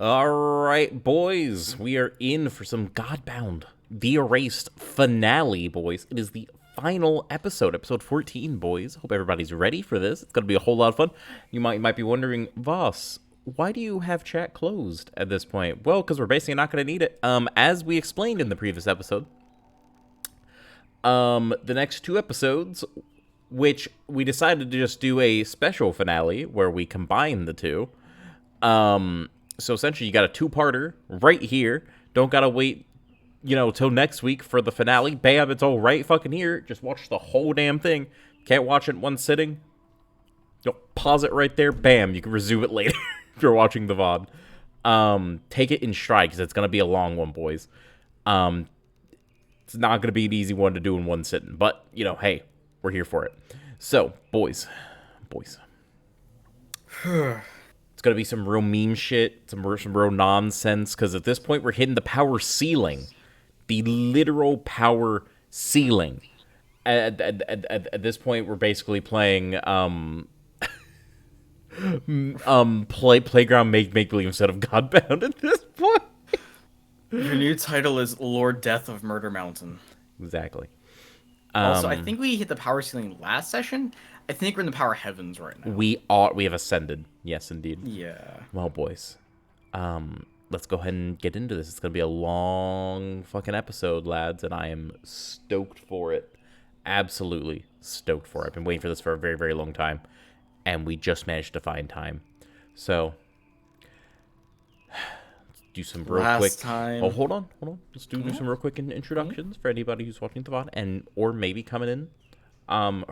Alright, boys, we are in for some Godbound, the Erased finale, boys. It is the final episode, episode 14, boys. Hope everybody's ready for this. It's going to be a whole lot of fun. You might be wondering, Voss, why do you have chat closed at this point? Well, because we're basically not going to need it. As we explained in the previous episode, the next two episodes, which we decided to just do a special finale where we combine the two, so essentially you got a two-parter right here. Don't gotta wait, till next week for the finale. Bam, it's all right fucking here. Just watch the whole damn thing. Can't watch it in one sitting. Pause it right there. Bam, you can resume it later if you're watching the VOD. Take it in stride because it's gonna be a long one, boys. It's not gonna be an easy one to do in one sitting, but hey, we're here for it. So, boys. It's gonna be some real meme shit, some real nonsense, because at this point we're hitting the power ceiling. The literal power ceiling. At this point we're basically playing playground make-believe instead of Godbound at this point. Your new title is Lord Death of Murder Mountain. Exactly. Also, I think we hit the power ceiling last session. I think we're in the power heavens right now. We have ascended. Yes, indeed. Yeah. Well, boys, let's go ahead and get into this. It's gonna be a long fucking episode, lads, and I am stoked for it. Absolutely stoked for it. I've been waiting for this for a very, very long time, and we just managed to find time. So, let's do some real quick. Time. Oh, hold on. Let's do some real quick introductions for anybody who's watching the VOD and or maybe coming in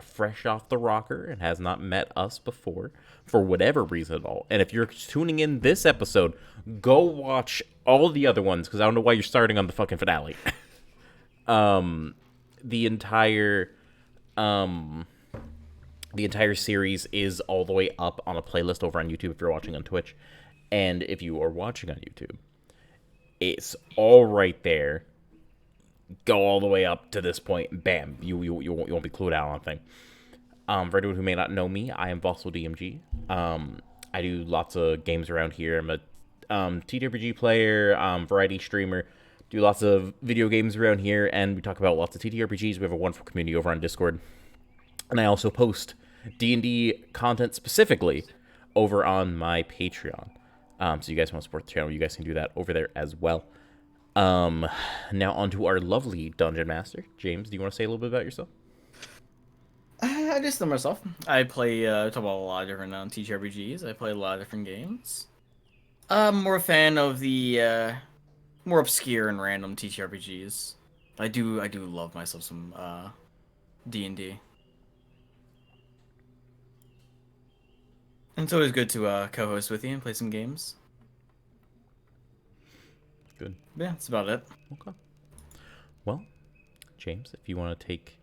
fresh off the rocker and has not met us before for whatever reason at all. And if you're tuning in this episode, go watch all the other ones because I don't know why you're starting on the fucking finale. The entire series is all the way up on a playlist over on YouTube if you're watching on Twitch. And if you are watching on YouTube, it's all right there. Go all the way up to this point. Bam, you won't be clued out on thing. For anyone who may not know me, I am Vossel DMG. I do lots of games around here. I'm a TTRPG player, variety streamer. Do lots of video games around here, and we talk about lots of TTRPGs. We have a wonderful community over on Discord, and I also post D&D content specifically over on my Patreon. So you guys want to support the channel, you guys can do that over there as well. Now on to our lovely Dungeon Master. James, do you want to say a little bit about yourself? I just know myself. I play talk about a lot of different TTRPGs. I play a lot of different games. I'm more a fan of the more obscure and random TTRPGs. I do love myself some D&D. And it's always good to co-host with you and play some games. Good. Yeah, that's about it. Okay. Well, James, if you want to take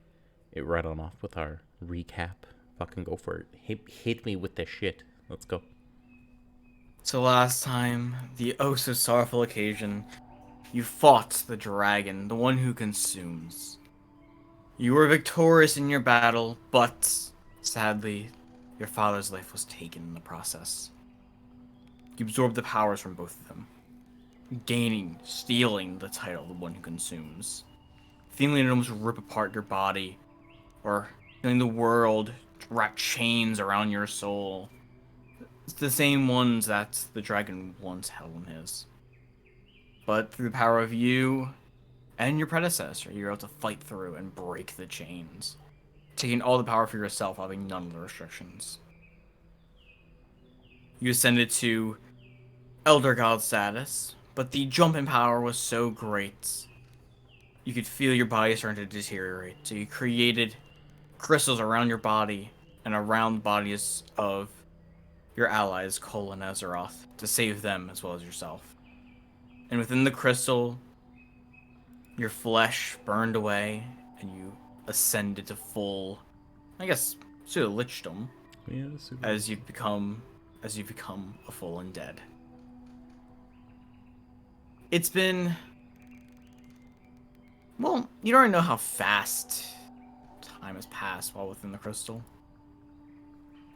it right on off with our recap, fucking go for it. Hit me with this shit. Let's go. So last time, the oh so sorrowful occasion, you fought the dragon, the one who consumes. You were victorious in your battle, but sadly, your father's life was taken in the process. You absorbed the powers from both of them, stealing the title, the one who consumes. Feeling it almost rip apart your body, or feeling the world wrap chains around your soul. It's the same ones that the dragon once held in his. But through the power of you and your predecessor, you're able to fight through and break the chains, taking all the power for yourself, having none of the restrictions. You ascended to Elder God status, but the jump in power was so great, you could feel your body starting to deteriorate. So you created crystals around your body and around the bodies of your allies, Cole and Azeroth, to save them as well as yourself. And within the crystal, your flesh burned away, and you ascended to full, I guess, pseudo-lichdom, Yeah, as you become a full undead. It's been, well, you don't already know how fast time has passed while within the crystal.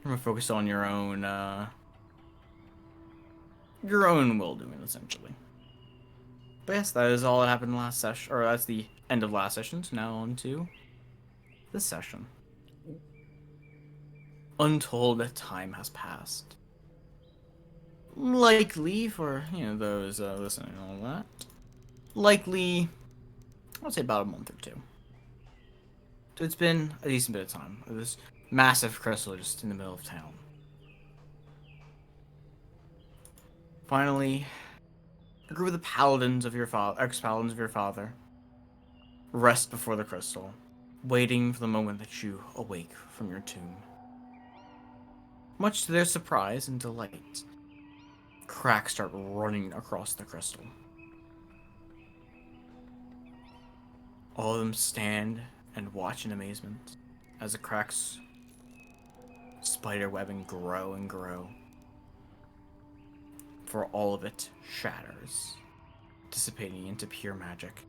You're more focused on your own your own will doing, essentially. But yes, that is all that happened last session, or that's the end of last session, so now on to this session. Untold time has passed. Likely, for, those listening and all that, likely, I'll say about a month or two. So it's been a decent bit of time. This massive crystal just in the middle of town. Finally, a group of the paladins of your father, ex-paladins of your father, rest before the crystal, waiting for the moment that you awake from your tomb. Much to their surprise and delight, cracks start running across the crystal. All of them stand and watch in amazement as the cracks spider webbing grow and grow, for all of it shatters, dissipating into pure magic.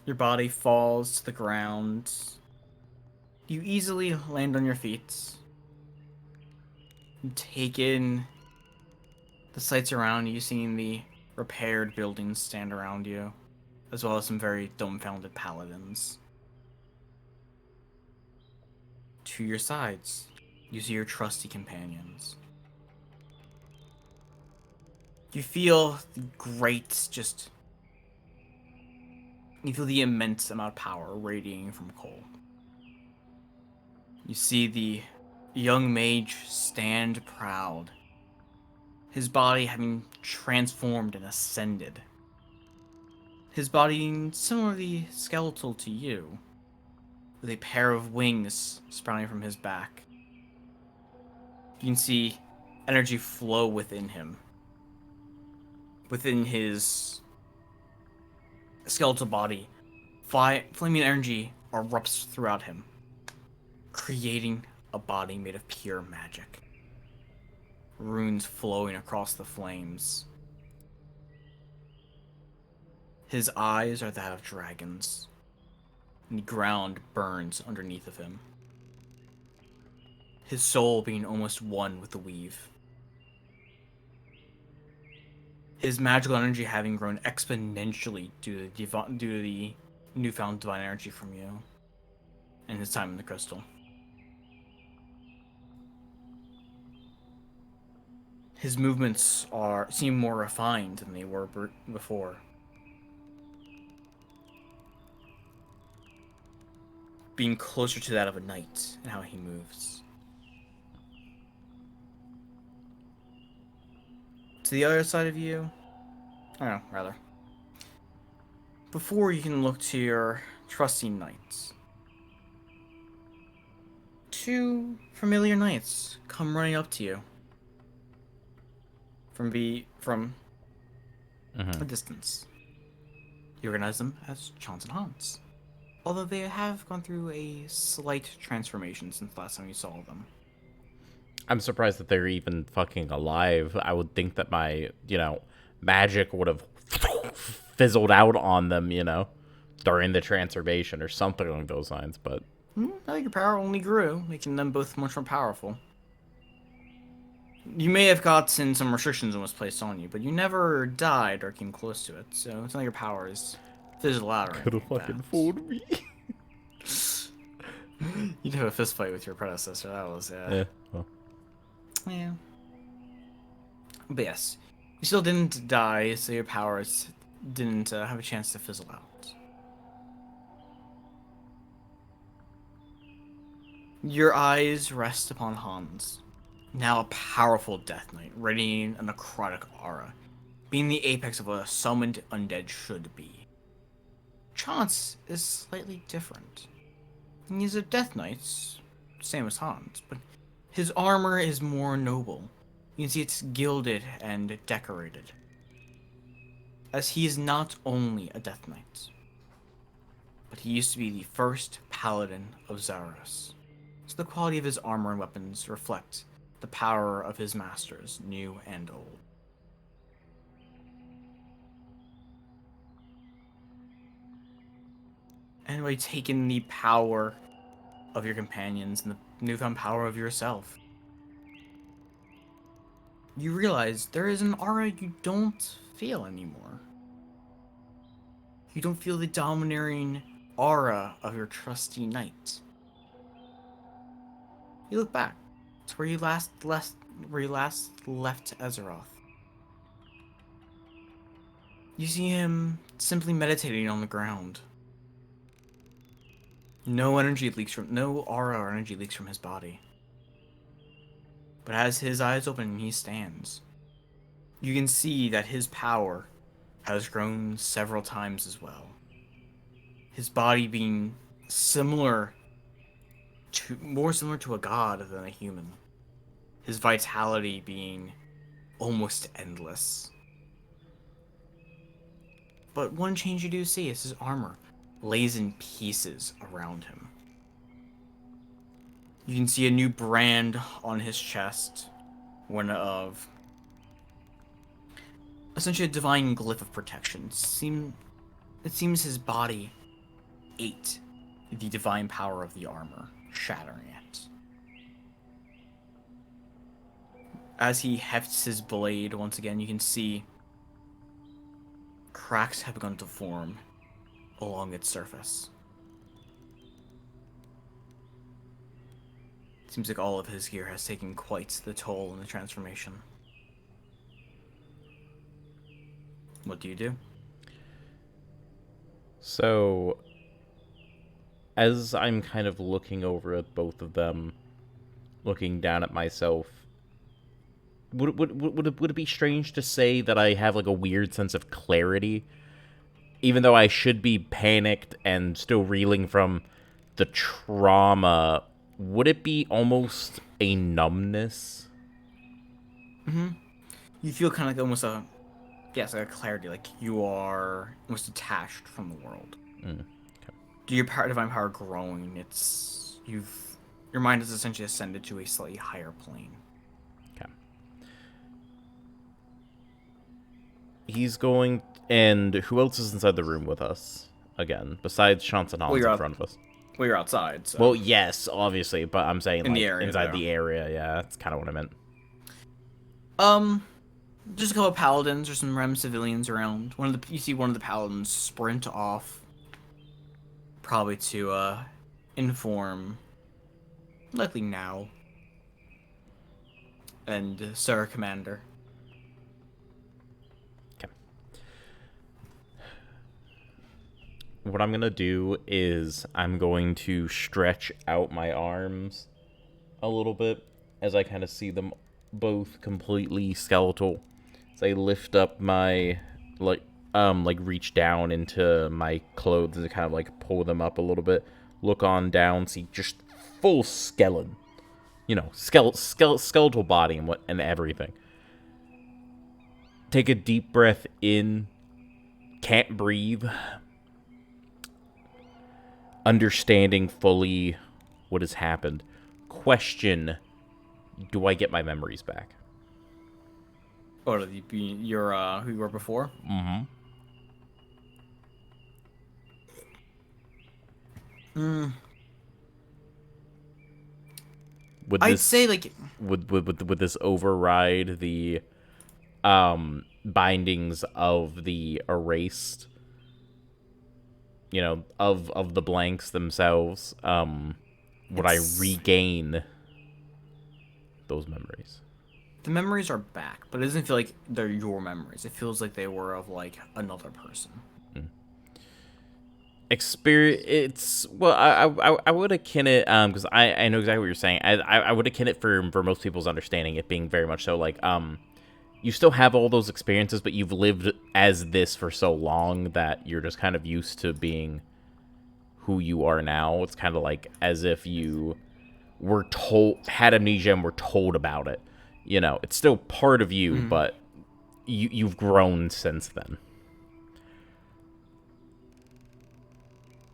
Your body falls to the ground. You easily land on your feet. You take in the sights around you, seeing the repaired buildings stand around you, as well as some very dumbfounded paladins. To your sides, you see your trusty companions. You feel the immense amount of power radiating from Cole. You see the young mage stand proud, his body having transformed and ascended. His body being similarly skeletal to you, with a pair of wings sprouting from his back. You can see energy flow within him. Within his skeletal body, flaming energy erupts throughout him, creating a body made of pure magic. Runes flowing across the flames. His eyes are that of dragons, and the ground burns underneath of him. His soul being almost one with the weave. His magical energy having grown exponentially due to the newfound divine energy from you and his time in the crystal. His movements seem more refined than they were before. Being closer to that of a knight and how he moves. To the other side of you, before you can look to your trusty knights, two familiar knights come running up to you from a distance. You recognize them as Chance and Hans, although they have gone through a slight transformation since the last time you saw them. I'm surprised that they're even fucking alive. I would think that my, magic would have fizzled out on them, during the transformation or something along those lines, but... I think your power only grew, making them both much more powerful. You may have gotten some restrictions almost placed on you, but you never died or came close to it, so it's not like your powers fizzle out or anything. Could have fucking fooled me. You'd have a fist fight with your predecessor, that was, Well. Yeah. But yes, you still didn't die, so your powers didn't have a chance to fizzle out. Your eyes rest upon Hans, now a powerful Death Knight, radiating a necrotic aura, being the apex of what a summoned undead should be. Chance is slightly different. He's a Death Knight, same as Hans, but his armor is more noble. You can see it's gilded and decorated. As he is not only a Death Knight, but he used to be the first paladin of Zaros. So the quality of his armor and weapons reflect the power of his masters, new and old. And by taking the power of your companions and the newfound power of yourself, you realize there is an aura you don't feel anymore. You don't feel the domineering aura of your trusty knight. You look back to where you last left Azeroth. You see him simply meditating on the ground. No aura or energy leaks from his body. But as his eyes open and he stands, you can see that his power has grown several times as well. His body being more similar to a god than a human. His vitality being almost endless. But one change you do see is his armor lays in pieces around him. You can see a new brand on his chest, one of essentially a divine glyph of protection. It seems his body ate the divine power of the armor, shattering it. As he hefts his blade once again, you can see cracks have begun to form along its surface. Seems like all of his gear has taken quite the toll in the transformation. What do you do? So, as I'm kind of looking over at both of them, looking down at myself, would it be strange to say that I have like a weird sense of clarity? Even though I should be panicked and still reeling from the trauma, would it be almost a numbness? Mm-hmm. You feel kind of like almost like a clarity, like you are almost detached from the world. Okay. Your divine power growing, your mind has essentially ascended to a slightly higher plane. Okay. He's going, and who else is inside the room with us? Again, besides Chance and Hans in front of us. Well, you're outside, so. Well, yes, obviously, but I'm saying, In like, the area, inside though. the area, yeah, that's kind of what I meant. Just a couple of paladins or some rem civilians around. You see one of the paladins sprint off, probably to, inform, likely now, and Sir Commander. Okay. What I'm gonna do is I'm going to stretch out my arms a little bit as I kind of see them both completely skeletal. As I lift up my like reach down into my clothes and kind of like pull them up a little bit, look on down, see just full skeleton, skeletal body and everything. Take a deep breath in, can't breathe, understanding fully what has happened. Question: do I get my memories back? Or who you were before? Mm-hmm. I'd say like would this override the bindings of the erased, of the blanks themselves? Would I regain those memories? The memories are back, but it doesn't feel like they're your memories. It feels like they were of like another person. Experience. Well, I would akin it because I know exactly what you're saying. I would akin it for most people's understanding, it being very much so like you still have all those experiences, but you've lived as this for so long that you're just kind of used to being who you are now. It's kind of like as if you had amnesia and were told about it. It's still part of you, but you've grown since then.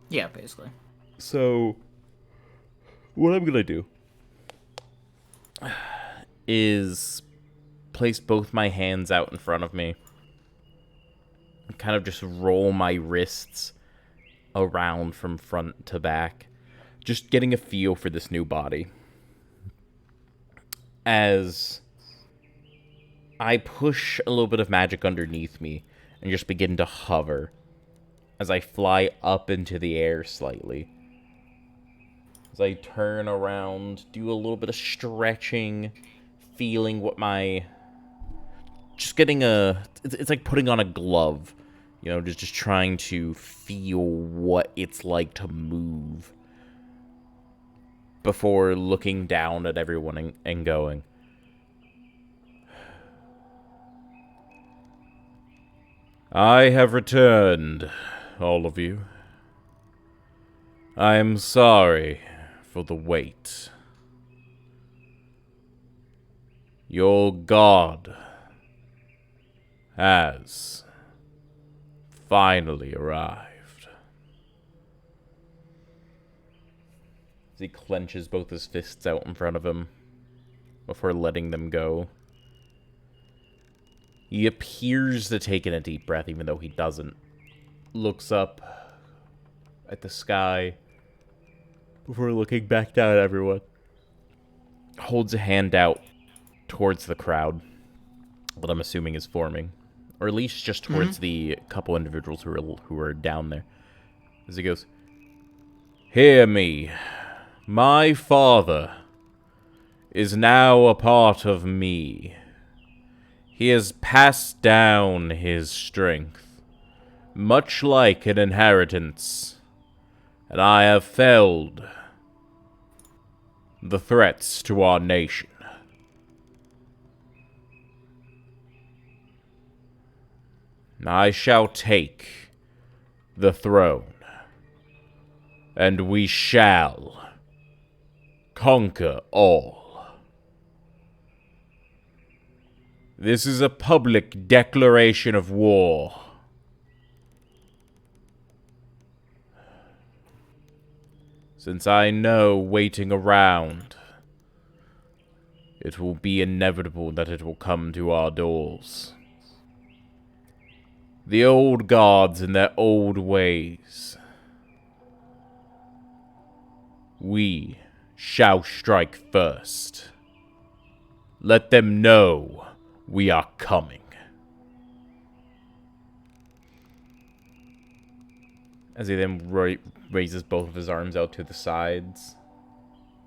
Yeah, basically. So, what I'm gonna do is place both my hands out in front of me and kind of just roll my wrists around from front to back, just getting a feel for this new body. As I push a little bit of magic underneath me and just begin to hover as I fly up into the air slightly. As I turn around, do a little bit of stretching, feeling what my... Just getting a... It's like putting on a glove. You know, just trying to feel what it's like to move. Before looking down at everyone and going, I have returned, all of you. I am sorry for the wait. Your god has finally arrived. As he clenches both his fists out in front of him before letting them go. He appears to take in a deep breath, even though he doesn't. Looks up at the sky before looking back down at everyone. Holds a hand out towards the crowd that I'm assuming is forming. Or at least just towards the couple individuals who are down there. As he goes, hear me. My father is now a part of me. He has passed down his strength, much like an inheritance, and I have felled the threats to our nation. I shall take the throne, and we shall conquer all. This is a public declaration of war. Since I know waiting around, it will be inevitable that it will come to our doors. The old gods and their old ways. We shall strike first. Let them know we are coming. As he then raises both of his arms out to the sides.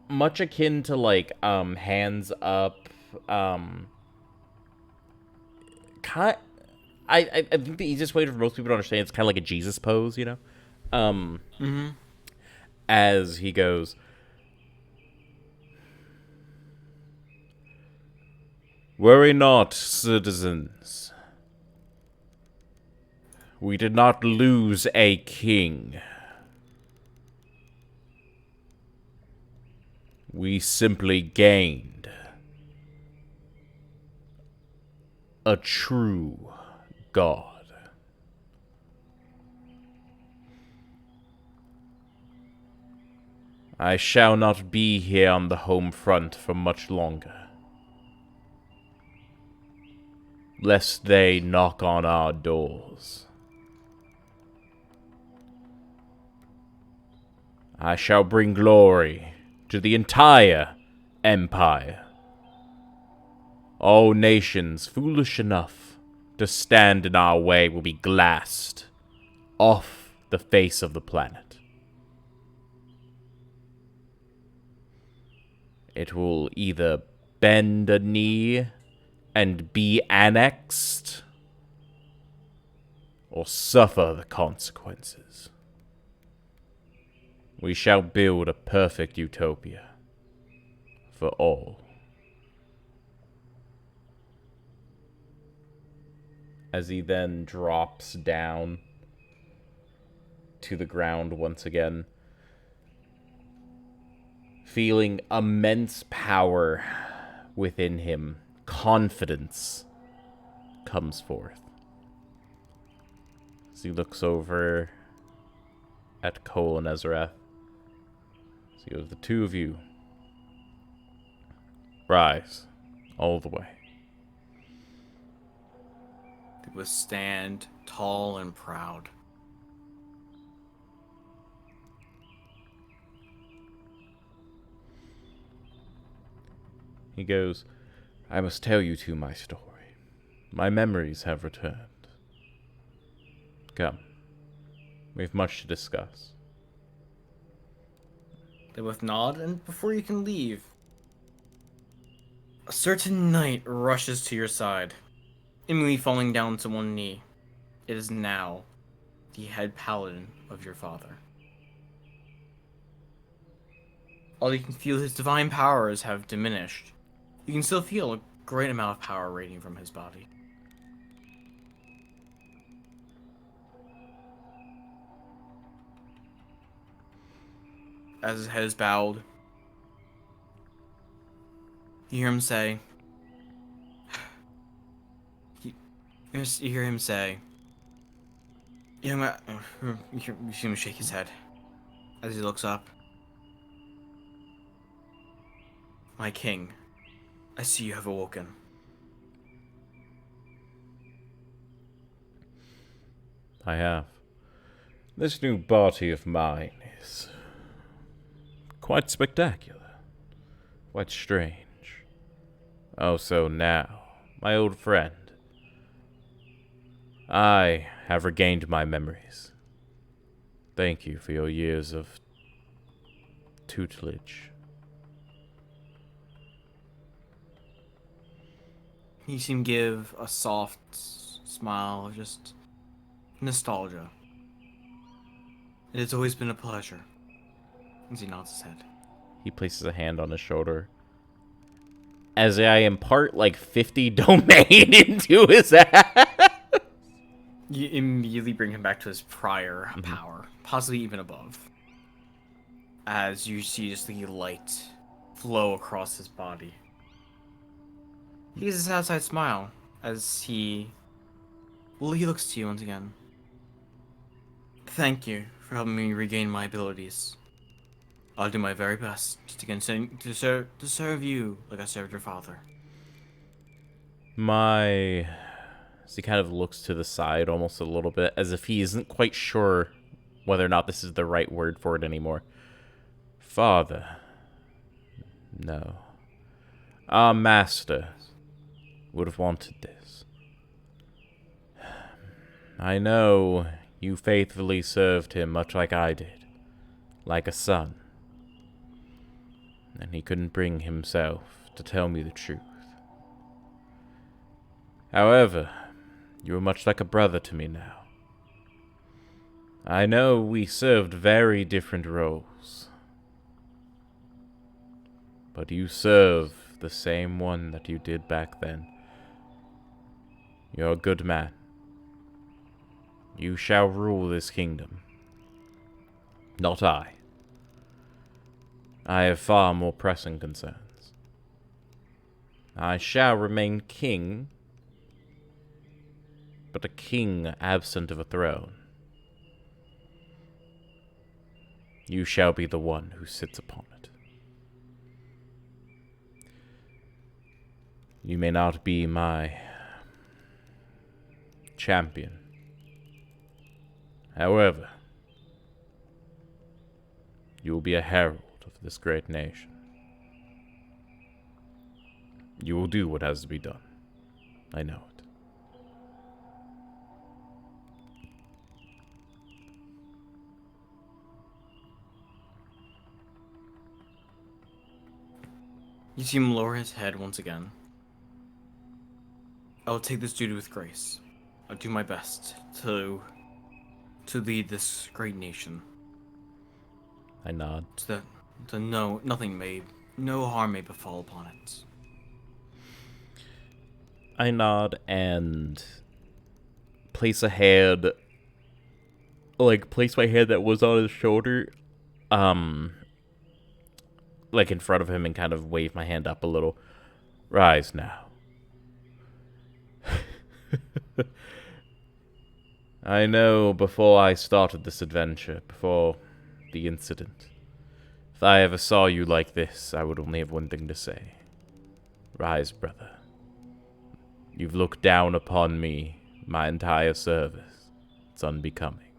Much akin to, like, hands up, I think the easiest way for most people to understand it's kind of like a Jesus pose, you know? As he goes, worry not, citizens. We did not lose a king. We simply gained a true god. I shall not be here on the home front for much longer, lest they knock on our doors. I shall bring glory to the entire empire. All nations foolish enough to stand in our way will be glassed off the face of the planet. It will either bend a knee and be annexed, or suffer the consequences. We shall build a perfect utopia for all. As he then drops down to the ground once again, feeling immense power within him, confidence comes forth. As he looks over at Cole and Ezrath, as he goes, the two of you, rise all the way. They will stand tall and proud. He goes, I must tell you two my story. My memories have returned. Come. We have much to discuss. They both nod, and before you can leave, a certain knight rushes to your side, immediately falling down to one knee. It is now the head paladin of your father. Although you can feel his divine powers have diminished, you can still feel a great amount of power radiating from his body. As his head is bowed, you hear him say, you hear him say, you see him shake his head as he looks up. My king, I see you have awoken. I have. This new body of mine is quite spectacular. Quite strange. Oh, so now, my old friend, I have regained my memories. Thank you for your years of tutelage. You see him give a soft smile of just nostalgia. It has always been a pleasure. As he nods his head. He places a hand on his shoulder. As I impart like 50 domain into his ass. You immediately bring him back to his prior power, possibly even above. As you see just the light flow across his body. He gives a satisfied smile as he looks to you once again. Thank you for helping me regain my abilities. I'll do my very best to continue to serve you like I served your father. As he kind of looks to the side almost a little bit, as if he isn't quite sure whether or not this is the right word for it anymore. Father. No. Our master would have wanted this. I know you faithfully served him much like I did. Like a son. And he couldn't bring himself to tell me the truth. However, you are much like a brother to me now. I know we served very different roles. But you serve the same one that you did back then. You're a good man. You shall rule this kingdom. Not I. I have far more pressing concerns. I shall remain king, but a king absent of a throne. You shall be the one who sits upon it. You may not be my champion. However, you will be a herald of this great nation. You will do what has to be done. I know it. You see him lower his head once again. I will take this duty with grace. I'll do my best to lead this great nation. I nod. So that no harm may befall upon it. I nod and place my hand that was on his shoulder, like in front of him and kind of wave my hand up a little. Rise now. I know before I started this adventure, before the incident, if I ever saw you like this, I would only have one thing to say. Rise, brother. You've looked down upon me my entire service. It's unbecoming.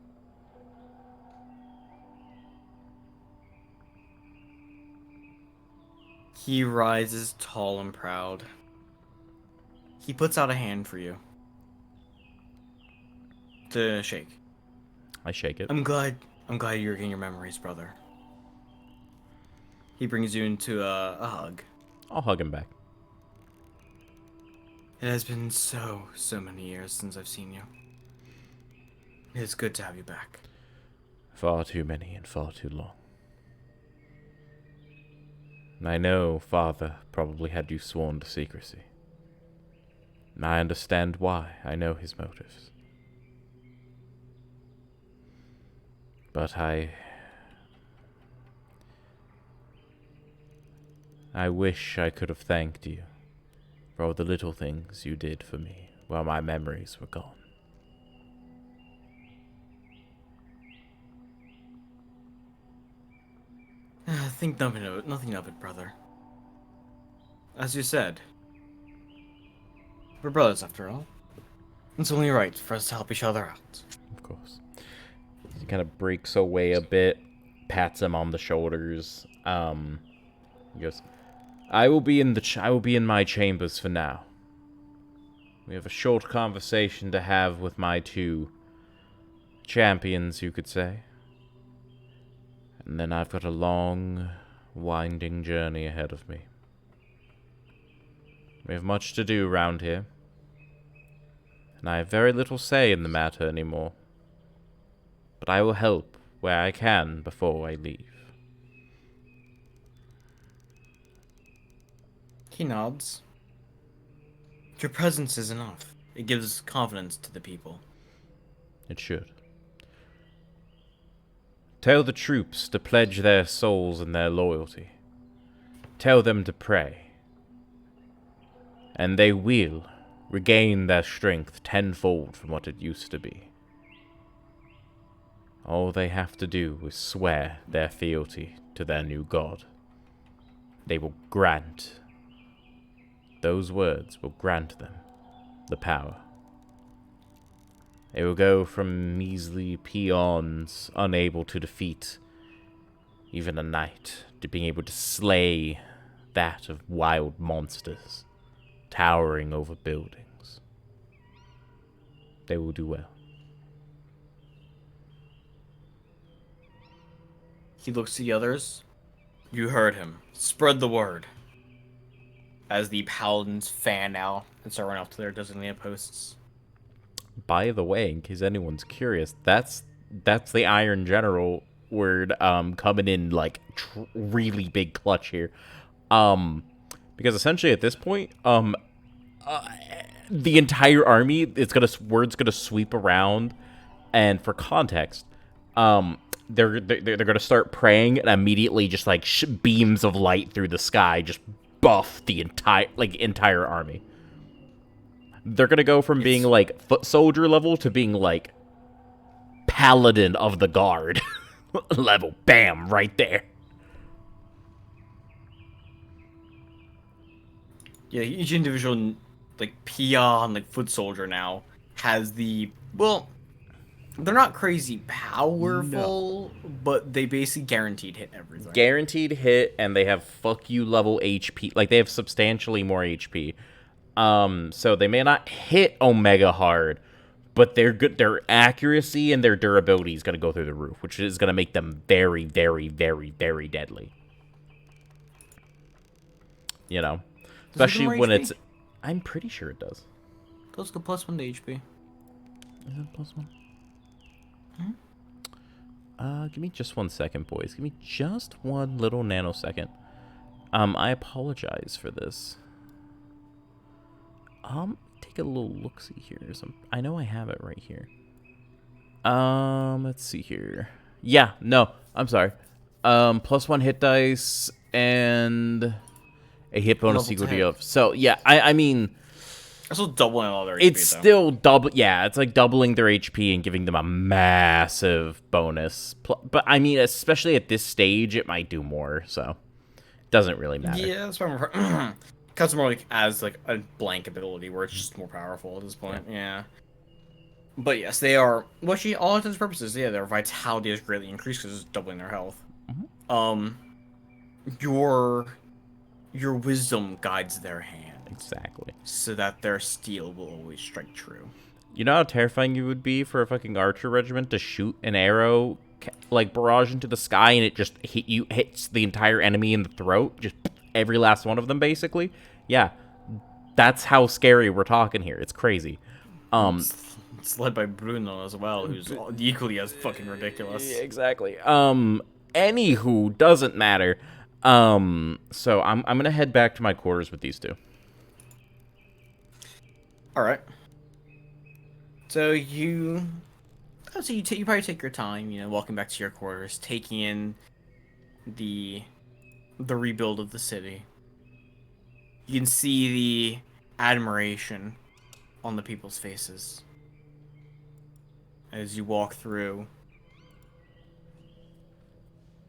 He rises tall and proud. He puts out a hand for you to shake. I shake it. I'm glad you're getting your memories, brother. He brings you into a hug. I'll hug him back. It has been so many years since I've seen you. It's good to have you back. Far too many and far too long. I know Father probably had you sworn to secrecy. And I understand why. I know his motives. But I wish I could have thanked you for all the little things you did for me while my memories were gone. Think nothing of it, brother. As you said, we're brothers after all. It's only right for us to help each other out. Of course. He kind of breaks away a bit, pats him on the shoulders. He goes, I will be in my chambers for now. We have a short conversation to have with my two champions, you could say. And then I've got a long, winding journey ahead of me. We have much to do round here, and I have very little say in the matter anymore. But I will help where I can before I leave. He nods. Your presence is enough. It gives confidence to the people. It should. Tell the troops to pledge their souls and their loyalty. Tell them to pray. And they will regain their strength tenfold from what it used to be. All they have to do is swear their fealty to their new god. They will grant. Those words will grant them the power. They will go from measly peons unable to defeat even a knight to being able to slay that of wild monsters towering over buildings. They will do well. He looks to the others. You heard him. Spread the word. As the paladins fan out and start running off to their designated posts. By the way, in case anyone's curious, that's the Iron General word coming in like really big clutch here. Because essentially at this point, the entire army word's gonna sweep around, and for context, they're gonna start praying, and immediately just like beams of light through the sky just buff the entire army. They're gonna go from being like foot soldier level to being like paladin of the guard level. Bam, right there. Yeah, each individual like peon, like foot soldier now has the they're not crazy powerful, but they basically guaranteed hit everything. Guaranteed hit, and they have fuck you level HP. Like they have substantially more HP. So they may not hit Omega hard, but they're good. Their accuracy and their durability is going to go through the roof, which is going to make them very, very, very, very deadly. You know, especially when it's. I'm pretty sure it does. Goes to +1 to HP. Is it +1? Give me just 1 second, boys. Give me just one little nanosecond. I apologize for this. Take a little look-see here. I know I have it right here. Let's see here. Yeah, no, I'm sorry. +1 hit dice and a hit bonus equal to of. So yeah, I mean, it's still doubling all their HP. It's still double. Yeah, it's like doubling their HP and giving them a massive bonus. But I mean, especially at this stage, it might do more. So it doesn't really matter. Yeah, that's what I'm. Cuts more like as like a blank ability where it's just more powerful at this point. Yeah. But yes, they are. Well, she all intents and purposes, yeah, their vitality is greatly increased because it's doubling their health. Mm-hmm. Your wisdom guides their hand. Exactly. so that their steel will always strike true. You know how terrifying it would be for a fucking archer regiment to shoot an arrow, like, barrage into the sky, and it just hits the entire enemy in the throat? Just every last one of them, basically? Yeah. That's how scary we're talking here. It's crazy. It's led by Bruno as well, who's equally as fucking ridiculous. Exactly. Anywho, doesn't matter. So I'm gonna head back to my quarters with these two. All right. So you you probably take your time, walking back to your quarters, taking in the rebuild of the city. You can see the admiration on the people's faces as you walk through.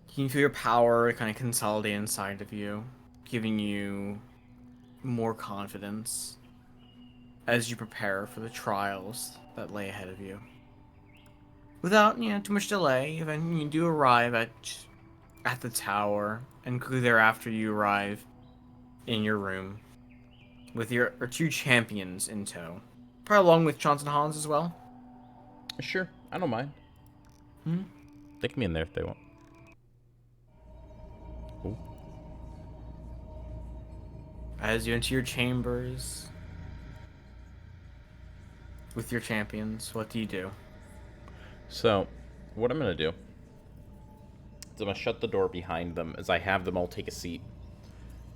You can feel your power kind of consolidate inside of you, giving you more confidence as you prepare for the trials that lay ahead of you. Without, too much delay, then you do arrive at the tower, and quickly thereafter you arrive in your room with your two champions in tow. Probably along with Johnson Hans as well. Sure, I don't mind. They can be in there if they want. Ooh. As you enter your chambers with your champions, what do you do? So, what I'm gonna do is I'm gonna shut the door behind them as I have them all take a seat.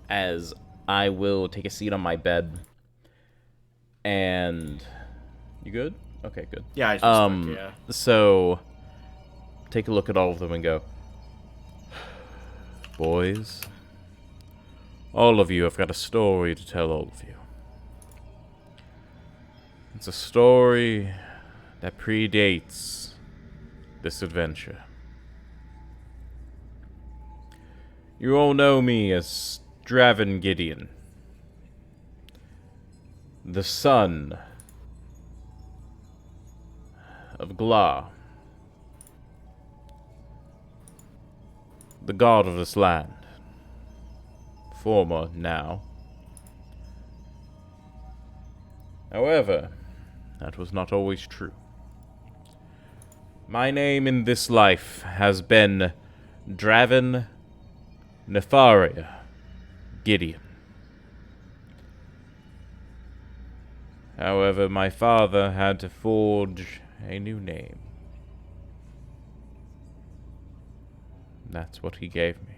As I will take a seat on my bed. And you good? Okay, good. Yeah, I just respect, yeah. So take a look at all of them and go, boys, all of you have got a story to tell all of you. It's a story that predates this adventure. You all know me as Draven Gideon, the son of Gla, the god of this land. Former now. However, that was not always true. My name in this life has been Draven Nefaria Gideon. However, my father had to forge a new name. That's what he gave me.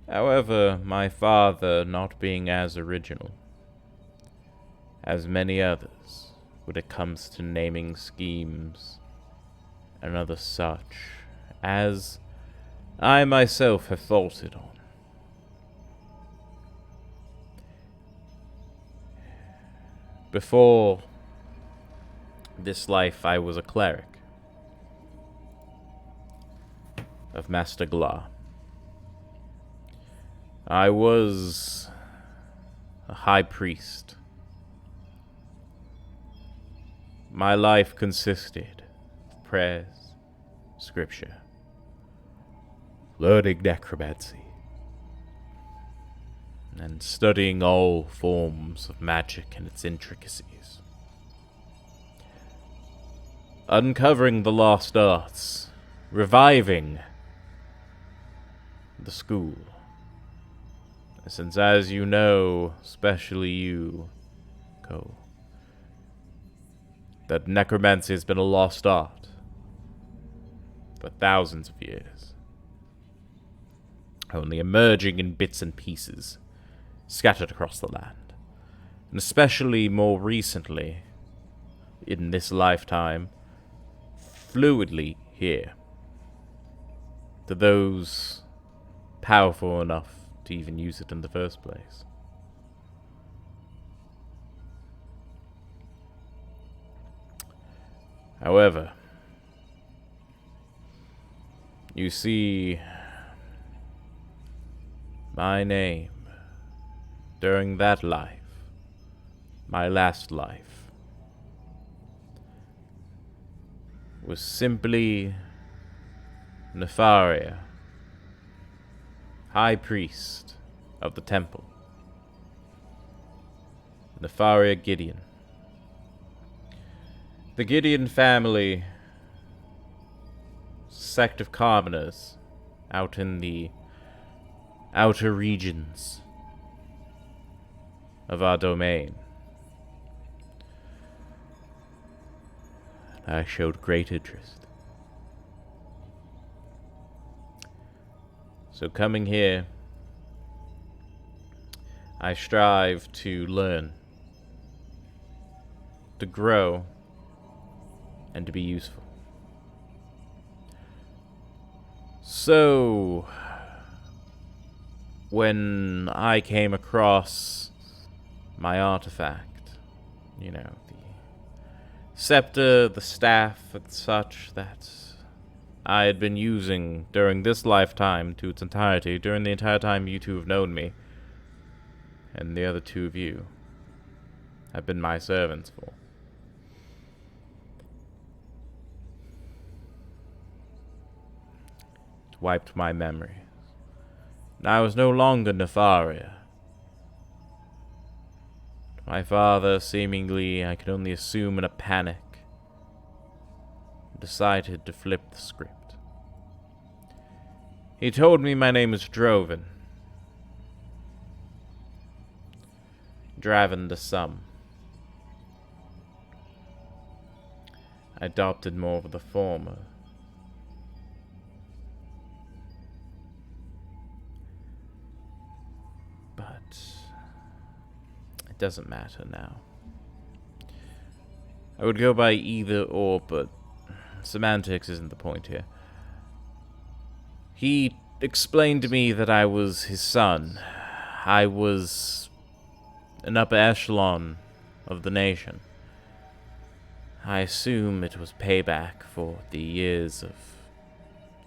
However, my father not being as original as many others when it comes to naming schemes and other such, as I myself have faltered on. Before this life, I was a cleric of Master Gla. I was a high priest. My life consisted of prayers, scripture, learning necromancy, and studying all forms of magic and its intricacies. Uncovering the lost arts, reviving the school. Since, as you know, especially you, Cole, that necromancy has been a lost art for thousands of years, only emerging in bits and pieces, scattered across the land, and especially more recently, in this lifetime, fluidly here, to those powerful enough to even use it in the first place. However, you see, my name during that life, my last life, was simply Nefaria, High Priest of the Temple. Nefaria Gideon. The Gideon family, sect of commoners, out in the outer regions of our domain. I showed great interest. So coming here, I strive to learn, to grow, and to be useful. So, when I came across my artifact, you know, the scepter, the staff, and such that I had been using during this lifetime to its entirety, during the entire time you two have known me, and the other two of you have been my servants for. It wiped my memory. And I was no longer Nefaria. My father, seemingly, I could only assume in a panic, decided to flip the script. He told me my name is Droven. Draven to some. I adopted more of the former. But it doesn't matter now. I would go by either or, but semantics isn't the point here. He explained to me that I was his son. I was an upper echelon of the nation. I assume it was payback for the years of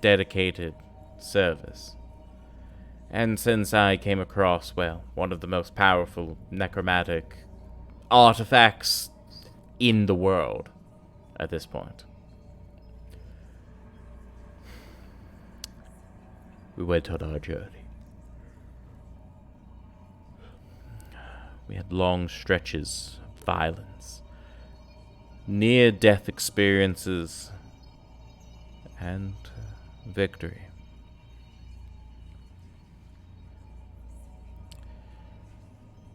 dedicated service. And since I came across, well, one of the most powerful necromantic artifacts in the world at this point, we went on our journey. We had long stretches of violence, near-death experiences, and victory.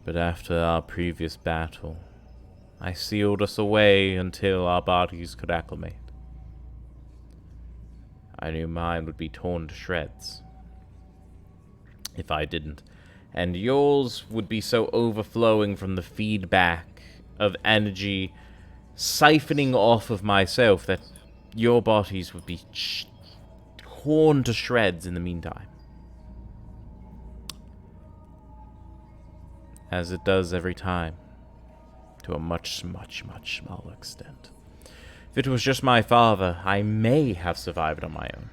But after our previous battle, I sealed us away until our bodies could acclimate. I knew mine would be torn to shreds if I didn't, and yours would be so overflowing from the feedback of energy siphoning off of myself that your bodies would be torn to shreds in the meantime. As it does every time, to a much, much, much smaller extent. If it was just my father, I may have survived on my own.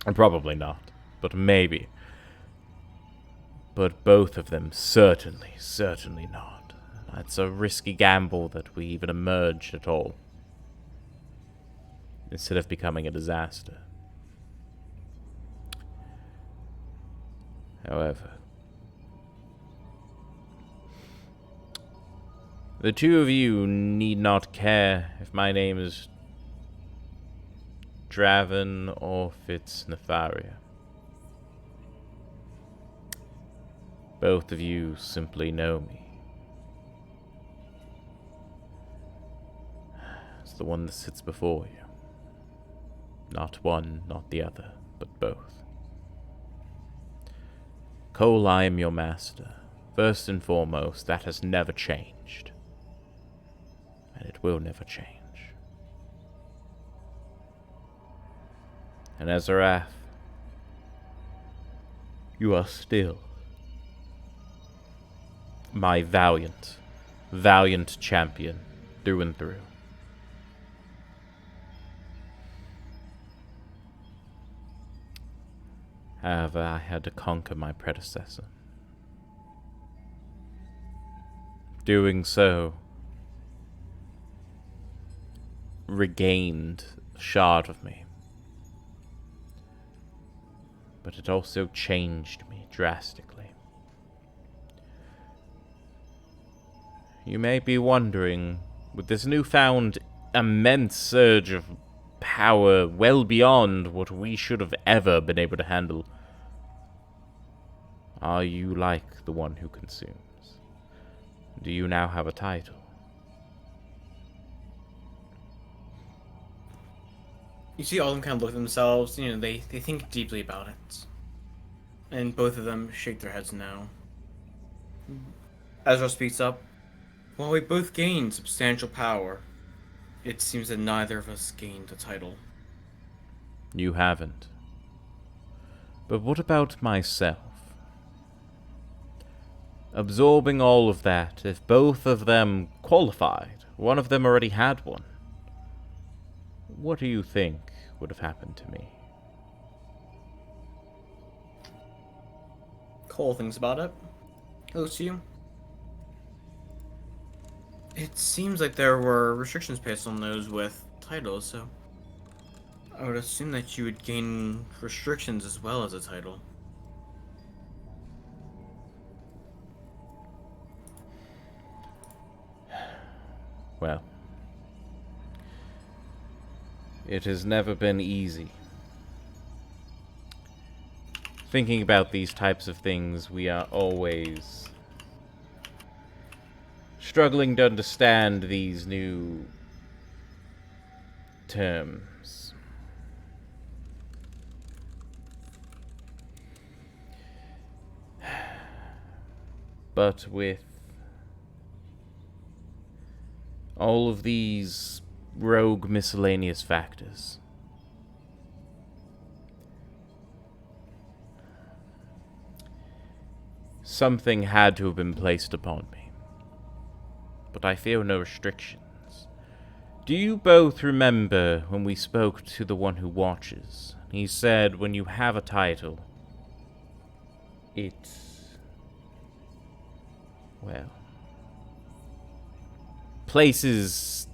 And probably not, but maybe. But both of them, certainly not. It's a risky gamble that we even emerged at all, instead of becoming a disaster. However, the two of you need not care if my name is Draven or if it's Nefaria. Both of you simply know me. It's the one that sits before you. Not one, not the other, but both. Cole, I am your master. First and foremost, that has never changed. And it will never change. And Azarath, you are still my valiant champion through and through. However, I had to conquer my predecessor. Doing so regained a shard of me. But it also changed me drastically. You may be wondering, with this newfound immense surge of power well beyond what we should have ever been able to handle, are you like the one who consumes? Do you now have a title? You see all of them kind of look at themselves, you know, they think deeply about it. And both of them shake their heads no. Ezra speaks up. While we both gained substantial power, it seems that neither of us gained a title. You haven't. But what about myself? Absorbing all of that, if both of them qualified, one of them already had one, what do you think would have happened to me? Cole thinks about it. He looks to you. It seems like there were restrictions placed on those with titles, so I would assume that you would gain restrictions as well as a title. Well, it has never been easy. Thinking about these types of things, we are always struggling to understand these new terms. But with all of these rogue miscellaneous factors, something had to have been placed upon me. But I feel no restrictions. Do you both remember when we spoke to the one who watches? He said when you have a title, it, well, places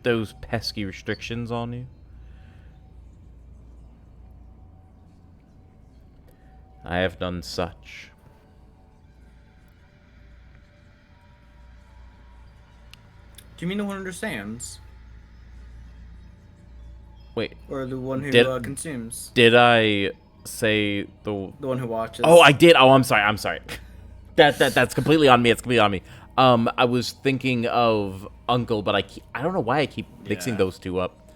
those pesky restrictions on you? I have done such. Do you mean the one who understands? Wait, Or the one who consumes? did I say The one who watches. Oh, I did. Oh, I'm sorry. I'm sorry. That's completely on me. It's completely on me. I was thinking of Uncle, but I don't know why I keep mixing those two up.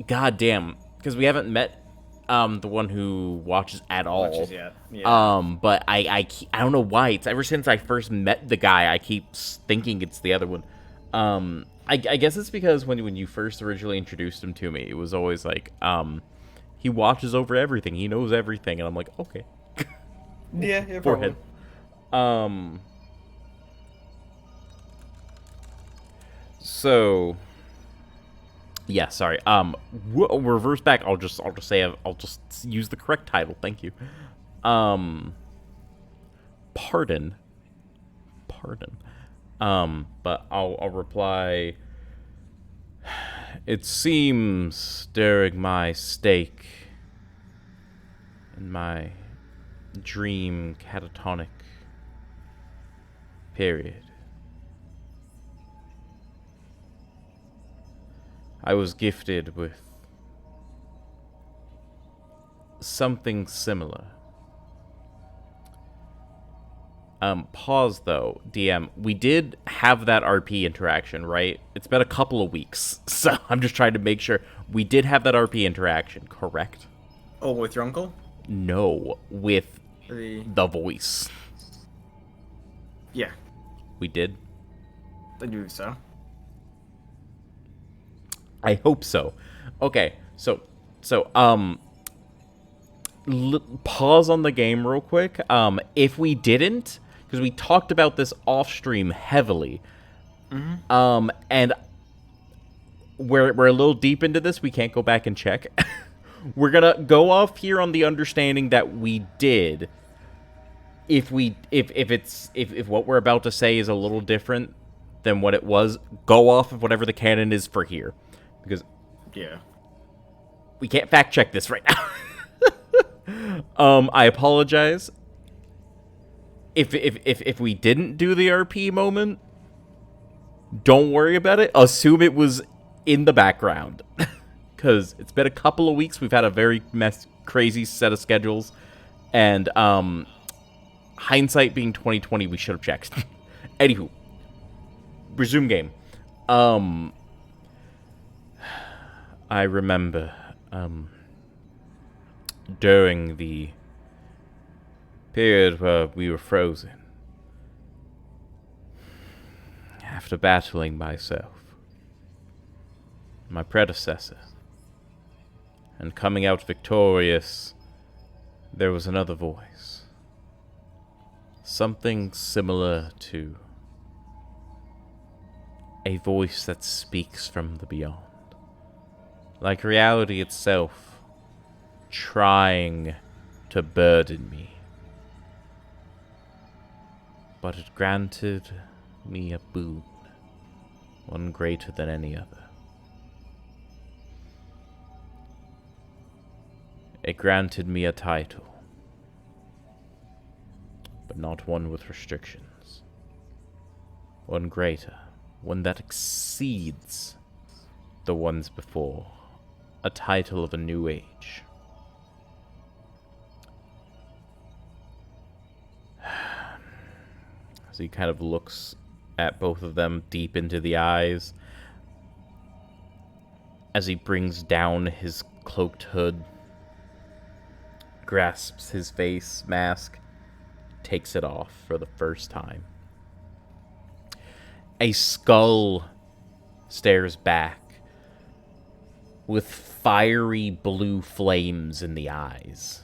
God damn, because we haven't met the one who watches at all. Watches yet. Yeah. But I don't know why. It's ever since I first met the guy, I keep thinking it's the other one. I guess it's because when you first originally introduced him to me, it was always like, he watches over everything. He knows everything, and I'm like, okay. Yeah, Forehead. So, yeah, sorry. Reverse back. I'll just use the correct title. Thank you. Pardon. But I'll reply. It seems during my stake in my dream catatonic period, I was gifted with something similar. Pause though, DM. We did have that RP interaction, right? It's been a couple of weeks, so I'm just trying to make sure. We did have that RP interaction, correct? Oh, with your uncle? No, with the voice. Yeah. We did? I do so. I hope so. Okay, so pause on the game real quick. If we didn't, because we talked about this off stream heavily, and we're a little deep into this. We can't go back and check. We're gonna go off here on the understanding that we did. If what we're about to say is a little different than what it was, go off of whatever the canon is for here, because we can't fact check this right now. I apologize. if we didn't do the RP moment, don't worry about it. Assume it was in the background. Because it's been a couple of weeks. We've had a very crazy set of schedules. And hindsight being 2020, we should have checked. Anywho, resume game. I remember during the period where we were frozen, after battling myself, my predecessor, and coming out victorious, there was another voice. Something similar to a voice that speaks from the beyond. Like reality itself, trying to burden me. But it granted me a boon, one greater than any other. It granted me a title, but not one with restrictions. One greater, one that exceeds the ones before. A title of a new age. As he kind of looks at both of them deep into the eyes, as he brings down his cloaked hood, grasps his face mask, takes it off for the first time. A skull stares back with fiery blue flames in the eyes,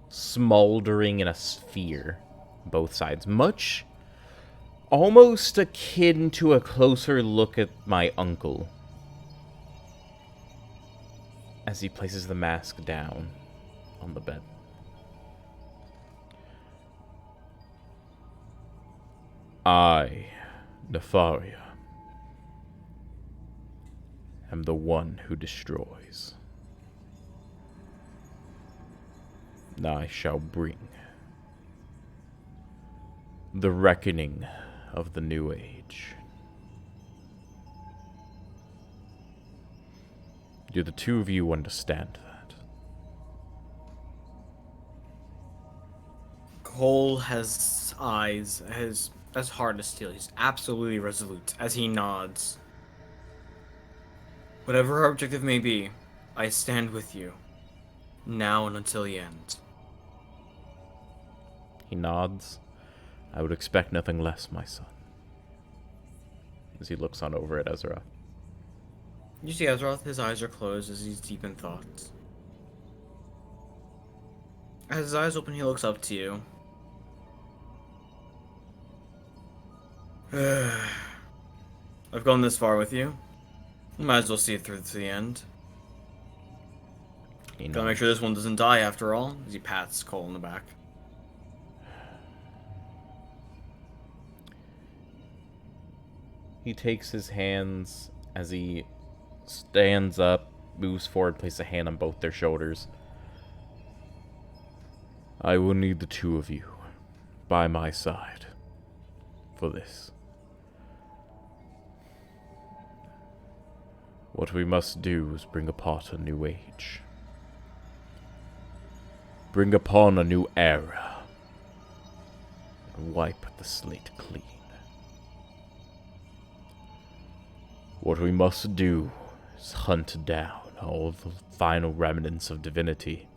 smoldering in a sphere, both sides, much almost akin to a closer look at my uncle, as he places the mask down on the bed. I, Nefaria, am the one who destroys. I shall bring the reckoning of the new age. Do the two of you understand that? Cole has eyes as hard as steel. He's absolutely resolute as he nods. Whatever our objective may be, I stand with you, now and until the end. He nods. I would expect nothing less, my son. As he looks on over at Ezra. You see Ezroth, his eyes are closed as he's deep in thoughts. As his eyes open, he looks up to you. I've gone this far with you. Might as well see it through to the end. Gotta make sure this one doesn't die after all, as he pats Cole in the back. He takes his hands as he stands up, moves forward, places a hand on both their shoulders. I will need the two of you by my side for this. What we must do is bring upon a new age. Bring upon a new era. And wipe the slate clean. What we must do is hunt down all the final remnants of divinity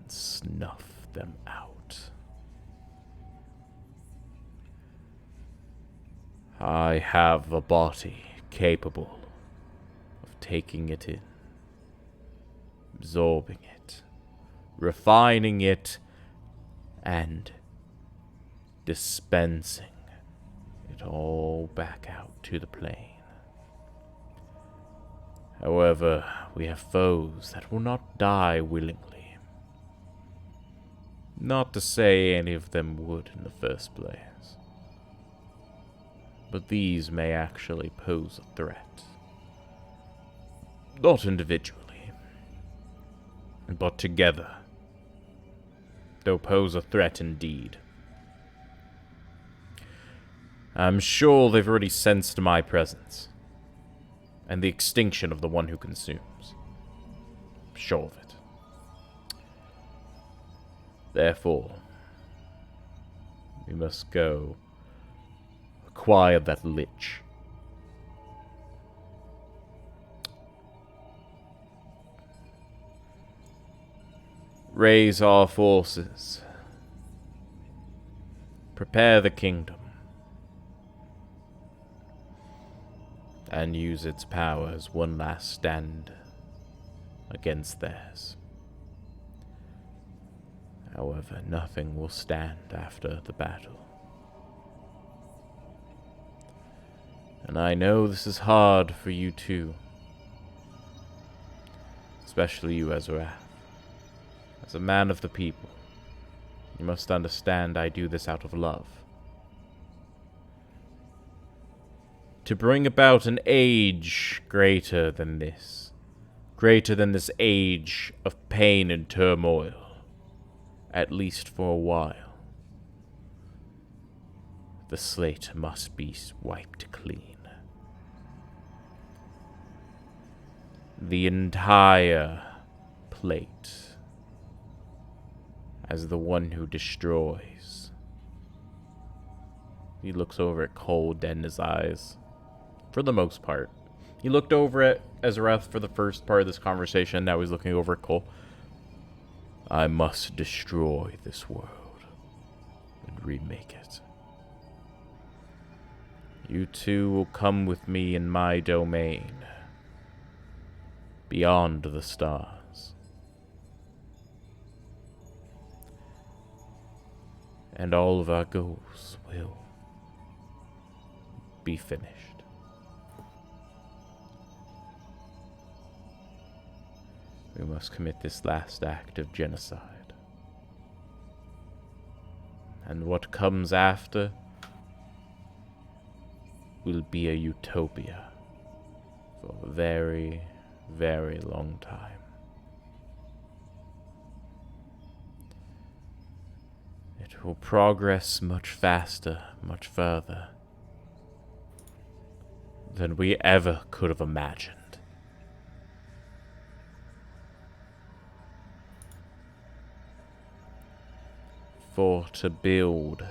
and snuff them out. I have a body capable of taking it in, absorbing it, refining it, and dispensing it all back out to the plane. However, we have foes that will not die willingly. Not to say any of them would in the first place. But these may actually pose a threat. Not individually, but together. though pose a threat indeed. I'm sure they've already sensed my presence, and the extinction of the one who consumes. I'm sure of it. Therefore, we must go acquire that lich. Raise our forces. Prepare the kingdom. And use its power as one last stand against theirs. However, nothing will stand after the battle. And I know this is hard for you too. Especially you, Ezra. As a man of the people, you must understand I do this out of love. To bring about an age greater than this age of pain and turmoil, at least for a while. The slate must be wiped clean. The entire plate, as the one who destroys. He looks over at Cole, dead in his eyes. For the most part. He looked over at Ezrath for the first part of this conversation, now he's looking over at Cole. I must destroy this world and remake it. You two will come with me in my domain, beyond the stars. And all of our goals will be finished. We must commit this last act of genocide. And what comes after will be a utopia for a very, very long time. It will progress much faster, much further than we ever could have imagined. For to build,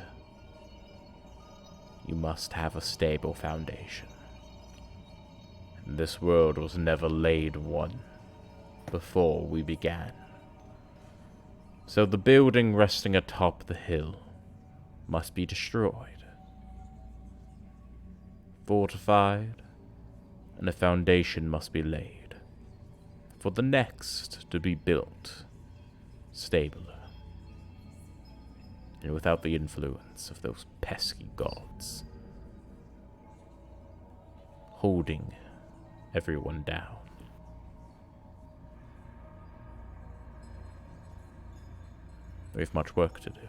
you must have a stable foundation. And this world was never laid one before we began. So the building resting atop the hill must be destroyed, fortified, and a foundation must be laid for the next to be built stabler, and without the influence of those pesky gods holding everyone down. We have much work to do.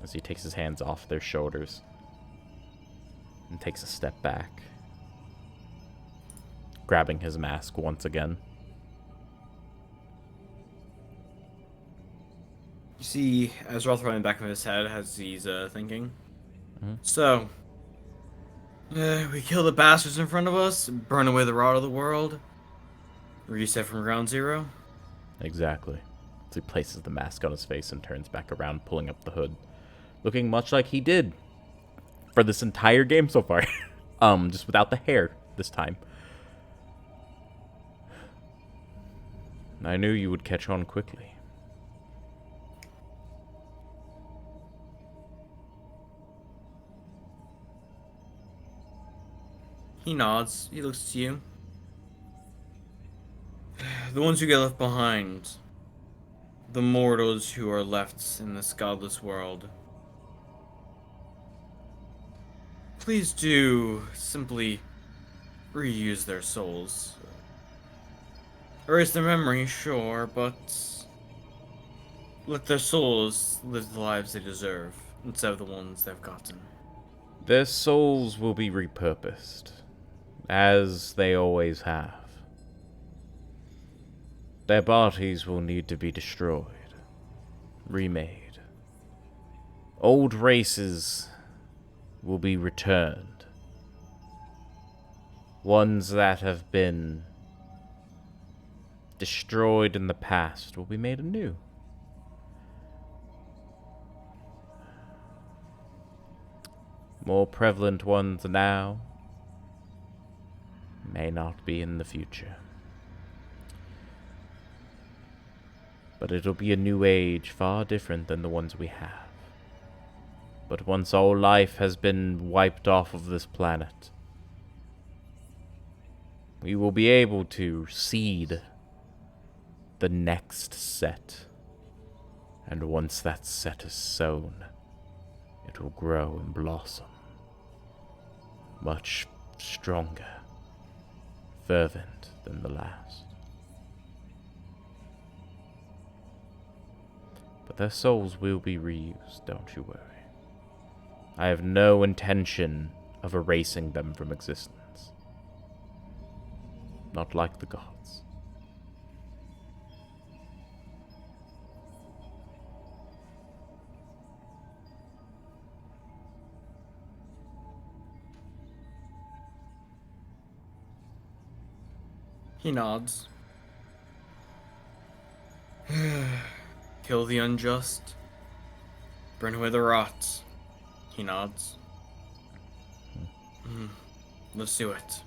As he takes his hands off their shoulders and takes a step back, grabbing his mask once again. You see Ezra throwing back of his head as he's thinking. Mm-hmm. So, we kill the bastards in front of us, burn away the rot of the world, reset from ground zero. Exactly. As he places the mask on his face and turns back around, pulling up the hood, looking much like he did for this entire game so far. Just without the hair this time. I knew you would catch on quickly. He nods. He looks to you. The ones who get left behind. The mortals who are left in this godless world. Please do simply reuse their souls. Erase their memory, sure, but let their souls live the lives they deserve instead of the ones they've gotten. Their souls will be repurposed, as they always have. Their bodies will need to be destroyed, remade. Old races will be returned. Ones that have been destroyed in the past will be made anew. More prevalent ones now may not be in the future. But it'll be a new age far different than the ones we have. But once all life has been wiped off of this planet, we will be able to seed the next set. And once that set is sown, it will grow and blossom. Much stronger, fervent than the last. But their souls will be reused, don't you worry. I have no intention of erasing them from existence. Not like the gods. He nods. Kill the unjust. Burn away the rot. He nods. Let's do it.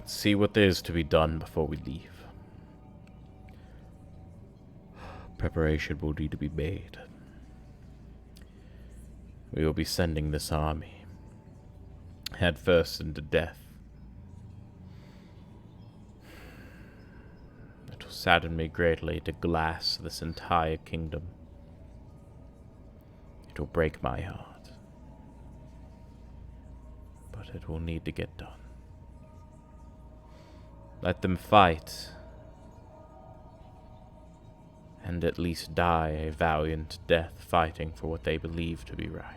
See what there is to be done before we leave. Preparation will need to be made. We will be sending this army head first into death. It will sadden me greatly to glass this entire kingdom. It will break my heart. But it will need to get done. Let them fight, and at least die a valiant death fighting for what they believe to be right.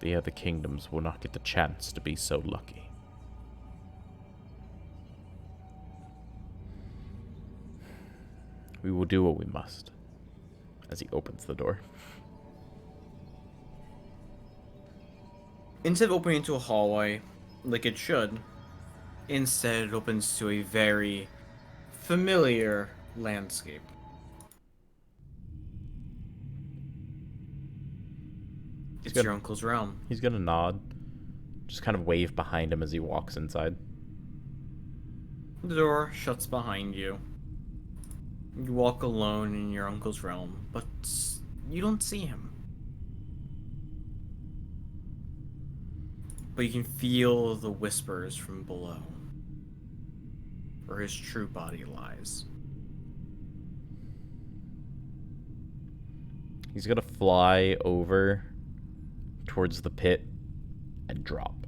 The other kingdoms will not get the chance to be so lucky. We will do what we must, as he opens the door. Instead of opening into a hallway, like it should, instead it opens to a very familiar landscape. It's your uncle's realm. He's gonna nod, just kind of wave behind him as he walks inside. The door shuts behind you. You walk alone in your uncle's realm, but you don't see him. But you can feel the whispers from below, where his true body lies. He's gonna fly over towards the pit and drop.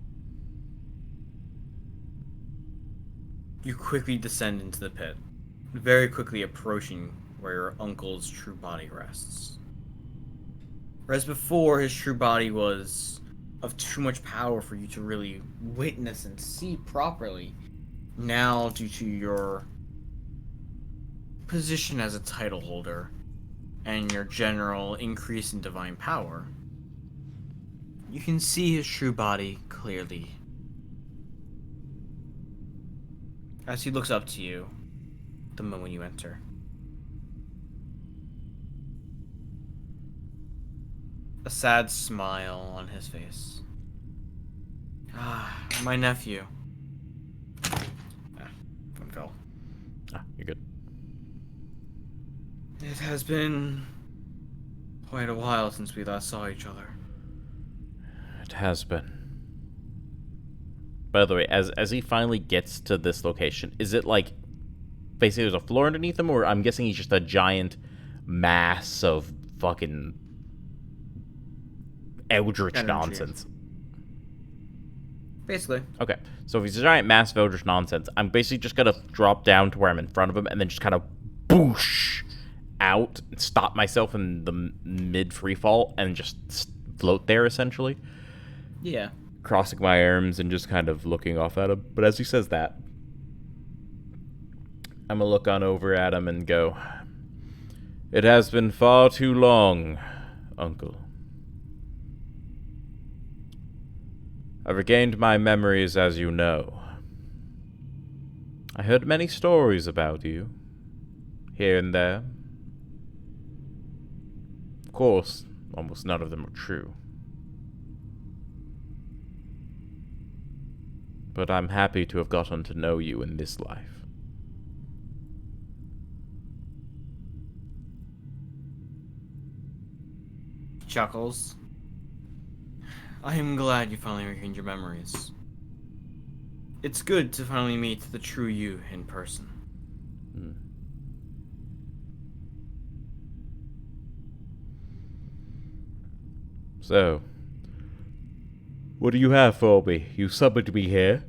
You quickly descend into the pit, very quickly approaching where your uncle's true body rests. Whereas before, his true body was of too much power for you to really witness and see properly. Now, due to your position as a title holder and your general increase in divine power, you can see his true body clearly. As he looks up to you the moment you enter. A sad smile on his face. Ah, my nephew. Phone fell. You're good. It has been quite a while since we last saw each other. It has been. By the way, as he finally gets to this location, is it like basically there's a floor underneath him, or I'm guessing he's just a giant mass of fucking eldritch Energy. nonsense? Basically. Okay, so if he's a giant mass of eldritch nonsense, I'm basically just gonna drop down to where I'm in front of him and then just kind of boosh out and stop myself in the mid free fall and just float there essentially. Yeah. crossing my arms and just kind of looking off at him. But as he says that, I'm gonna look on over at him and go, "It has been far too long, Uncle. I've regained my memories, as you know. I heard many stories about you, here and there. Of course, almost none of them are true. But I'm happy to have gotten to know you in this life." He chuckles. I am glad you finally regained your memories. It's good to finally meet the true you in person. Hmm. So, what do you have for me? You summoned me here?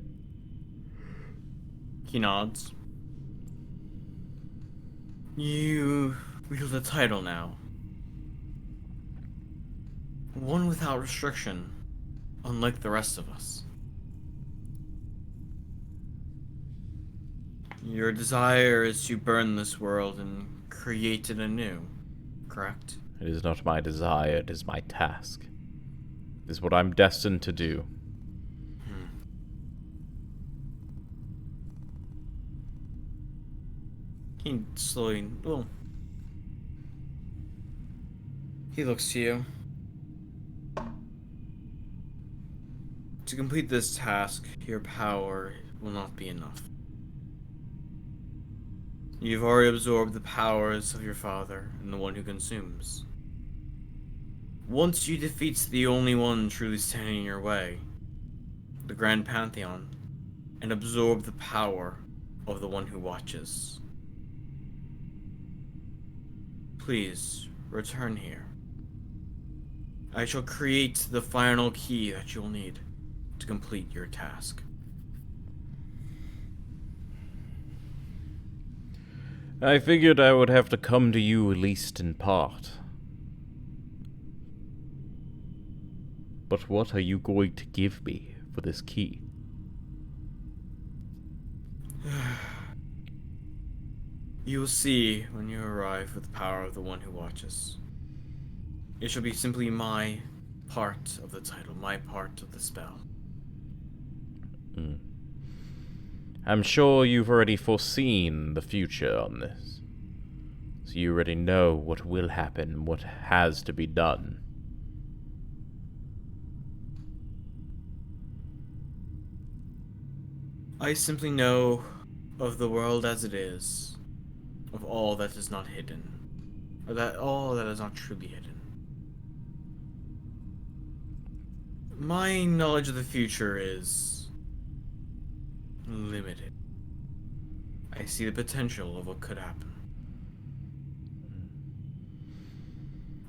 He nods. You wield a title now. One without restriction, unlike the rest of us. Your desire is to burn this world and create it anew, correct? It is not my desire, it is my task. It is what I'm destined to do. He slowly, well, he looks to you. To complete this task, your power will not be enough. You've already absorbed the powers of your father and the one who consumes. Once you defeat the only one truly standing in your way, the Grand Pantheon, and absorb the power of the one who watches, please return here. I shall create the final key that you'll need to complete your task. I figured I would have to come to you at least in part. But what are you going to give me for this key? You will see when you arrive with the power of the one who watches. It shall be simply my part of the title, my part of the spell. I'm sure you've already foreseen the future on this. So you already know what will happen, what has to be done. I simply know of the world as it is, of all that is not hidden, or that all that is not truly hidden. My knowledge of the future is limited. I see the potential of what could happen.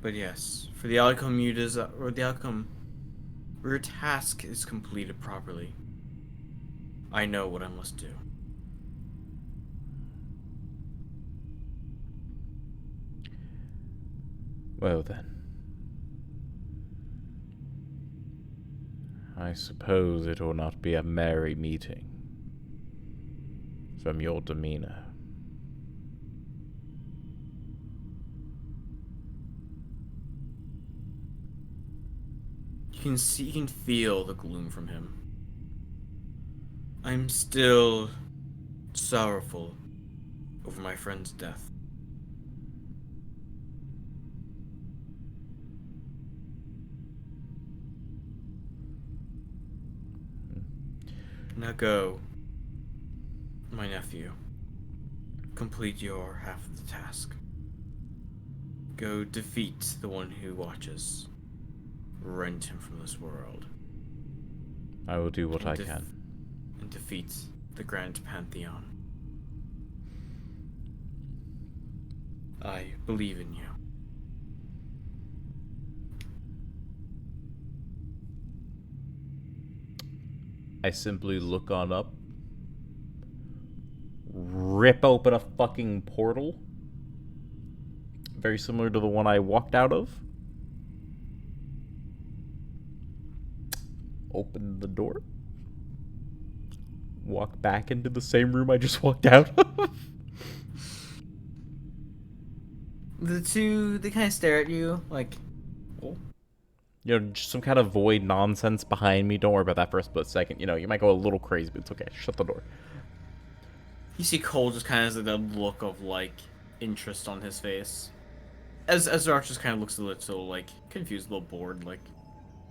But yes, for the outcome you desire, or the outcome where your task is completed properly, I know what I must do. Well then. I suppose it will not be a merry meeting. From your demeanor. You can see, you can feel the gloom from him. I'm still sorrowful over my friend's death. Now go, my nephew. Complete your half of the task. Go defeat the one who watches. Rent him from this world. I will do what I can. And defeat the Grand Pantheon. I believe in you. I simply look on up, rip open a fucking portal, very similar to the one I walked out of, Open the door. Walk back into the same room I just walked out of. The two, they kind of stare at you, like, oh. Just some kind of void nonsense behind me. Don't worry about that for a split second. You might go a little crazy, but it's okay. Shut the door. You see Cole just kind of has like, that look of, like, interest on his face. As Zark just kind of looks a little, like, confused, a little bored, like,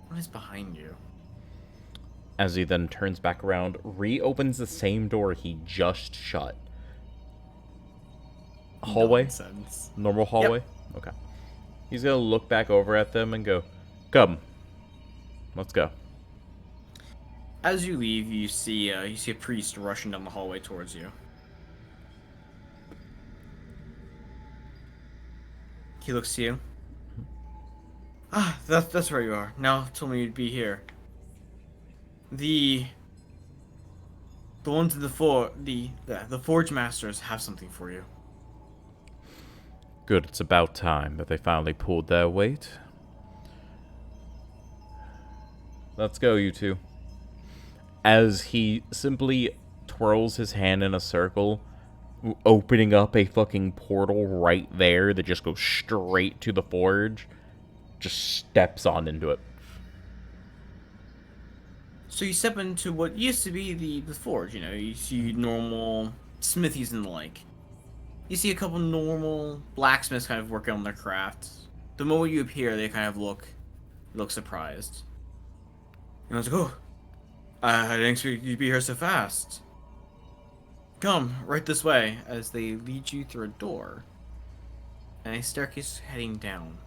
what is behind you? As he then turns back around, reopens the same door he just shut. Hallway? Nonsense. Normal hallway? Yep. Okay. He's gonna look back over at them and go, "Come. Let's go." As you leave, you see a priest rushing down the hallway towards you. He looks to you. Ah, that's where you are. Now told me you'd be here. The ones in the Forge Masters have something for you. Good, it's about time that they finally pulled their weight. Let's go, you two. As he simply twirls his hand in a circle, opening up a fucking portal right there that just goes straight to the forge, just steps on into it. So you step into what used to be the forge, you see normal smithies and the like. You see a couple normal blacksmiths kind of working on their craft. The moment you appear, they kind of look surprised. And I was like, oh, I didn't expect you to be here so fast. Come, right this way, as they lead you through a door. And a staircase heading down.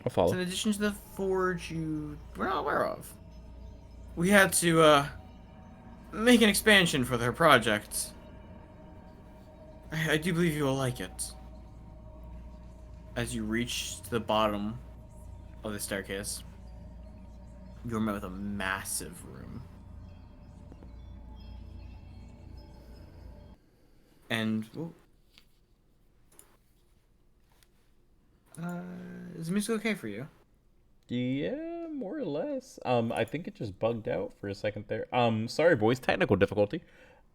I'll follow. So in addition to the forge you were not aware of, we had to, make an expansion for their project. I do believe you will like it. As you reach to the bottom of the staircase, you're met with a massive room. And is the music okay for you? Yeah, more or less. I think it just bugged out for a second there. Sorry boys, technical difficulty.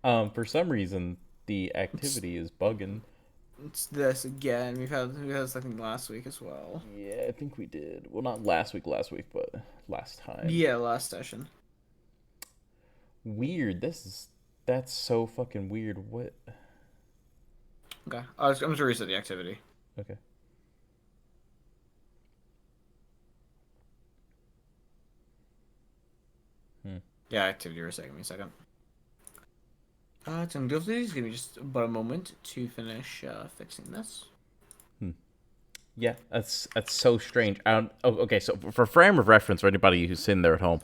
For some reason the activity is bugging. It's this again. We've had this I think last week as well. Yeah, I think we did. Well, not last week, but last time. Yeah, last session. Weird. That's so fucking weird. What? Okay, I'm just gonna reset the activity. Okay. Yeah, activity reset. Give me a second. Please give me just about a moment to finish fixing this. Yeah, that's so strange. Okay, so for frame of reference for anybody who's sitting there at home,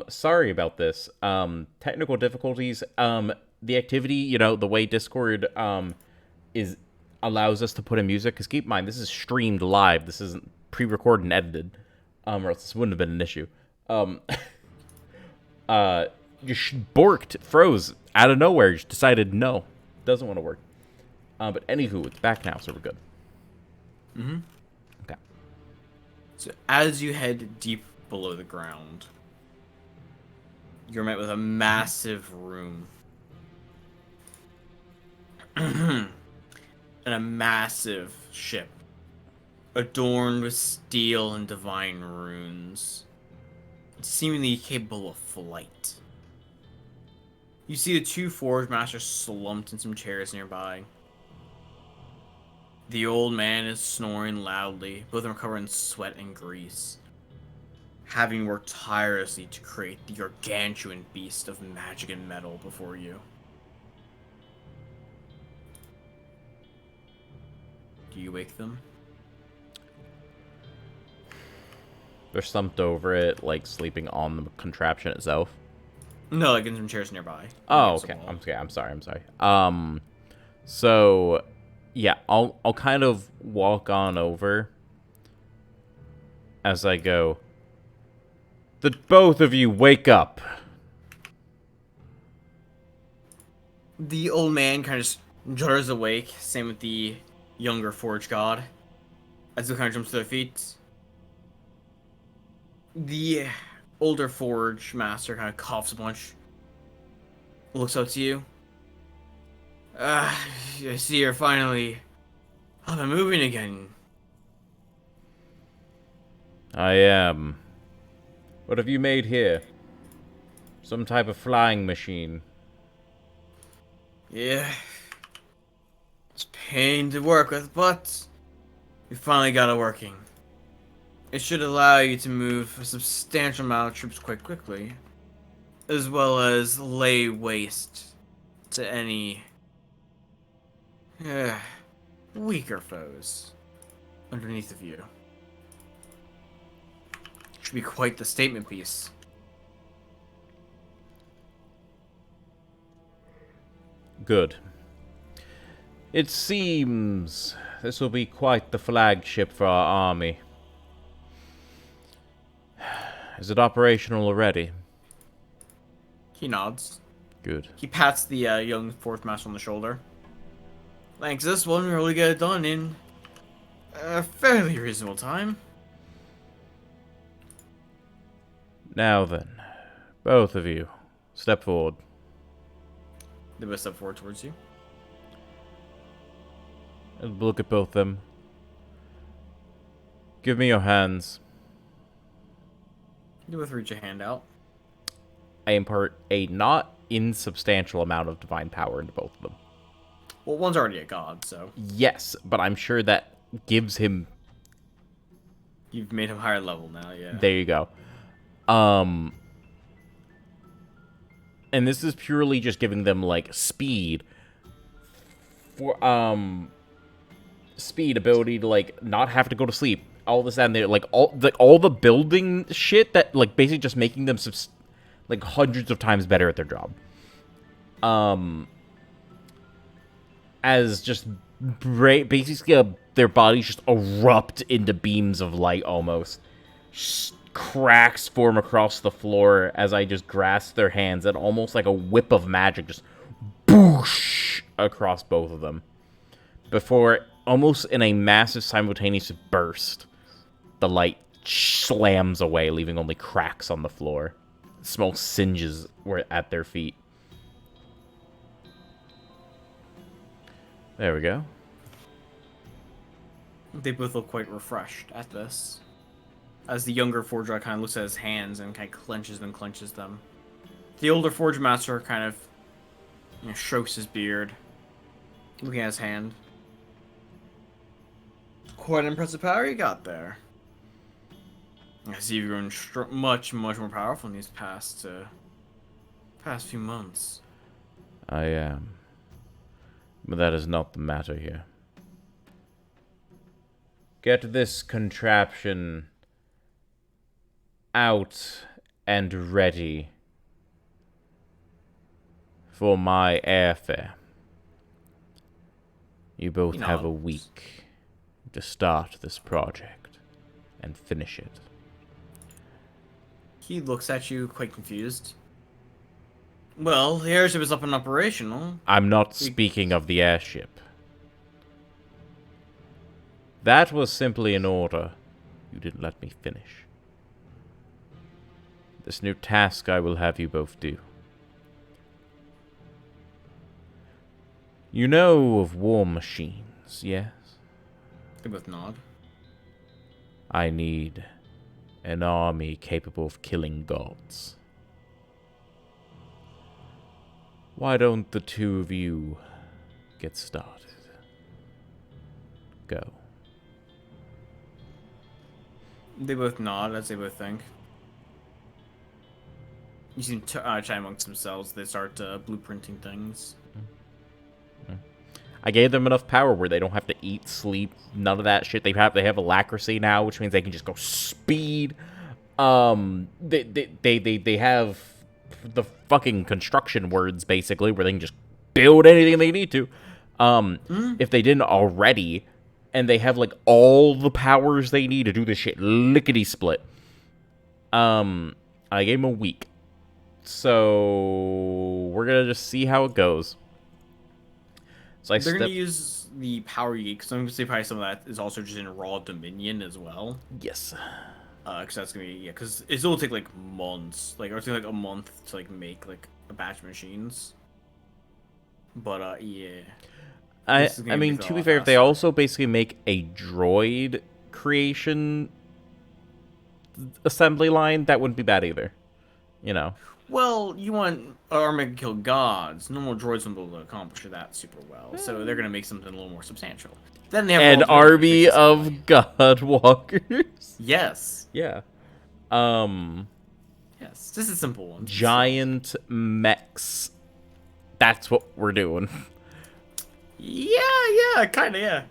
sorry about this. Technical difficulties. The activity, the way Discord is allows us to put in music. Because keep in mind, this is streamed live. This isn't pre-recorded and edited. Or else this wouldn't have been an issue. Just borked, froze out of nowhere. Just decided no, doesn't want to work. But anywho, it's back now, so we're good. Mm-hmm. Okay. So as you head deep below the ground, you're met with a massive room. And a massive ship, adorned with steel and divine runes, seemingly capable of flight. You see the two Forge Masters slumped in some chairs nearby. The old man is snoring loudly, both of them are covered in sweat and grease, having worked tirelessly to create the gargantuan beast of magic and metal before you. Do you wake them? They're slumped over it, like sleeping on the contraption itself. No, like in some chairs nearby. Oh, okay. I'm sorry. So, yeah, I'll kind of walk on over as I go. The both of you wake up. The old man kind of just judders awake. Same with the younger Forge God, as they kind of jumps to their feet. The older Forge Master kind of coughs a bunch, looks up to you. I see you're finally up and moving again. I am. What have you made here? Some type of flying machine. Yeah, it's a pain to work with, but we finally got it working. It should allow you to move a substantial amount of troops quite quickly, as well as lay waste to any uh, weaker foes underneath of you. Should be quite the statement piece. Good. It seems this will be quite the flagship for our army. Is it operational already? He nods. Good. He pats the young fourth master on the shoulder. Thanks, this one we really get it done in a fairly reasonable time. Now then, both of you, step forward. They both step forward towards you. And look at both of them. Give me your hands. You both reach a hand out. I impart a not insubstantial amount of divine power into both of them. Well, one's already a god, so Yes, but I'm sure that gives him... you've made him higher level now, yeah. There you go. And this is purely just giving them, like, speed. For, speed, ability to, like, not have to go to sleep. All this and there, like, all the building shit that, like, basically just making them, like, hundreds of times better at their job. As just basically their bodies just erupt into beams of light almost. Cracks form across the floor as I just grasp their hands and almost like a whip of magic just boosh across both of them. Before, almost in a massive simultaneous burst, the light slams away, leaving only cracks on the floor. Small singes were at their feet. There we go. They both look quite refreshed at this. As the younger Forger kind of looks at his hands and kind of clenches them. The older Forge Master kind of strokes his beard, looking at his hand. Quite an impressive power you got there. I see you've grown much more powerful in these past few months. I am. But that is not the matter here. Get this contraption out and ready for my airfare. You both have a week to start this project and finish it. He looks at you quite confused. Well, the airship is up and operational. I'm not speaking of the airship. That was simply an order. You didn't let me finish. This new task I will have you both do. You know of war machines, yes? They both nod. I need an army capable of killing gods. Why don't the two of you get started? Go. They both nod as they both think. You see them chat amongst themselves. They start blueprinting things. I gave them enough power where they don't have to eat, sleep, none of that shit. They have alacrity now, which means they can just go speed. They have the fucking construction words basically, where they can just build anything they need to. If they didn't already, and they have like all the powers they need to do this shit lickety split. I gave them a week, so we're gonna just see how it goes. So they're gonna use the power geek, so I'm gonna say probably some of that is also just in raw Dominion as well. Yes. Because that's gonna be, yeah, because it'll take like months, like, or it's gonna take like a month to like make like a batch of machines. But yeah, I this is I gonna be mean, a to be lot fair, if they faster. also basically make a droid creation assembly line, that wouldn't be bad either. You know. Well, you want armor to kill gods. Normal droids won't be able to accomplish that super well, so they're gonna make something a little more substantial. Then they have An multiple orders, army basically the same way. of Godwalkers. Yes, Yeah. Um, yes, just the simple ones, but still. giant mechs. That's what we're doing. Yeah, yeah, kind of, yeah.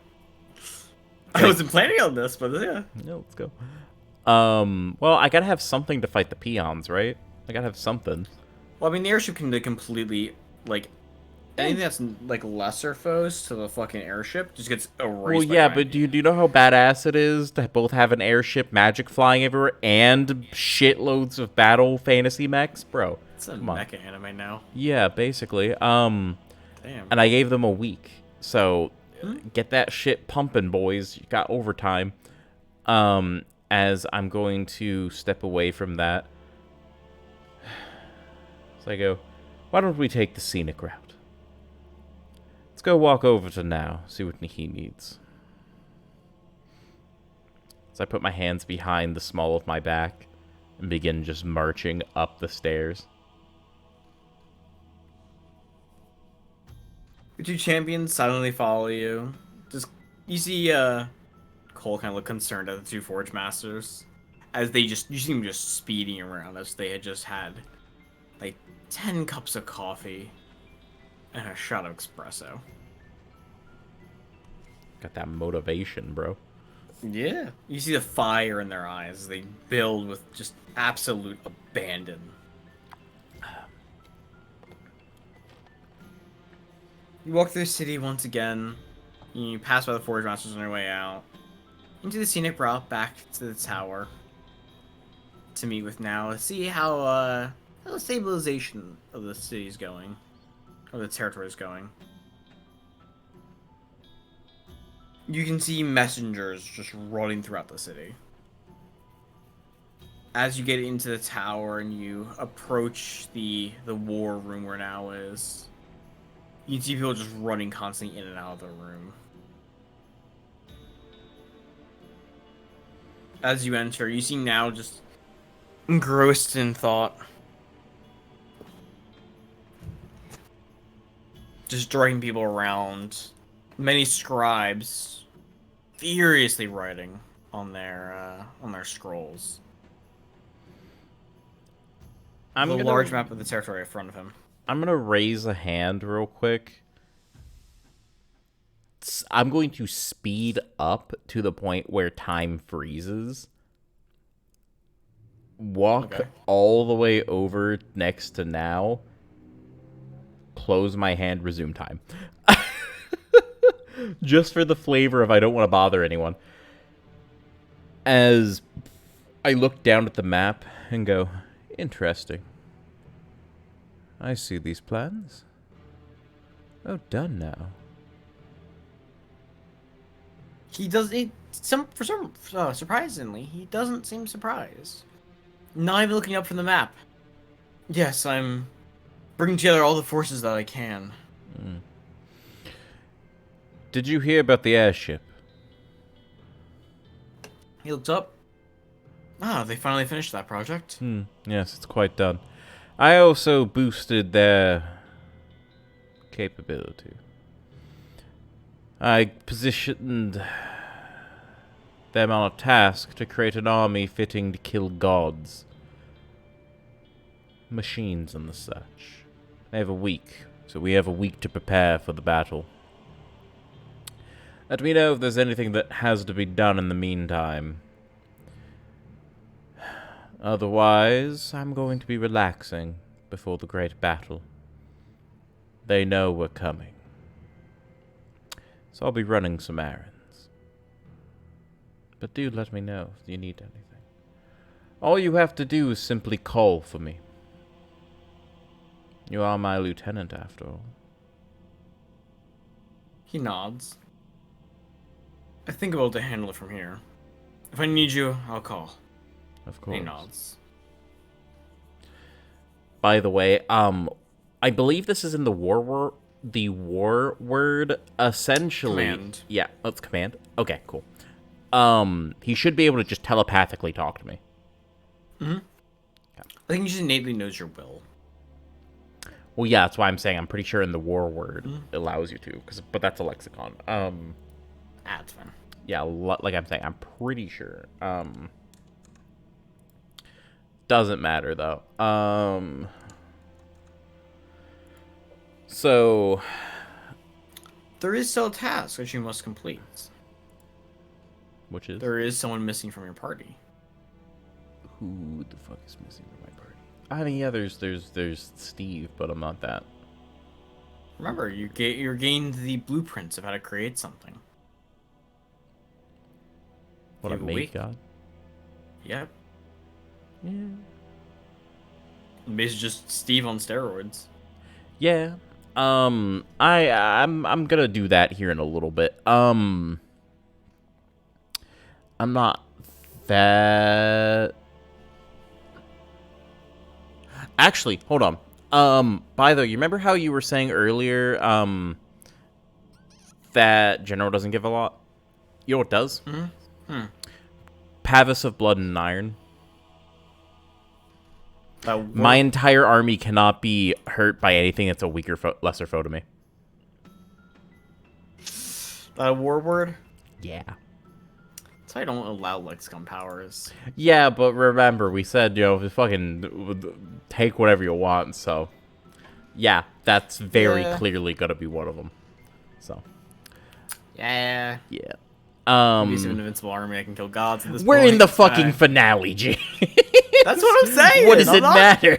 I Like, wasn't planning on this, but yeah. no, let's go. Well, I gotta have something to fight the peons, right? I gotta have something. Well, I mean, the airship can completely, like, Eh. anything that's, like, lesser foes to the fucking airship just gets Well, erased by yeah, giant but do peons. you know how badass it is to both have an airship, magic flying everywhere, and shitloads of battle fantasy mechs, bro? It's a Come on. mecha anime now. Yeah, basically. Damn. And I gave them a week, so Hmm? get that shit pumping, boys. You got overtime. As I'm going to step away from that, so I go, why don't we take the scenic route? Let's go walk over to now, see what he needs. So I put my hands behind the small of my back and begin just marching up the stairs. The two champions silently follow you. Just you see Cole kind of look concerned at the two Forge Masters as they just you see them just speeding around as they had just had like 10 cups of coffee and a shot of espresso. Got that motivation, bro. Yeah. You see the fire in their eyes as they build with just absolute abandon. You walk through the city once again. You pass by the Forge Masters on your way out. Into the scenic route back to the tower to meet with now. Let's see how the stabilization of the city's going. Or the territory is going. You can see messengers just running throughout the city. As you get into the tower and you approach the war room where now is, you can see people just running constantly in and out of the room. As you enter, you see now just engrossed in thought. Just dragging people around. Many scribes furiously writing on their scrolls. I'm The gonna large map of the territory in front of him. I'm gonna raise a hand real quick. I'm going to speed up to the point where time freezes. Walk Okay. all the way over next to now. Close my hand, resume time. Just for the flavor of I don't want to bother anyone. As I look down at the map and go, interesting. I see these plans. Oh, done now. He does it surprisingly, he doesn't seem surprised. Not even looking up from the map. Yes, I'm bringing together all the forces that I can. Did you hear about the airship? He looked up. Ah, they finally finished that project. Yes, it's quite done. I also boosted their capability. I positioned them on a task to create an army fitting to kill gods. Machines and the such. They have a week, so we have a week to prepare for the battle. Let me know if there's anything that has to be done in the meantime. Otherwise, I'm going to be relaxing before the great battle. They know we're coming. So I'll be running some errands. But do let me know if you need anything. All you have to do is simply call for me. You are my lieutenant, after all. He nods. I think I'll be able to handle it from here. If I need you, I'll call. Of He course. nods. By the way, I believe this is in the the war word. Essentially, Command. yeah. Let's command. Okay, cool. He should be able to just telepathically talk to me. I think he just innately knows your will. Well, yeah, that's why I'm saying I'm pretty sure in the war word it allows you to, but that's a lexicon. That's fine. Yeah, like I'm saying, I'm pretty sure. Doesn't matter though. So There is still a task which you must complete. which is There is someone missing from your party. who the fuck is missing from my party? I mean, yeah, there's Steve, but I'm not that. Remember, you gained the blueprints of how to create something. What You a have a mate week. god. Yep. Yeah. Basically just Steve on steroids. Yeah. I'm gonna do that here in a little bit. I'm not that. Actually, hold on. By the way, you remember how you were saying earlier, that General doesn't give a lot? You know what does? Pavis of Blood and Iron. My entire army cannot be hurt by anything that's a weaker, lesser foe to me. That war word? Yeah. That's why I don't allow lexicon powers. Yeah, but remember, we said, fucking take whatever you want, so. Yeah, that's very clearly gonna be one of them. So. Yeah. Yeah. Maybe it's an invincible army. I can kill gods at this We're point. in the fucking finale, G. That's what I'm saying. What does it matter?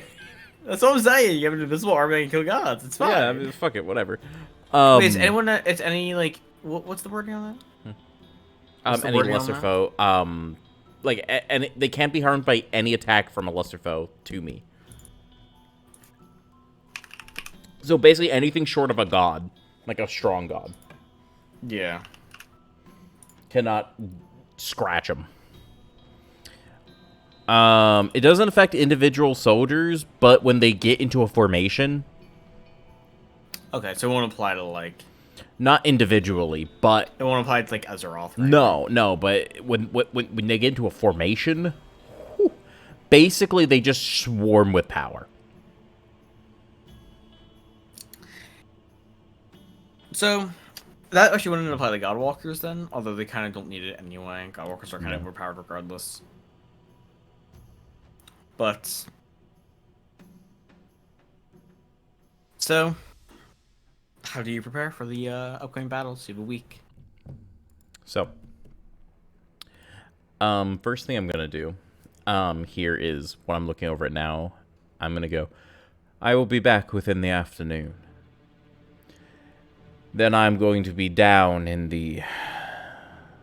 That's what I'm saying. You have an invisible army that can kill gods. It's fine. Yeah, I mean, fuck it, whatever. Wait, is anyone? It's any like what's the wording on that? What's the Any wording on lesser that? foe, and they can't be harmed by any attack from a lesser foe to me. So basically, anything short of a god, like a strong god, Yeah. cannot scratch them. It doesn't affect individual soldiers, but when they get into a formation, Okay, so it won't apply to like. not individually, but It won't apply to like Azeroth. Right? no, but when they get into a formation, whew, basically they just swarm with power. So that actually wouldn't apply to Godwalkers then, although they kind of don't need it anyway. Godwalkers are kind of overpowered regardless. But so, how do you prepare for the upcoming battles? You have a week. So, first thing I'm gonna do, here is what I'm looking over at now. I'm gonna go. I will be back within the afternoon. Then I'm going to be down in the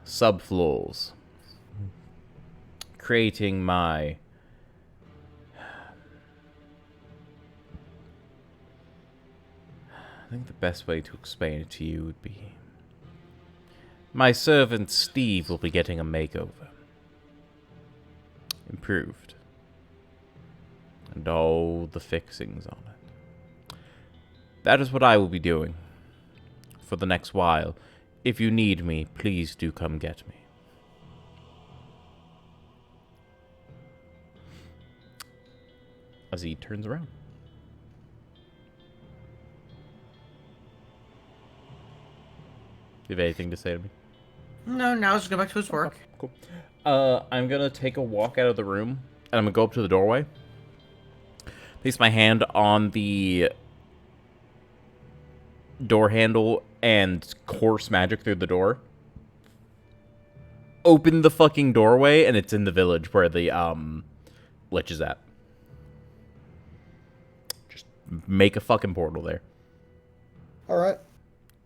subfloors, creating my I think the best way to explain it to you would be my servant Steve will be getting a makeover. Improved. And all the fixings on it. That is what I will be doing for the next while. If you need me, please do come get me. As he turns around. Do you have anything to say to me? No, now let's go back to his work. Cool. I'm gonna take a walk out of the room, and I'm gonna go up to the doorway. Place my hand on the door handle and course magic through the door. Open the fucking doorway, and it's in the village where the lich is at. Just make a fucking portal there. All right.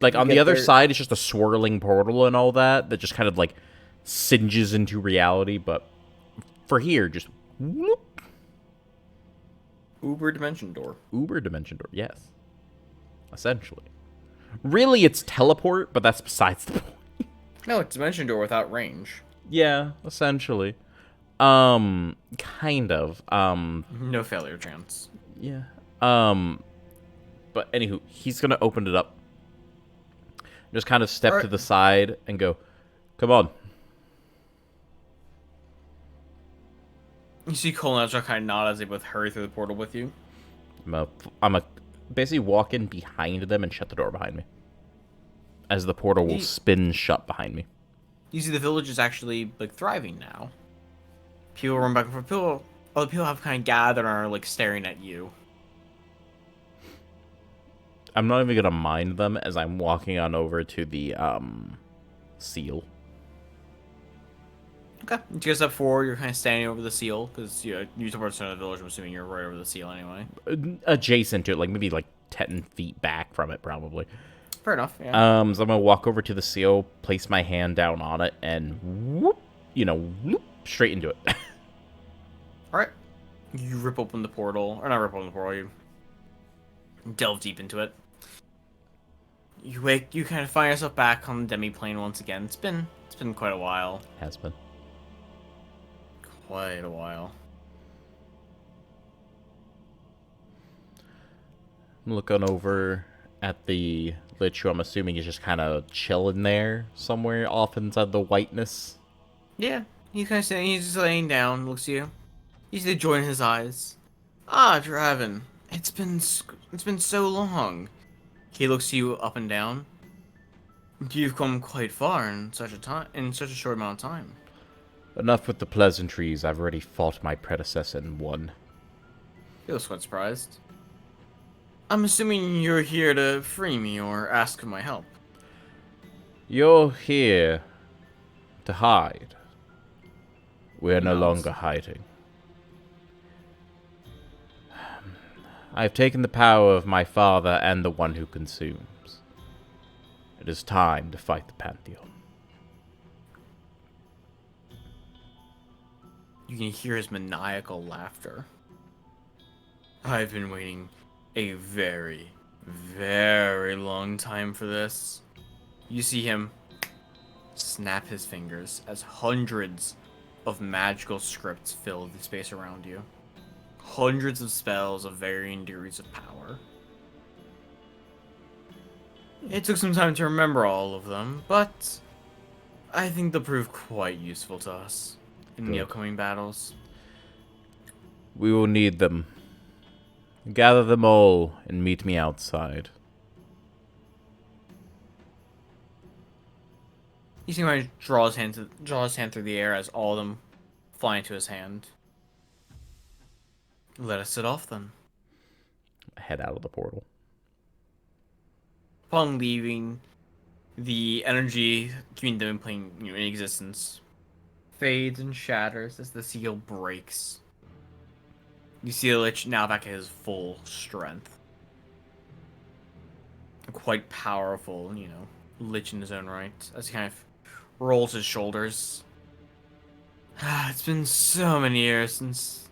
Like, on the get other there- side, it's just a swirling portal and all that just kind of, like, singes into reality, but for here, just whoop. Uber dimension door. Uber dimension door, yes. Essentially. Really, it's teleport, but that's besides the point. No, it's dimension door without range. Yeah, essentially. Kind of. No failure chance. Yeah. But anywho, he's gonna open it up. Just kind of step All to right. the side and go, "Come on." You see Cole and Ezra kind of nod as they both hurry through the portal with you. I'm a basically walk in behind them and shut the door behind me, as the portal will You, spin shut behind me. you see the village is actually like thriving now. People run back and forth. Other people have kind of gathered and are like staring at you. I'm not even gonna mind them as I'm walking on over to the seal. Okay. You guys step forward. You're kind of standing over the seal because you're towards the village. I'm assuming you're right over the seal anyway. Adjacent to it, like maybe like 10 feet back from it, probably. Fair enough. Yeah. So I'm gonna walk over to the seal, place my hand down on it, and whoop, whoop, straight into it. All right. You rip open the portal, or not rip open the portal. You delve deep into it. You kind of find yourself back on the demi-plane once again. It's been quite a while. Has been. Quite a while. I'm looking over at the Lich, who I'm assuming is just kind of chilling there somewhere off inside the whiteness. Yeah, he's kind of sitting. He's just laying down. Looks at you. You see the joy in his eyes. Ah, Draven, it's been so long. He looks you up and down. You've come quite far in such a short amount of time. Enough with the pleasantries. I've already fought my predecessor and won. He looks quite surprised. I'm assuming you're here to free me or ask for my help. You're here to hide. We're He no nods. longer hiding. I've taken the power of my father and the one who consumes. It is time to fight the Pantheon. You can hear his maniacal laughter. I've been waiting a very, very long time for this. You see him snap his fingers as hundreds of magical scripts fill the space around you. Hundreds of spells of varying degrees of power. It took some time to remember all of them, but I think they'll prove quite useful to us in the Good. upcoming battles. We will need them. Gather them all and meet me outside. You see him draw his hand through the air as all of them fly into his hand. Let us set off then. Head out of the portal. Upon leaving, the energy between them playing in existence fades and shatters as the seal breaks. You see the Lich now back at his full strength. A quite powerful, Lich in his own right, as he kind of rolls his shoulders. It's been so many years since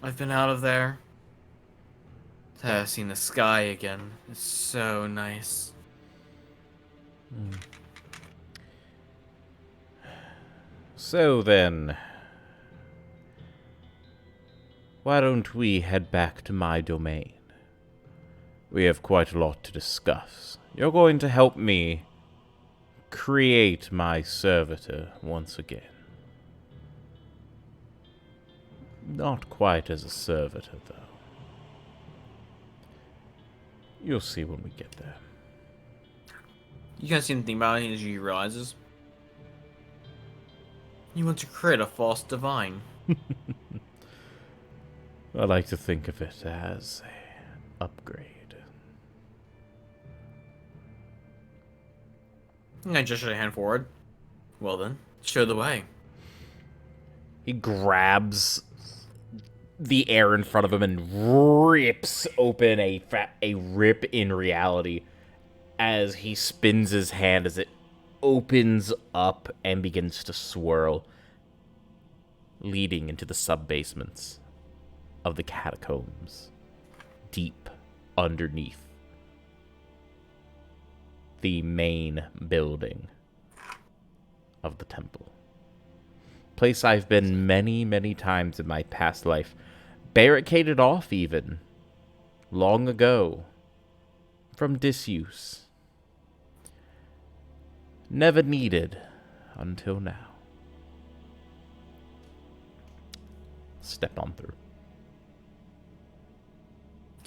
I've been out of there. I've seen the sky again. It's so nice. So then, why don't we head back to my domain? We have quite a lot to discuss. You're going to help me create my servitor once again. Not quite as a servitor, though. You'll see when we get there. You guys see him think about it as he realizes. You want to create a false divine. I like to think of it as an upgrade. I gesture a hand forward. Well then, show the way. He grabs the air in front of him and rips open a rip in reality as he spins his hand as it opens up and begins to swirl, leading into the sub-basements of the catacombs, deep underneath the main building of the temple. place I've been many, many times in my past life. Barricaded off, even. Long ago. From disuse. Never needed until now. Step on through.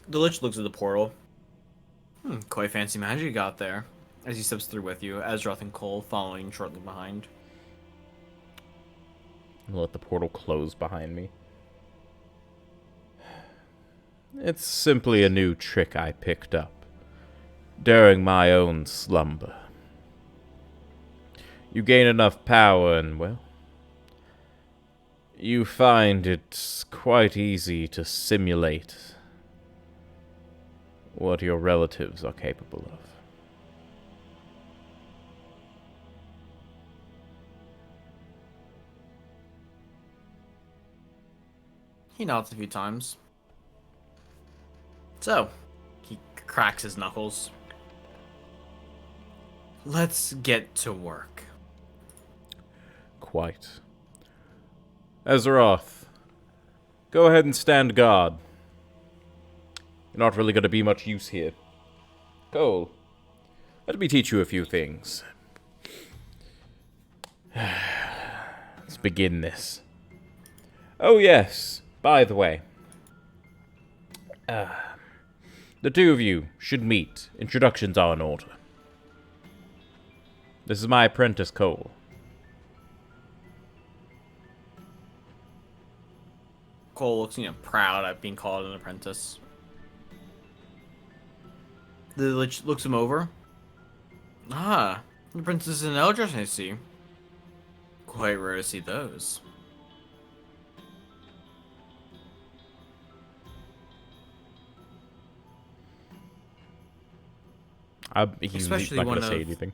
The Lich looks at the portal. Quite fancy magic you got there. As he steps through with you, Ezroth and Cole following shortly behind. I'll let the portal close behind me. It's simply a new trick I picked up during my own slumber. You gain enough power and, well, you find it's quite easy to simulate what your relatives are capable of. He nods a few times. So, he cracks his knuckles. Let's get to work. Quite. Azeroth, go ahead and stand guard. You're not really going to be much use here. Cole, let me teach you a few things. Let's begin this. Oh yes, by the way. The two of you should meet. Introductions are in order. This is my apprentice, Cole. Cole looks, proud at being called an apprentice. The Lich looks him over. Ah, the princess and elders, I see. Quite rare to see those. He's Especially not going one to say of- anything.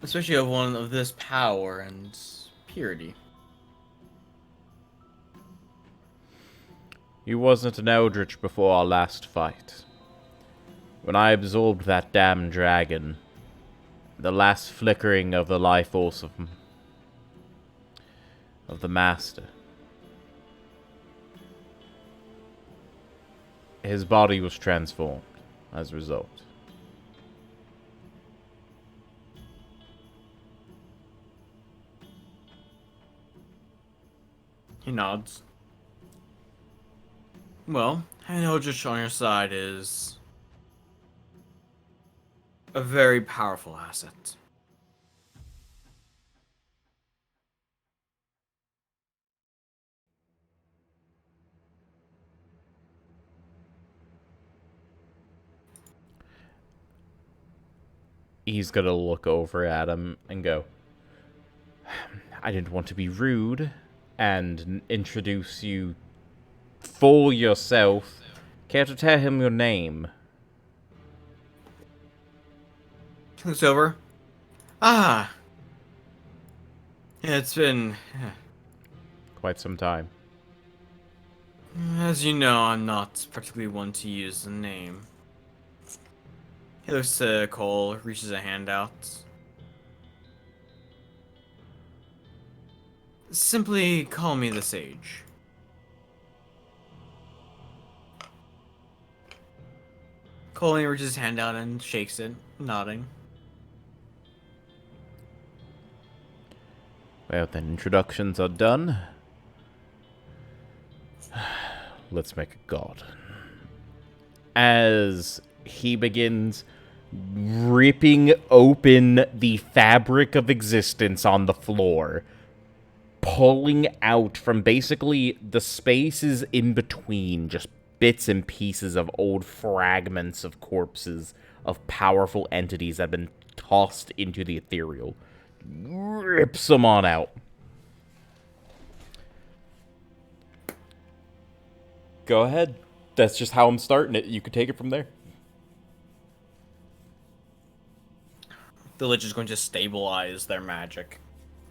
Especially of one of this power and purity. You wasn't an eldritch before our last fight. When I absorbed that damn dragon, the last flickering of the life force of the master, his body was transformed as a result. He nods. Well, an eldritch on your side is a very powerful asset. He's gonna look over at him and go, I didn't want to be rude and introduce you for yourself. Care to tell him your name? He looks over. Ah! Yeah, it's been... Quite some time. As you know, I'm not particularly one to use the name. He looks to Cole, reaches a hand out. Simply call me the Sage. Cole reaches his hand out and shakes it, nodding. Well, then, introductions are done. Let's make a god. As he begins ripping open the fabric of existence on the floor, pulling out from basically the spaces in between just bits and pieces of old fragments of corpses of powerful entities that have been tossed into the ethereal. Rips them on out. Go ahead. That's just how I'm starting it. You could take it from there. The Lich is going to stabilize their magic.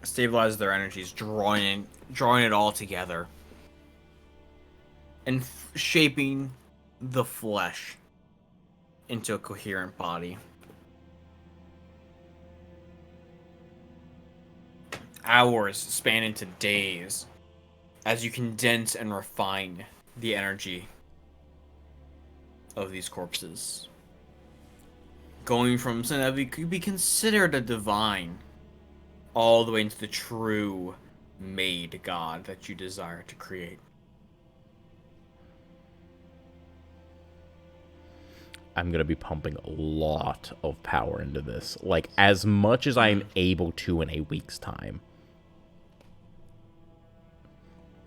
Stabilize their energies, drawing it all together. And shaping the flesh into a coherent body. hours span into days as you condense and refine the energy of these corpses. Going from something that could be considered a divine all the way into the true made god that you desire to create. I'm going to be pumping a lot of power into this. Like, as much as I'm able to in a week's time.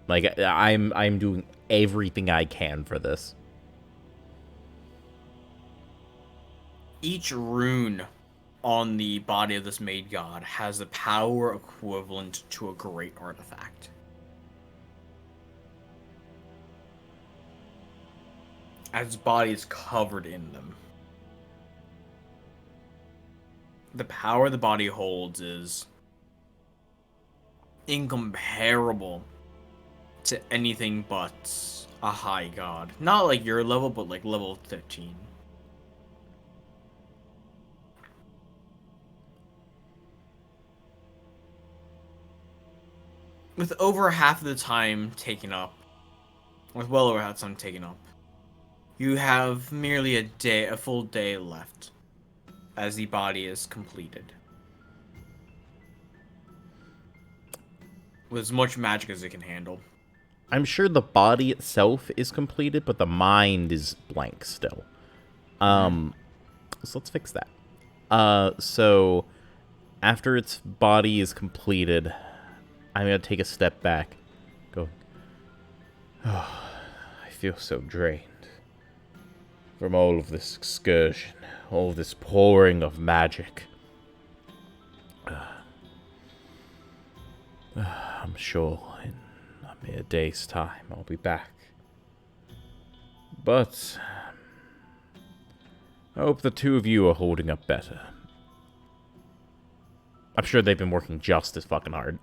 Like, I'm doing everything I can for this. Each rune on the body of this made god has a power equivalent to a great artifact. As his body is covered in them. The power the body holds is incomparable to anything but a high god. Not like your level, but like level 15. With over half of the time taken up, with well over half the time taken up, you have merely a full day left as the body is completed. With as much magic as it can handle. I'm sure the body itself is completed, but the mind is blank still. So let's fix that. So after its body is completed, I'm gonna take a step back. Go. Oh, I feel so drained from all of this excursion, all of this pouring of magic. I'm sure in a mere day's time I'll be back. But I hope the two of you are holding up better. I'm sure they've been working just as fucking hard.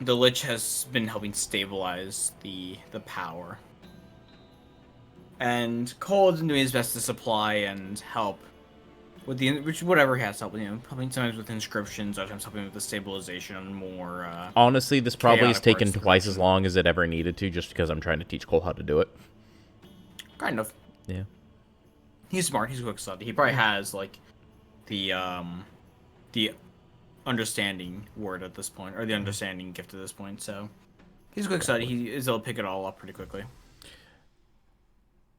The Lich has been helping stabilize the power. And Cole has been doing his best to supply and help with whatever he has to help with, helping sometimes with inscriptions, other times helping with the stabilization and more. Honestly, this probably has taken twice as direction. long as it ever needed to, just because I'm trying to teach Cole how to do it. Kind of. Yeah. He's smart. He's a quick study. He probably has like the understanding word at this point, or the understanding gift at this point. So he's a quick study. He is able to pick it all up pretty quickly.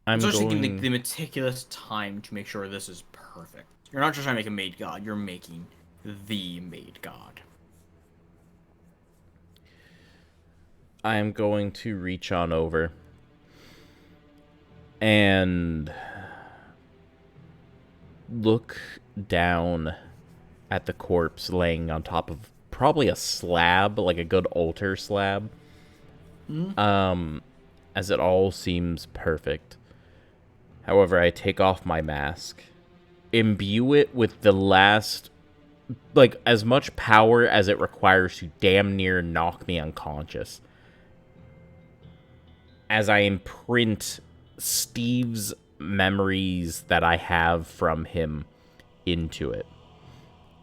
Especially taking the meticulous time to make sure this is perfect. You're not just trying to make a made god, you're making the made god. I am going to reach on over and look down at the corpse laying on top of probably a slab, like a good altar slab. As it all seems perfect. However, I take off my mask, imbue it with the last, like, as much power as it requires to damn near knock me unconscious. As I imprint Steve's memories that I have from him into it.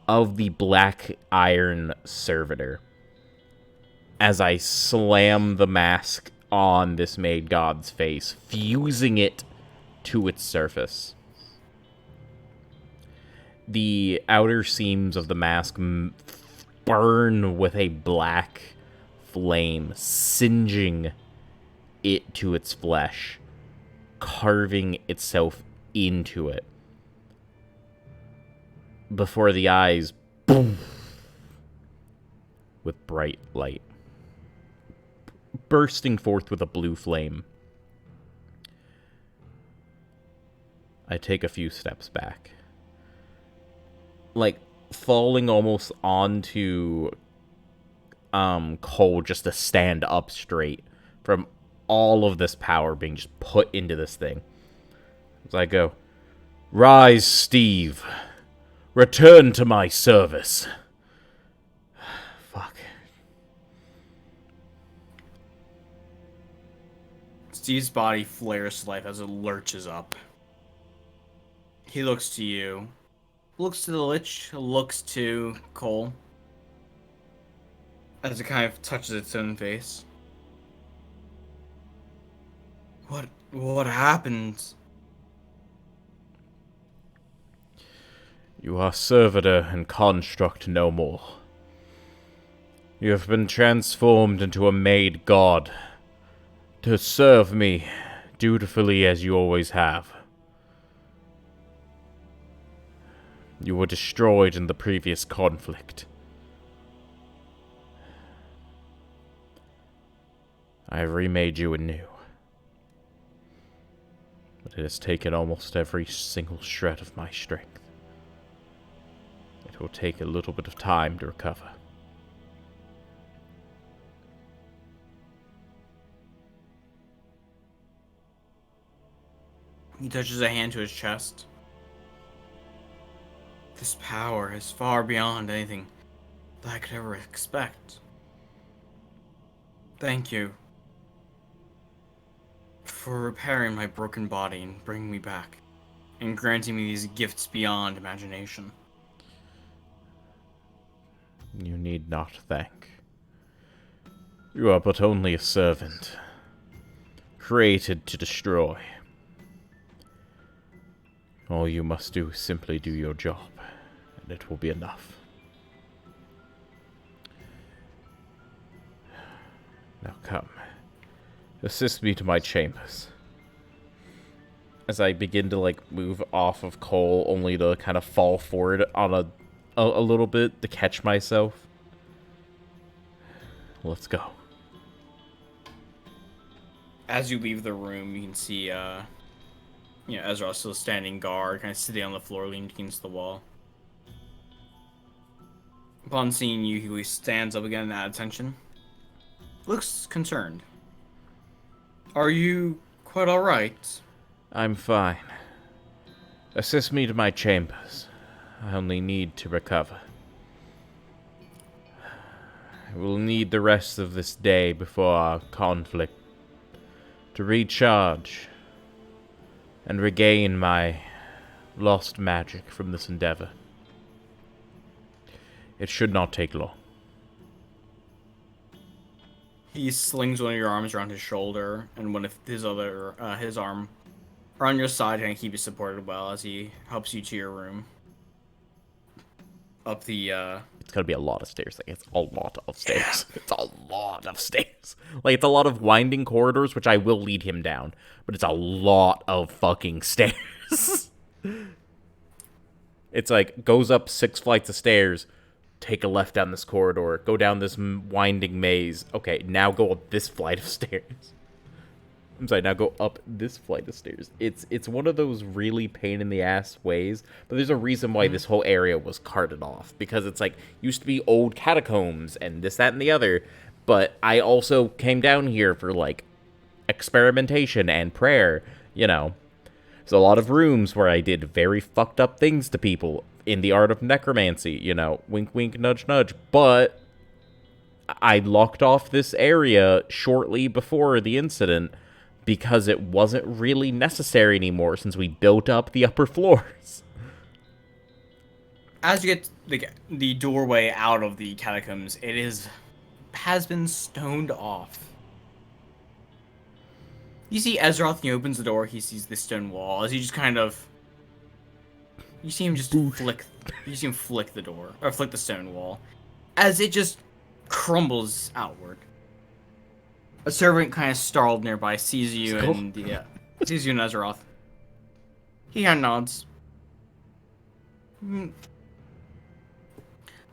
Of the black iron servitor. As I slam the mask on this made god's face, fusing it to its surface. The outer seams of the mask burn with a black flame, singeing it to its flesh, carving itself into it. Before the eyes, boom, with bright light, bursting forth with a blue flame. I take a few steps back. Like, falling almost onto Cole just to stand up straight from all of this power being just put into this thing. As I go, "Rise, Steve. Return to my service." Fuck. Steve's body flares to life as it lurches up. He looks to you, Looks to the Lich, looks to Cole. As it kind of touches its own face. What happened? You are servitor and construct no more. You have been transformed into a made god to serve me dutifully as you always have. You were destroyed in the previous conflict. I have remade you anew. But it has taken almost every single shred of my strength. It will take a little bit of time to recover. He touches a hand to his chest. This power is far beyond anything that I could ever expect. Thank you for repairing my broken body and bringing me back, and granting me these gifts beyond imagination. You need not thank. You are but only a servant, created to destroy. All you must do is simply do your job, and it will be enough. Now come, assist me to my chambers. As I begin to, move off of Cole, only to kind of fall forward on a little bit to catch myself. Let's go. As you leave the room, you can see, Ezra still standing guard, kind of sitting on the floor, leaning against the wall. Upon seeing you, he stands up again at attention. Looks concerned. Are you quite alright? I'm fine. Assist me to my chambers. I only need to recover. I will need the rest of this day before our conflict to recharge and regain my lost magic from this endeavor. It should not take long. He slings one of your arms around his shoulder, and one of his arm around your side, and keep you supported well as he helps you to your room. Up the, It's gonna be a lot of stairs. It's a lot of stairs. Yeah. It's a lot of stairs. It's a lot of winding corridors, which I will lead him down. But it's a lot of fucking stairs. It's goes up 6 flights of stairs, take a left down this corridor, go down this winding maze. Okay, now go up this flight of stairs. I'm sorry, now go up this flight of stairs. It's one of those really pain-in-the-ass ways, but there's a reason why this whole area was carted off. Because it's used to be old catacombs and this, that, and the other, but I also came down here for, experimentation and prayer, There's a lot of rooms where I did very fucked up things to people in the art of necromancy, wink, wink, nudge, nudge, but I locked off this area shortly before the incident, because it wasn't really necessary anymore since we built up the upper floors. As you get the doorway out of the catacombs, has been stoned off. You see Ezroth, he opens the door, he sees the stone wall, as he just you see him just flick the door, or flick the stone wall, as it just crumbles outward. A servant kind of startled nearby sees you and Ezroth. He kind of nods. I'm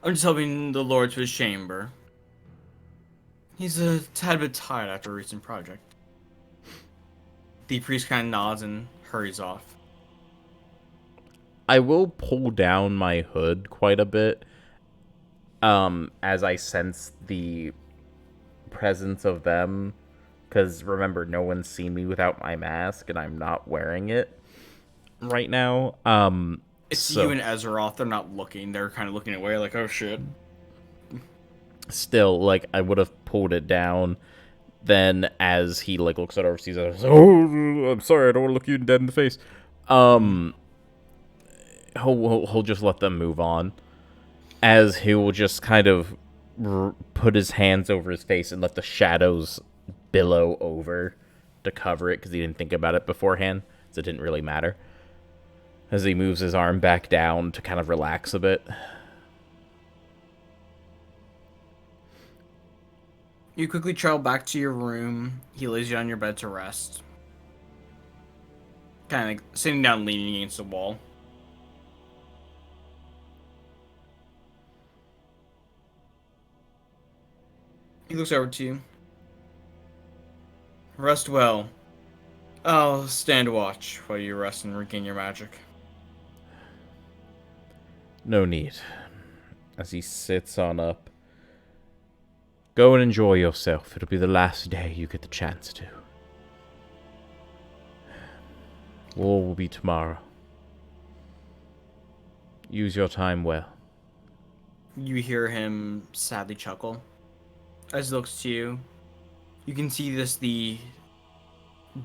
just helping the Lord to his chamber. He's a tad bit tired after a recent project. The priest kind of nods and hurries off. I will pull down my hood quite a bit, as I sense the presence of them, because remember, no one's seen me without my mask, and I'm not wearing it right now. It's you and Ezroth. They're not looking. They're kind of looking away, like, oh shit. Still, I would have pulled it down. Then, as he looks at our sees it, oh, I'm sorry, I don't want to look you dead in the face. he'll just let them move on, as he will just kind of put his hands over his face and let the shadows billow over to cover it, because he didn't think about it beforehand, so it didn't really matter. As he moves his arm back down to kind of relax a bit. You quickly travel back to your room. He lays you on your bed to rest. Kind of like sitting down, leaning against the wall. He looks over to you. Rest well. I'll stand watch while you rest and regain your magic. No need. As he sits on up. Go and enjoy yourself. It'll be the last day you get the chance to. War will be tomorrow. Use your time well. You hear him sadly chuckle. As he looks to you, you can see the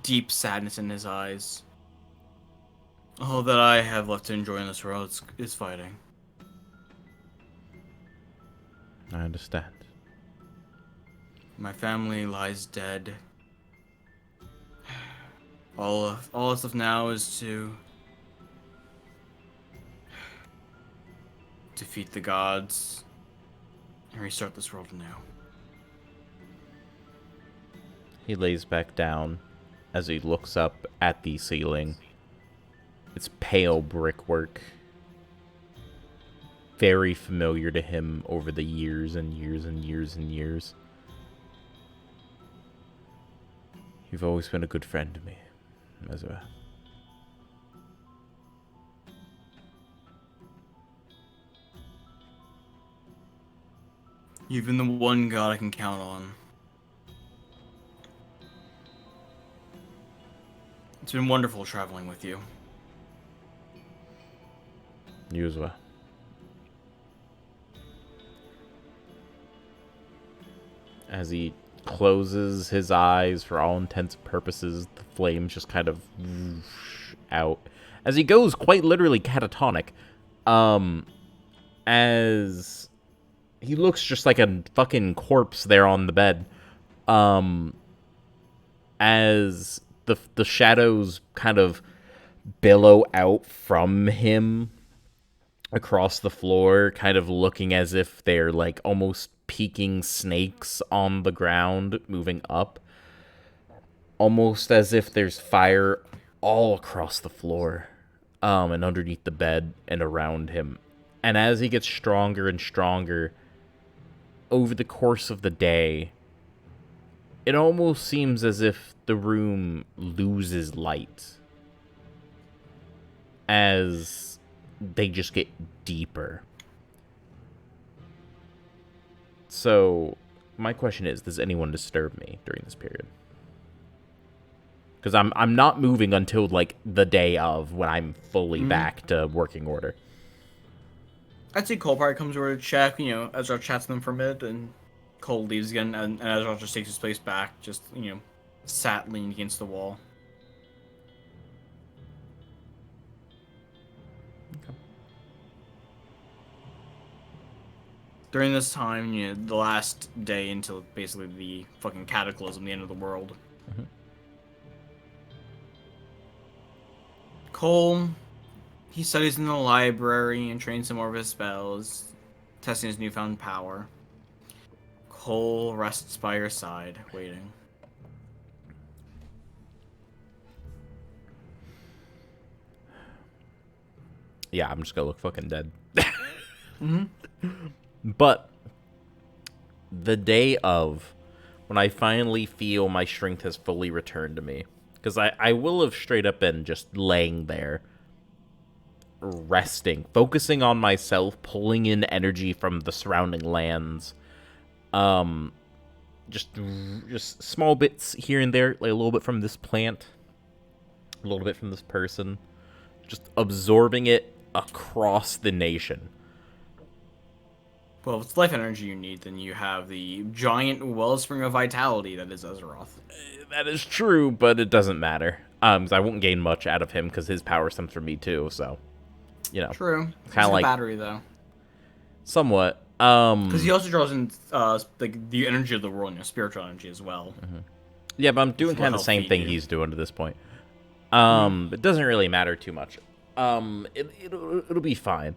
deep sadness in his eyes. All that I have left to enjoy in this world is fighting. I understand. My family lies dead. All that's left now is to defeat the gods and restart this world anew. He lays back down as he looks up at the ceiling. It's pale brickwork. Very familiar to him over the years and years and years and years. You've always been a good friend to me, Ezra. You've been the one god I can count on. It's been wonderful traveling with you. You as well. As he closes his eyes, for all intents and purposes, the flames just kind of out. As he goes quite literally catatonic. As he looks just like a fucking corpse there on the bed. As the shadows kind of billow out from him across the floor, kind of looking as if they're like almost peeking snakes on the ground, moving up. Almost as if there's fire all across the floor, and underneath the bed and around him. And as he gets stronger and stronger over the course of the day, it almost seems as if the room loses light as they just get deeper. So, my question is, does anyone disturb me during this period? Because I'm not moving until, like, the day of, when I'm fully back to working order. I'd say Cole probably comes over to check, Ezra chats with them for a minute, and Cole leaves again, and Ezra just takes his place back, just, sat leaning against the wall. Okay. During this time, the last day until basically the fucking cataclysm, the end of the world. Mm-hmm. Cole, he studies in the library and trains some more of his spells, testing his newfound power. Cole rests by your side, waiting. Yeah, I'm just gonna look fucking dead. Mm-hmm. But the day of, when I finally feel my strength has fully returned to me, because I will have straight up been just laying there, resting, focusing on myself, pulling in energy from the surrounding lands, just small bits here and there, like a little bit from this plant, a little bit from this person, just absorbing it across the nation. Well, with life energy you need, then you have the giant wellspring of vitality that is Azeroth. That is true, but it doesn't matter. 'Cause I won't gain much out of him because his power stems from me too. So you know, True. kind It's of like a like battery though, somewhat. because he also draws in like the energy of the world, spiritual energy as well, Yeah, but I'm which doing will kind of the help same feed thing you. he's doing to this point. Mm-hmm. It doesn't really matter too much. It'll be fine.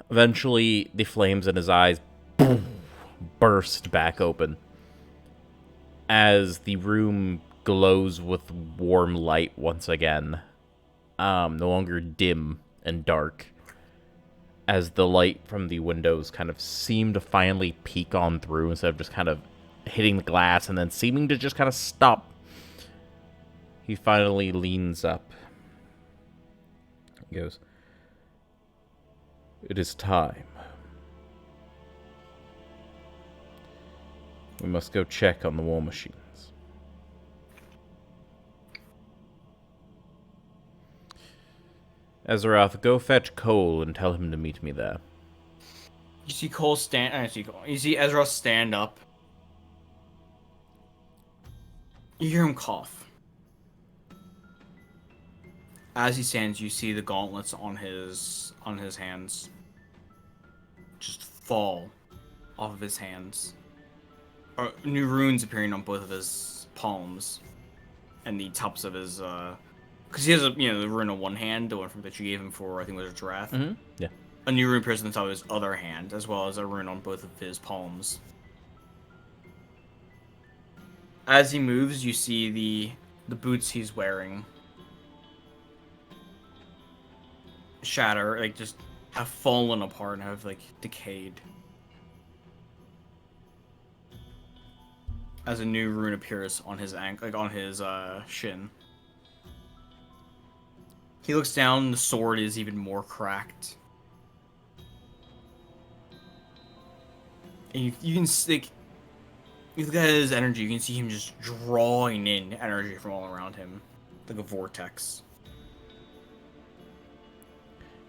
Eventually, the flames in his eyes burst back open as the room glows with warm light once again. No longer dim and dark, as the light from the windows kind of seem to finally peek on through instead of just kind of hitting the glass and then seeming to just kind of stop. He finally leans up. He goes, "It is time. We must go check on the war machines." Azeroth, go fetch Cole and tell him to meet me there. You see Cole stand. I see Cole. You see Ezra stand up. You hear him cough. As he stands, you see the gauntlets on his hands just fall off of his hands. Or new runes appearing on both of his palms and the tops of his because he has a the rune on one hand, the one from that you gave him for I think was his wrath. Yeah. A new rune appears on the top of his other hand, as well as a rune on both of his palms. As he moves, you see the boots he's wearing shatter, like just have fallen apart and have like decayed. As a new rune appears on his ankle, like on his shin. He looks down, the sword is even more cracked. And you can like, you look at his energy, you can see him just drawing in energy from all around him, like a vortex.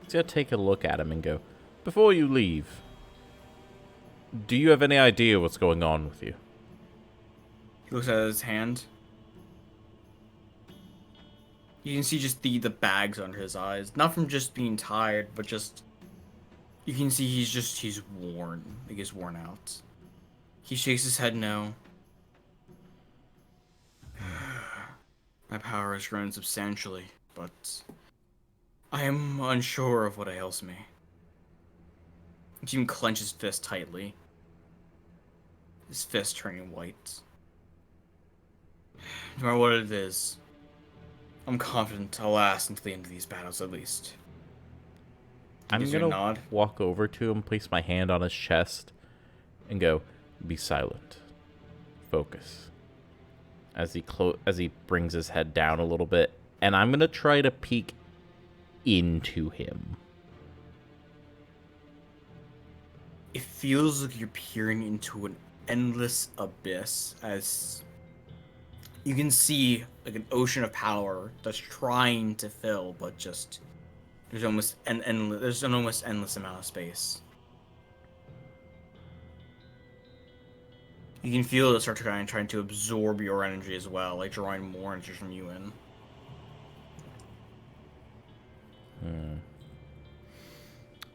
He's gonna take a look at him and go, "Before you leave, do you have any idea what's going on with you?" He looks at his hand. You can see just the bags under his eyes, not from just being tired, but just you can see he's worn, like he's worn out. He shakes his head no. My power has grown substantially, but I am unsure of what ails me. Jim clenches his fist tightly. His fist turning white. No matter what it is, I'm confident I'll last until the end of these battles at least. I'm Gives you a gonna nod. walk over to him, place my hand on his chest, and go, "Be silent. Focus." As he brings his head down a little bit, and I'm gonna try to peek into him. It feels like you're peering into an endless abyss as you can see like an ocean of power that's trying to fill, but just there's almost there's an almost endless amount of space. You can feel it start to kind of trying to absorb your energy as well, like drawing more energy from you in.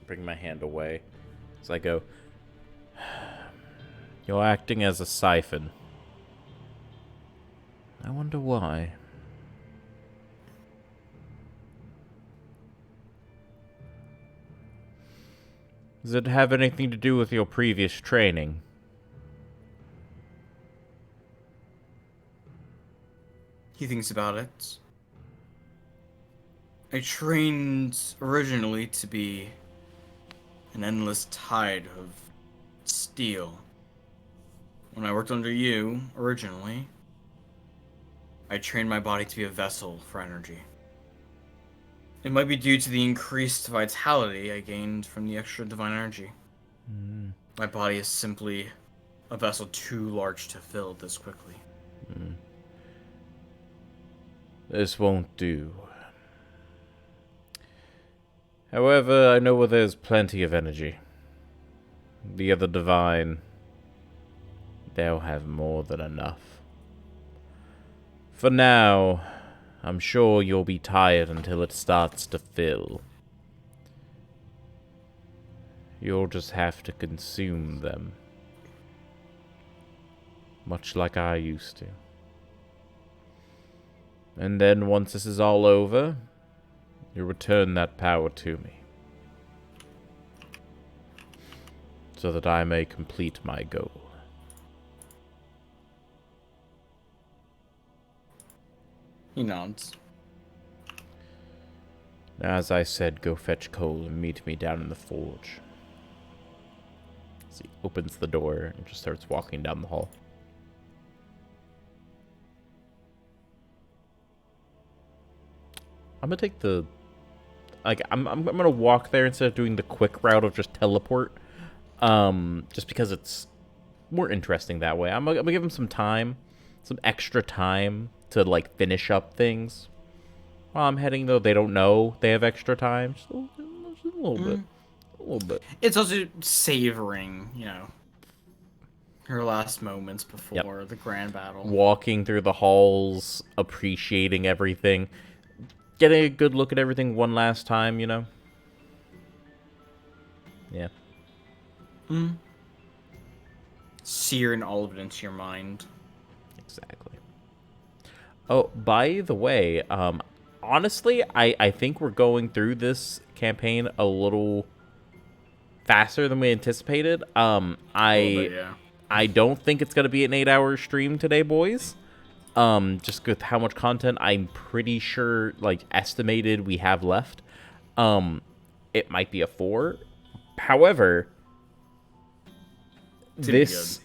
Bring my hand away as I go, "You're acting as a siphon. I wonder why." Does it have anything to do with your previous training? He thinks about it. I trained originally to be an endless tide of steel. When I worked under you, originally, I trained my body to be a vessel for energy. It might be due to the increased vitality I gained from the extra divine energy. My body is simply a vessel too large to fill this quickly. This won't do. However, I know where there's plenty of energy. The other divine, they'll have more than enough. For now, I'm sure you'll be tired until it starts to fill. You'll just have to consume them. Much like I used to. And then once this is all over, you return that power to me. So that I may complete my goal. He nods. As I said, go fetch coal and meet me down in the forge. As he opens the door and just starts walking down the hall. I'm gonna take the... Like, I'm gonna walk there instead of doing the quick route of just teleport. Just because it's more interesting that way. I'm gonna give him some time. Some extra time to, like, finish up things. While I'm heading, though, they don't know they have extra time. Just a little bit. A little bit. It's also savoring, you know, her last moments before the grand battle. Walking through the halls, appreciating everything. Getting a good look at everything one last time, you know? Yeah. Searing all of it into your mind. Exactly. Oh, by the way, honestly, I think we're going through this campaign a little faster than we anticipated. I don't think it's gonna be an 8-hour stream today, boys. Just with how much content I'm pretty sure, like, estimated we have left. It might be a 4. However, this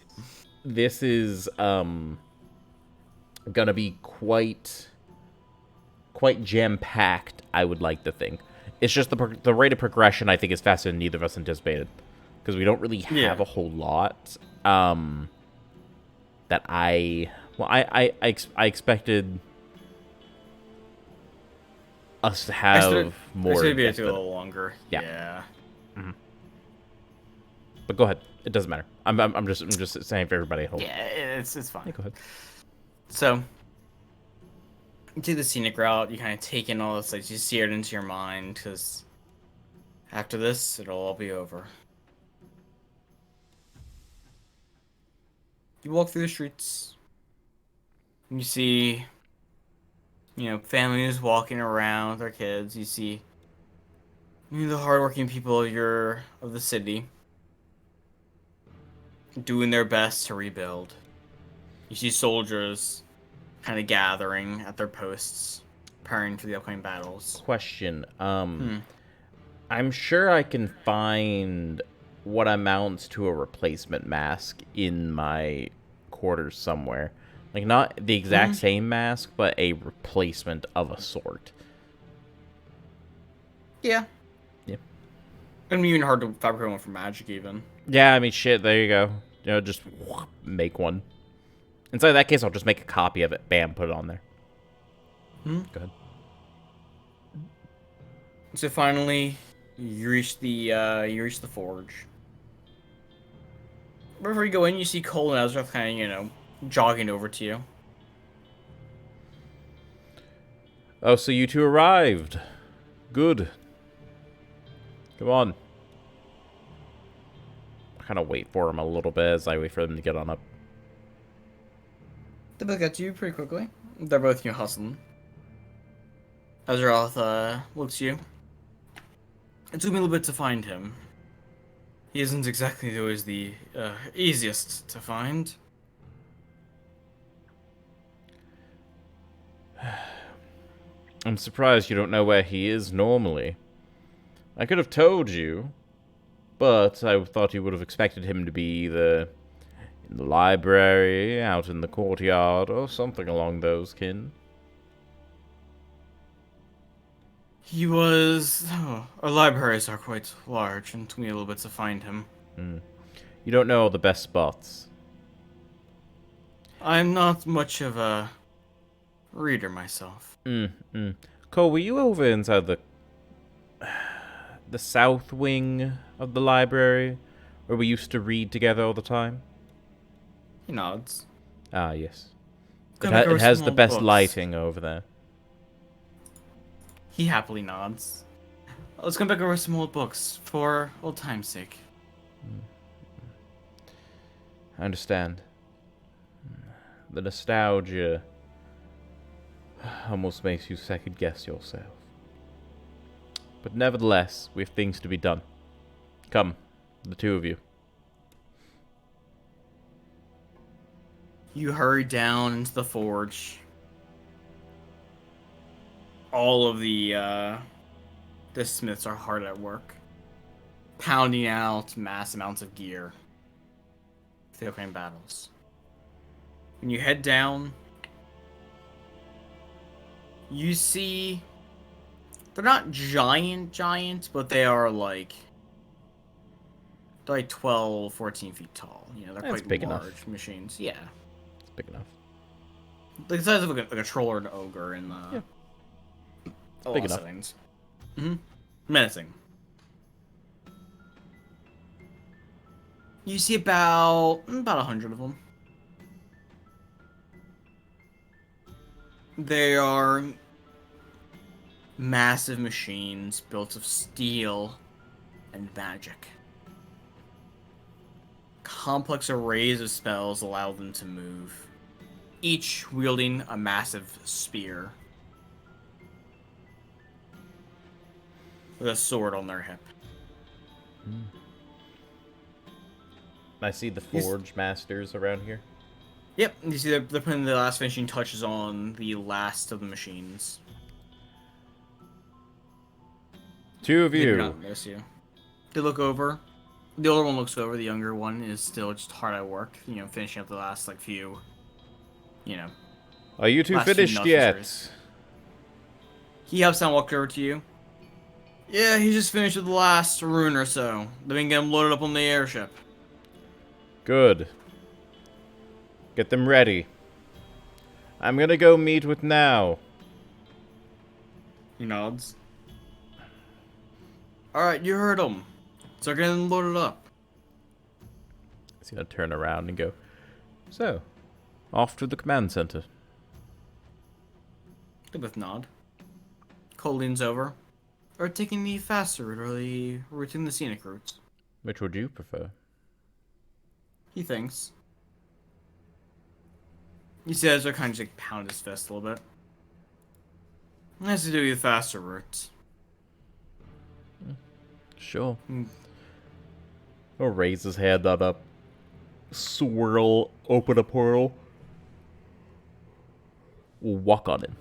is gonna be quite jam-packed, I would like to think. It's just the rate of progression, I think, is faster than neither of us anticipated. Because we don't really have a whole lot that I expected us to have more. Maybe it's a little longer. Yeah. Mm-hmm. But go ahead. It doesn't matter. I'm just saying for everybody at home. Yeah, it's fine. Yeah, go ahead. So, you do the scenic route. You kind of take in all this, like, you sear it into your mind, because after this, it'll all be over. You walk through the streets. And you see, you know, families walking around with their kids. You see, the hardworking people of the city doing their best to rebuild. You see soldiers kind of gathering at their posts, preparing for the upcoming battles. Question. I'm sure I can find what amounts to a replacement mask in my quarters somewhere. Like, not the exact same mask, but a replacement of a sort. Yeah. Yeah. It'd be even hard to fabricate one for magic, even. Yeah, I mean, shit, there you go. You know, just make one. Inside of that case, I'll just make a copy of it. Bam, put it on there. Go ahead. So finally, you reach the forge. Before you go in, you see Cole and Ezra kind of, you know, jogging over to you. Oh, so you two arrived. Good. Come on. I kind of wait for them a little bit as I wait for them to get on up. They both get to you pretty quickly. They're both, you know, hustling. Azeroth looks at you. It took me a little bit to find him. He isn't exactly always the easiest to find. I'm surprised you don't know where he is normally. I could have told you, but I thought you would have expected him to be either in the library, out in the courtyard, or something along those kin. He was... Oh, our libraries are quite large, and it took me a little bit to find him. You don't know all the best spots. I'm not much of a reader myself. Cole, were you over inside the south wing of the library, where we used to read together all the time? He nods. Ah, yes. Gonna go It has the small best books. lighting over there. He happily nods. Let's come back over some old books for old time's sake. I understand. The nostalgia almost makes you second guess yourself. But nevertheless, we have things to be done. Come, the two of you. You hurry down into the forge. All of the smiths are hard at work, pounding out mass amounts of gear for the upcoming battles. When you head down, you see they're not giant, but they are like they're like 12, 14 feet tall. You know, they're That's quite big large enough. machines. Yeah, It's big enough. like the size of like a troll or an ogre in Yeah, a lot big of enough. settings. Menacing. You see about 100 of them. They are massive machines built of steel and magic. Complex arrays of spells allow them to move, each wielding a massive spear with a sword on their hip. I see the He's- forge masters around here. Yep, you see they're putting the last finishing touches on the last of the machines. Two of They do you. not notice you. They look over. The older one looks over. The younger one is still just hard at work. You know, finishing up the last few. You know, Are you two last few finished necessaries. yet? He helps down, walk over to you. Yeah, he just finished with the last rune or so. Then we can get him loaded up on the airship. Good. Get them ready. I'm gonna go meet with Now. He nods. Alright, you heard him. So get him loaded up. He's gonna turn around and go, so, off to the command center. They both nod. Cole leans over. Are taking the faster route or the route in the scenic routes? Which would you prefer? He thinks. He says I kind of just pound his fist a little bit. Has to do with the faster routes. Sure. He'll raise his hand on up. Swirl, open a portal. We'll walk on in.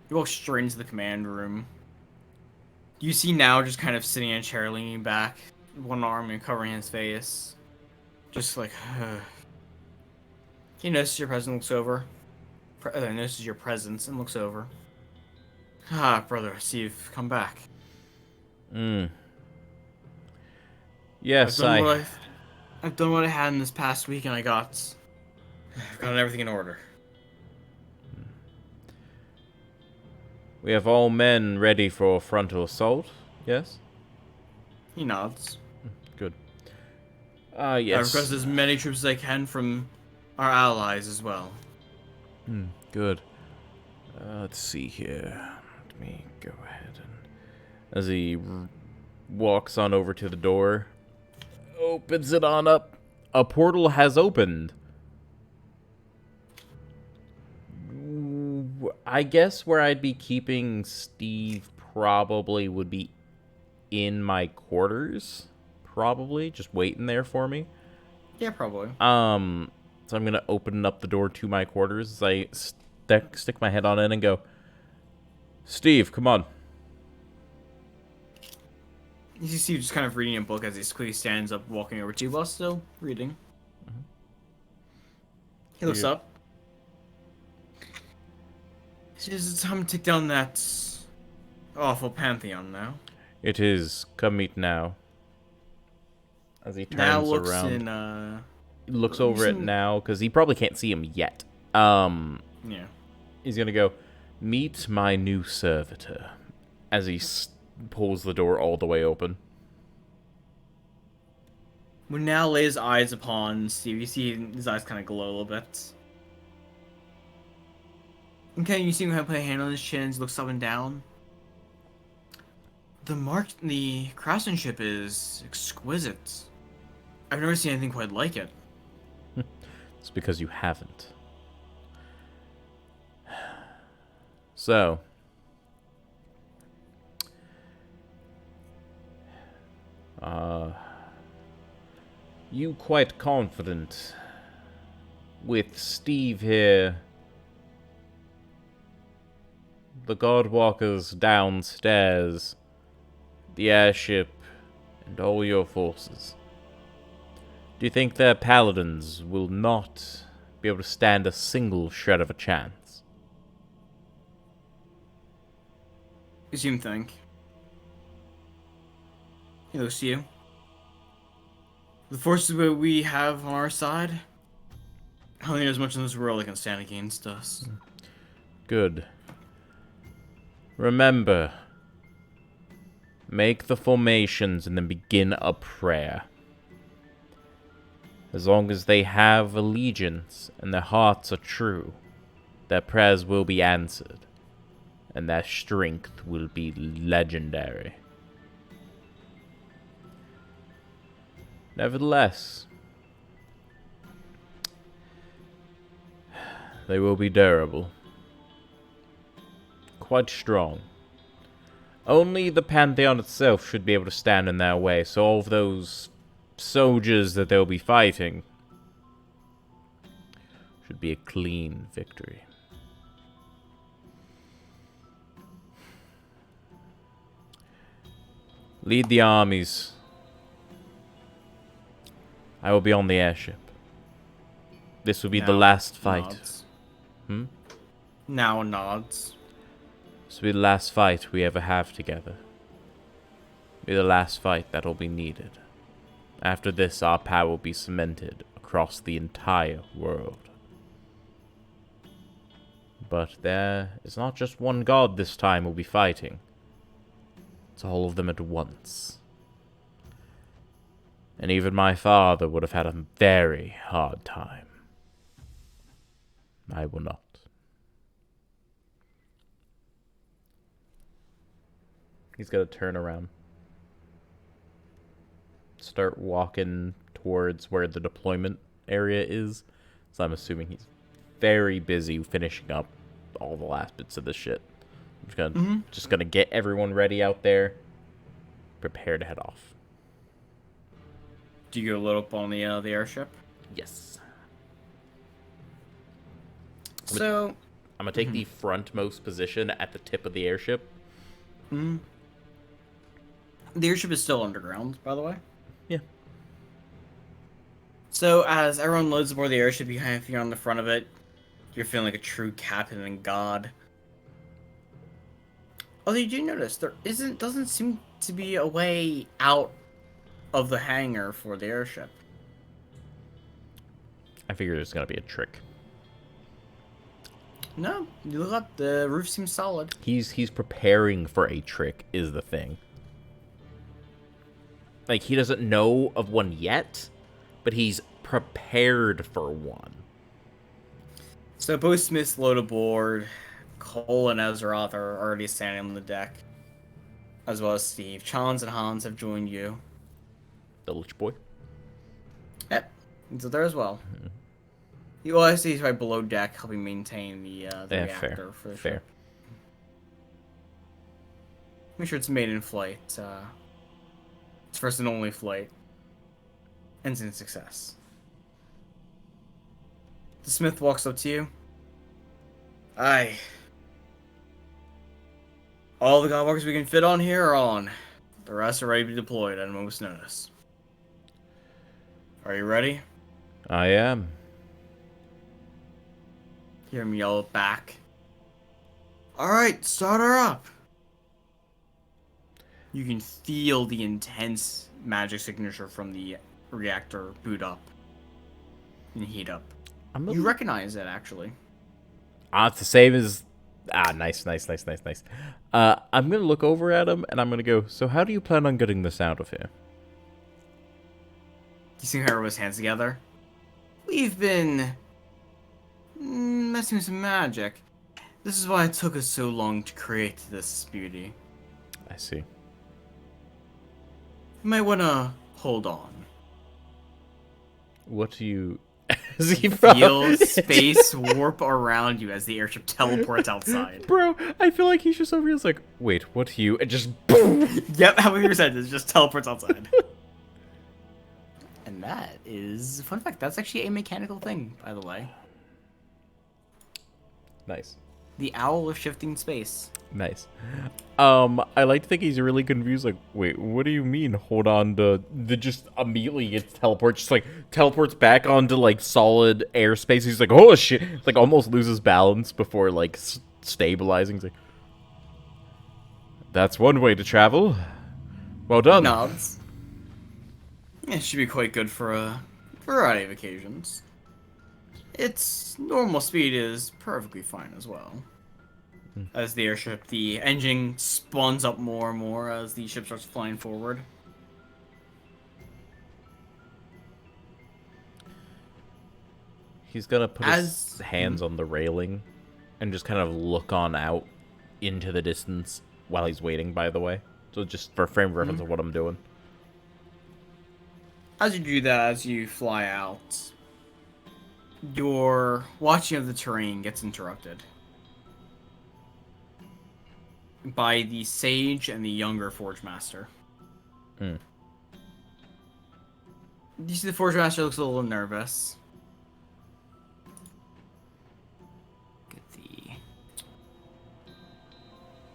You walk straight into the command room. You see Now just kind of sitting in a chair, leaning back, one arm and covering his face. Just like, He notices your presence, looks over. Notices your presence and looks over. Ah, brother, I see you've come back. Yes, I've done what I had in this past week, and I've gotten everything in order. We have all men ready for a frontal assault. Yes? He nods. Good. I Yes. request as many troops as I can from our allies as well. Good. Let's see here. Let me go ahead and... As he walks on over to the door, opens it on up. A portal has opened. I guess where I'd be keeping Steve probably would be in my quarters. Probably. Just waiting there for me. Yeah, probably. So I'm gonna open up the door to my quarters as I stick my head on in and go, Steve, come on. You see Steve just kind of reading a book as he quickly stands up, walking over to you while still reading. He looks up. He says, it's time to take down that awful pantheon now. It is. Come meet Now. As he Now turns looks around. in, Looks over at Now, because he probably can't see him yet. yeah. He's gonna go, meet my new servitor. As he pulls the door all the way open. When Now lays eyes upon Steve, you see his eyes kind of glow a little bit. Okay, you see him put a hand on his chin, looks up and down. The craftsmanship is exquisite. I've never seen anything quite like it. It's because you haven't. So, you quite confident with Steve here, the Godwalkers downstairs, the airship, and all your forces? Do you think their paladins will not be able to stand a single shred of a chance? You see him think. He looks to you. The forces that we have on our side, I don't think there's much in this world that can stand against us. Good. Remember, make the formations and then begin a prayer. As long as they have allegiance and their hearts are true, their prayers will be answered, and their strength will be legendary. Nevertheless, they will be durable. Quite strong. Only the Pantheon itself should be able to stand in their way, so all of those soldiers that they'll be fighting should be a clean victory. Lead the armies. I will be on the airship. This will be the last fight. Nods. Hmm? Now nods. This will be the last fight we ever have together. Be the last fight that'll be needed. After this, our power will be cemented across the entire world. But there is not just one god this time we'll be fighting. It's all of them at once. And even my father would have had a very hard time. I will not. He's gonna turn around. Start walking towards where the deployment area is. So I'm assuming he's very busy finishing up all the last bits of this shit. I'm just gonna get everyone ready out there. Prepare to head off. Do you go load up on the airship? Yes. So, I'm gonna take the frontmost position at the tip of the airship. the airship is still underground, by the way. Yeah. So, as everyone loads aboard the airship, you kind of feel on the front of it. You're feeling like a true captain and god. Although you do notice there doesn't seem to be a way out of the hangar for the airship. I figured there's gonna be a trick. No, you look up. The roof seems solid. He's preparing for a trick is the thing. Like, he doesn't know of one yet, but he's prepared for one. So both Smiths load aboard. Cole and Ezroth are already standing on the deck, as well as Steve. Chons and Hans have joined you. The Lich Boy. Yep, he's there as well. You always see he's right below deck, helping maintain the reactor fair. for the Fair. ship. Make sure it's maiden flight. It's first and only flight. Ends in success. The Smith walks up to you. Aye. All the Godwalkers we can fit on here are on. The rest are ready to be deployed at a moment's notice. Are you ready? I am. Hear him yell back. Alright, start her up. You can feel the intense magic signature from the reactor boot up and heat up. You recognize it, actually. It's the same as... nice. I'm going to look over at him, and I'm going to go, so how do you plan on getting this out of here? You see her with his hands together? We've been messing with some magic. This is why it took us so long to create this beauty. I see. You might wanna hold on. What do you... See, Feel space warp around you as the airship teleports outside. Bro, I feel like he's just over here. It's like, wait, what do you... And just... Yep, how you said it just teleports outside. And that is... Fun fact, that's actually a mechanical thing, by the way. Nice. The owl of shifting space. Nice. I like to think he's really confused. Like, wait, what do you mean? Hold on to the just immediately gets teleports, just like teleports back onto like solid airspace. He's like, oh shit! Like almost loses balance before like stabilizing. He's like, that's one way to travel. Well done. Nods. It should be quite good for a variety of occasions. Its normal speed is perfectly fine as well. As the airship, the engine spawns up more and more as the ship starts flying forward. He's gonna put his hands on the railing and just kind of look on out into the distance while he's waiting, by the way. So just for frame of reference of what I'm doing. As you do that, as you fly out, your watching of the terrain gets interrupted by the sage and the younger forge master. You see the forge master looks a little nervous. Get the...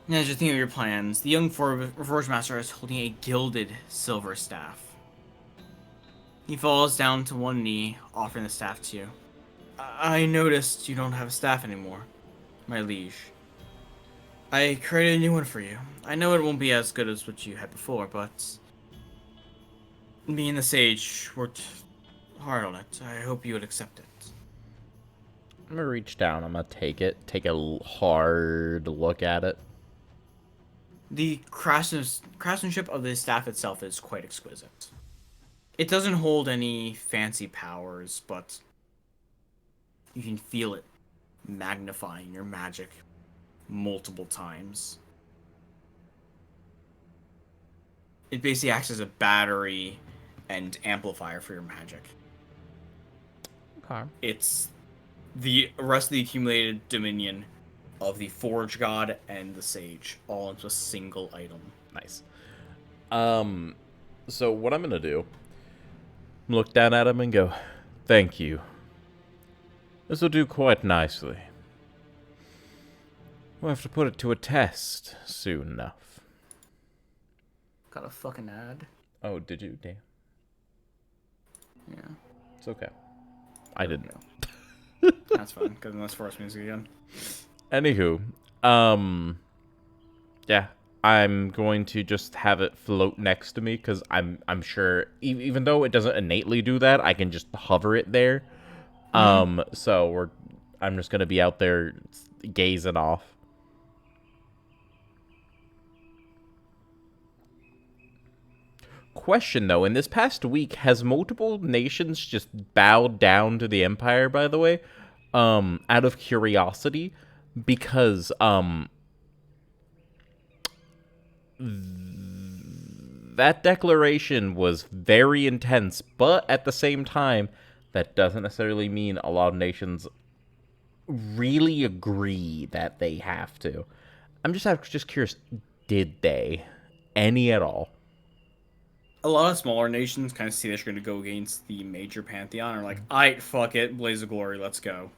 Now, as you think of your plans, the young forge master is holding a gilded silver staff. He falls down to one knee, offering the staff to you. I noticed you don't have a staff anymore, my liege. I created a new one for you. I know it won't be as good as what you had before, but me and the sage worked hard on it. I hope you would accept it. I'm gonna reach down. I'm gonna take it. Take a hard look at it. The craftsmanship of the staff itself is quite exquisite. It doesn't hold any fancy powers, but you can feel it magnifying your magic multiple times. It basically acts as a battery and amplifier for your magic. Okay. It's the rest of the accumulated dominion of the Forge God and the Sage, all into a single item. Nice. So what I'm gonna do, look down at him and go, thank you. This will do quite nicely. We'll have to put it to a test soon enough. Got a fucking ad. Oh, did you? Damn. Yeah. It's okay. I didn't know. That's fine, because let's force music again. Anywho, yeah, I'm going to just have it float next to me because I'm sure even though it doesn't innately do that, I can just hover it there. So I'm just gonna be out there gazing off. Question though, in this past week, has multiple nations just bowed down to the Empire, by the way, out of curiosity? Because that declaration was very intense, but at the same time, that doesn't necessarily mean a lot of nations really agree that they have to. I'm just curious, did they? Any at all? A lot of smaller nations kind of see they're going to go against the major pantheon, and are like, alright, fuck it, Blaze of Glory, let's go.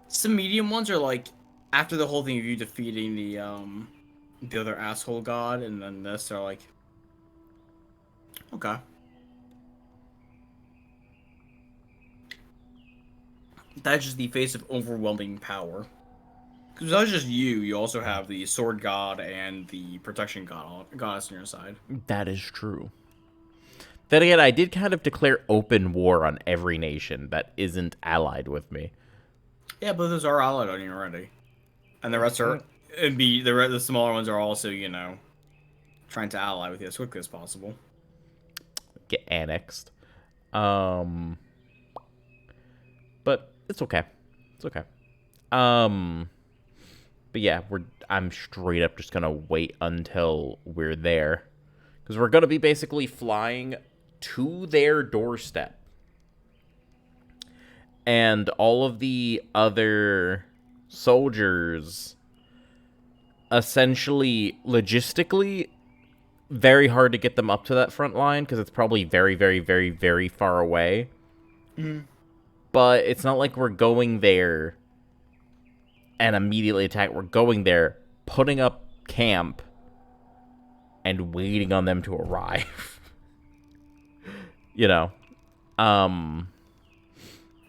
Some medium ones are like, after the whole thing of you defeating the other asshole god, and then this, they're like, okay. That's just the face of overwhelming power. Because it's not just you also have the sword god and the protection goddess on your side. That is true. Then again, I did kind of declare open war on every nation that isn't allied with me. Yeah, but those are allied on you already. And the rest are... the smaller ones are also, you know, trying to ally with you as quickly as possible. Get annexed. But it's okay. It's okay. But yeah, I'm straight up just gonna wait until we're there. Because we're gonna be basically flying to their doorstep. And all of the other soldiers, essentially, logistically, very hard to get them up to that front line because it's probably very, very, very, very far away. But it's not like we're going there and immediately attack. We're going there, putting up camp, and waiting on them to arrive. You know?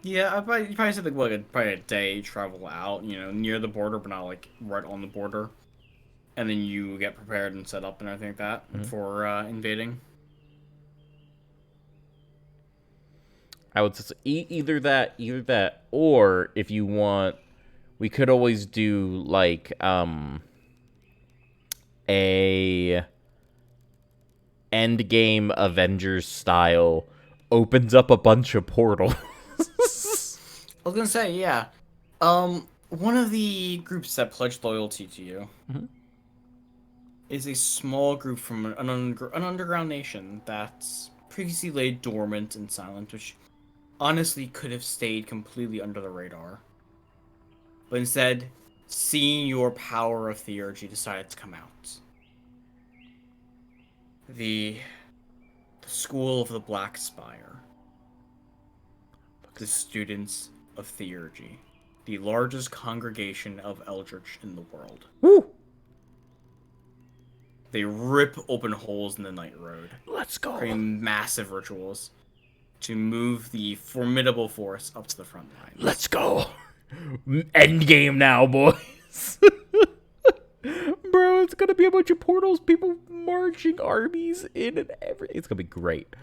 Yeah, you probably said like probably a day travel out, near the border, but not like right on the border, and then you get prepared and set up and everything like that for invading. I would just either that, or if you want, we could always do like a end game Avengers style, opens up a bunch of portals. I was gonna say, yeah. One of the groups that pledged loyalty to you is a small group from an underground nation that's previously lay dormant and silent, which honestly could have stayed completely under the radar. But instead, seeing your power of theurgy, decided to come out. The School of the Black Spire. The Students of Theurgy. The largest congregation of Eldritch in the world. Woo! They rip open holes in the Night Road. Let's go. Creating massive rituals to move the formidable force up to the front line. Let's go. End game now, boys. Bro, it's gonna be a bunch of portals, people marching armies in and everything. It's gonna be great.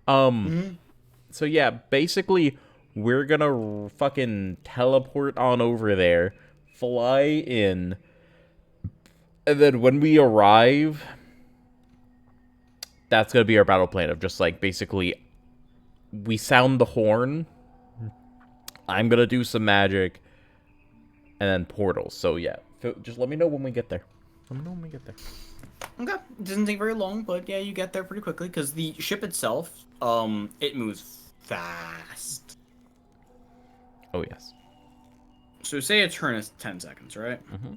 So yeah, basically, we're gonna fucking teleport on over there, fly in, and then when we arrive, that's gonna be our battle plan of just like basically, we sound the horn. I'm gonna do some magic, and then portals. So yeah, just let me know when we get there. Let me know when we get there. Okay, it doesn't take very long, but yeah, you get there pretty quickly because the ship itself, it moves fast. Oh yes. So say a turn is 10 seconds, right? Mm-hmm.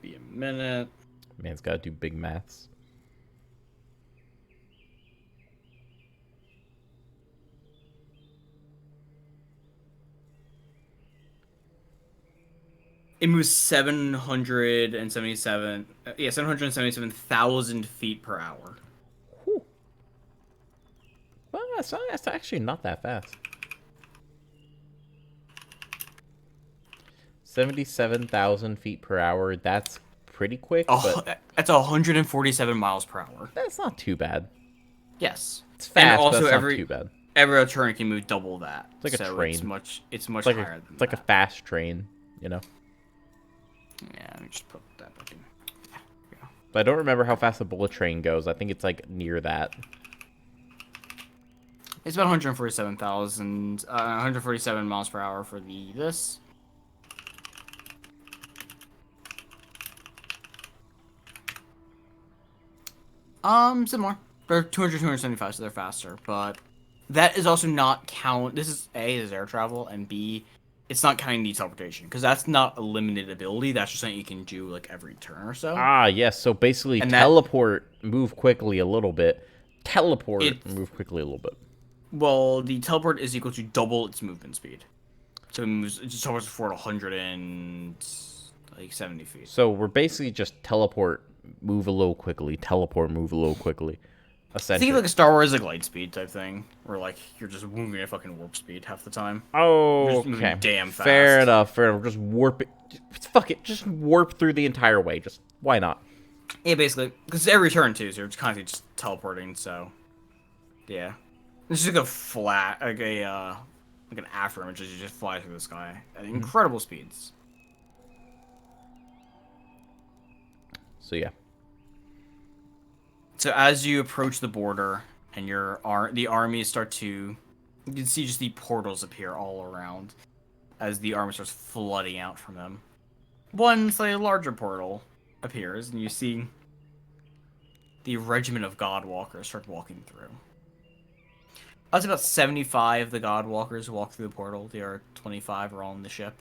Be a minute. Man's gotta do big maths. It moves 777,000 feet per hour. Whew. Well, that's actually not that fast. 77,000 feet per hour. That's pretty quick, but That's 147 miles per hour. that's not too bad. Yes. It's fast, and also but that's not too bad. Every other turn can move double that. It's like a train. It's much It's like higher than it's like that. a fast train, you know. Yeah, let me just put that back in. Yeah. But I don't remember how fast the bullet train goes. I think it's like near that. It's about 147 miles per hour for this. Similar. They're 275, so they're faster, but that is also not count. This is A, is air travel, and B, it's not counting the teleportation, because that's not a limited ability. That's just something you can do like every turn or so. Ah, yes. So basically, And teleport, move quickly a little bit. Teleport, move quickly a little bit. Well, the teleport is equal to double its movement speed. So it just teleports for 170 feet. So we're basically just teleport, move a little quickly. Teleport, move a little quickly. Essentially. Think of like a Star Wars like light speed type thing, where like you're just moving at fucking warp speed half the time. Oh, You're just damn fast. Fair enough. Just warp it. Fuck it. Just warp through the entire way. Just why not? Yeah, basically, because every turn too, so you're just constantly just teleporting. So, yeah, it's just like a flat, like an after image as you just fly through the sky at incredible speeds. So yeah. So as you approach the border and the armies start to You can see just the portals appear all around as the army starts flooding out from them. One slightly larger portal appears, and you see the regiment of Godwalkers start walking through. That's about 75 of the Godwalkers walk through the portal. The other 25 are all on the ship.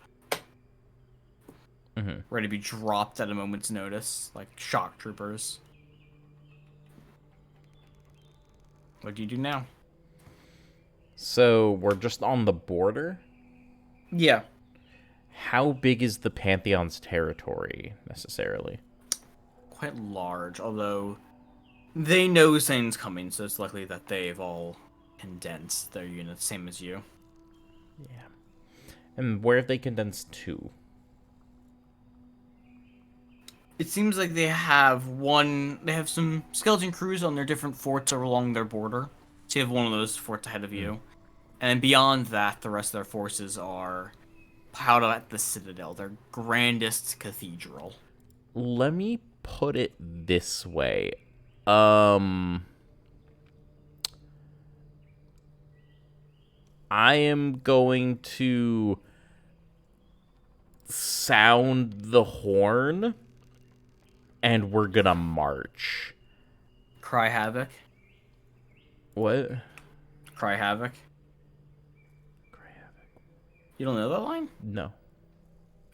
Ready to be dropped at a moment's notice, like shock troopers. What do you do now? So, we're just on the border? Yeah. How big is the Pantheon's territory, necessarily? Quite large, although they know something's coming, so it's likely that they've all condensed their units, same as you. Yeah. And where have they condensed to? It seems like they have some skeleton crews on their different forts along their border. So you have one of those forts ahead of you. And then beyond that, the rest of their forces are piled up at the Citadel, their grandest cathedral. Let me put it this way. I am going to sound the horn, and we're gonna march. Cry havoc. What? Cry havoc. Cry havoc. You don't know that line? No.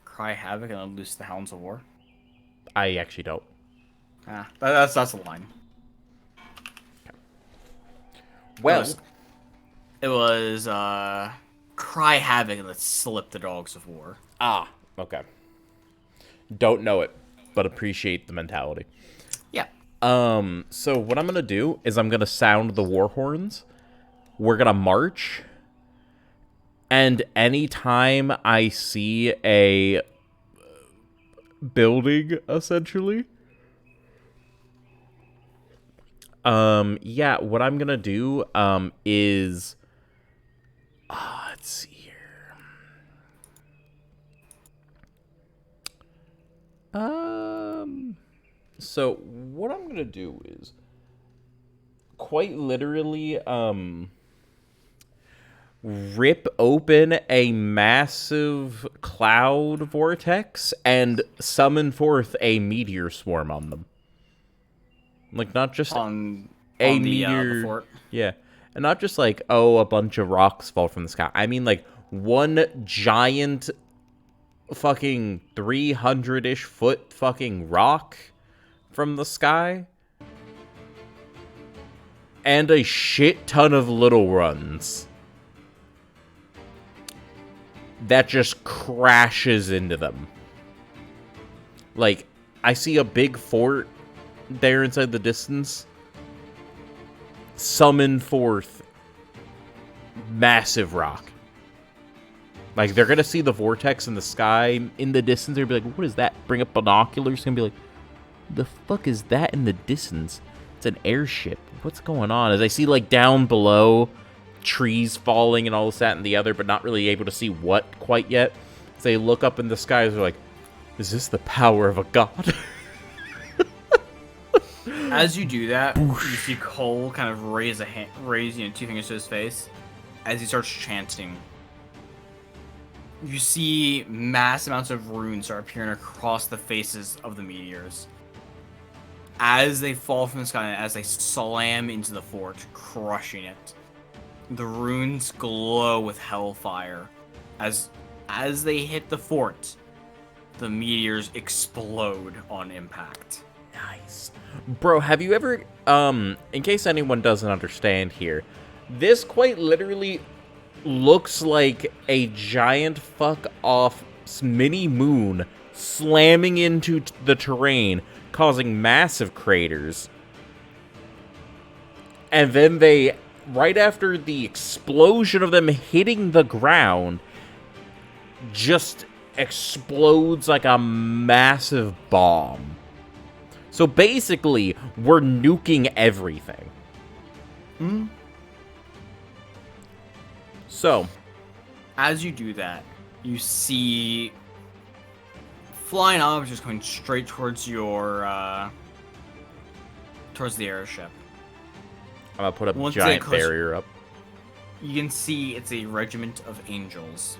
Cry havoc and unloose the hounds of war. I actually don't. That's the line. Okay. Well, it was cry havoc and let's slip the dogs of war. Okay. Don't know it, but appreciate the mentality. Yeah. So what I'm gonna do is I'm gonna sound the war horns. We're gonna march. And anytime I see a building, essentially, yeah, what I'm gonna do, is, let's see here. So what I'm gonna do is quite literally, rip open a massive cloud vortex and summon forth a meteor swarm on them. Like, not just on meteor, the fort. yeah, and not just like, oh, a bunch of rocks fall from the sky. I mean, like, one giant fucking 300-ish foot fucking rock from the sky, and a shit ton of little ones that just crashes into them. Like, I see a big fort there inside the distance. Summon forth massive rock. Like, they're gonna see the vortex in the sky in the distance. They'll be like, what is that? Bring up binoculars. Gonna be like, the fuck is that in the distance? It's an airship. What's going on? As I see, like, down below, trees falling and all this, that, and the other, but not really able to see what quite yet. As they look up in the skies, they're like, is this the power of a god? As you do that, you see Cole kind of raise two fingers to his face as he starts chanting. You see mass amounts of runes are appearing across the faces of the meteors. As they fall from the sky and as they slam into the fort, crushing it. The runes glow with hellfire. As they hit the fort, the meteors explode on impact. Nice. Bro, have you ever, in case anyone doesn't understand here, this quite literally looks like a giant fuck-off mini moon slamming into the terrain, causing massive craters. And then they, right after the explosion of them hitting the ground, just explodes like a massive bomb. So basically, we're nuking everything. So, as you do that, you see flying objects coming straight towards your towards the airship. I'm gonna put a giant barrier up. You can see it's a regiment of angels.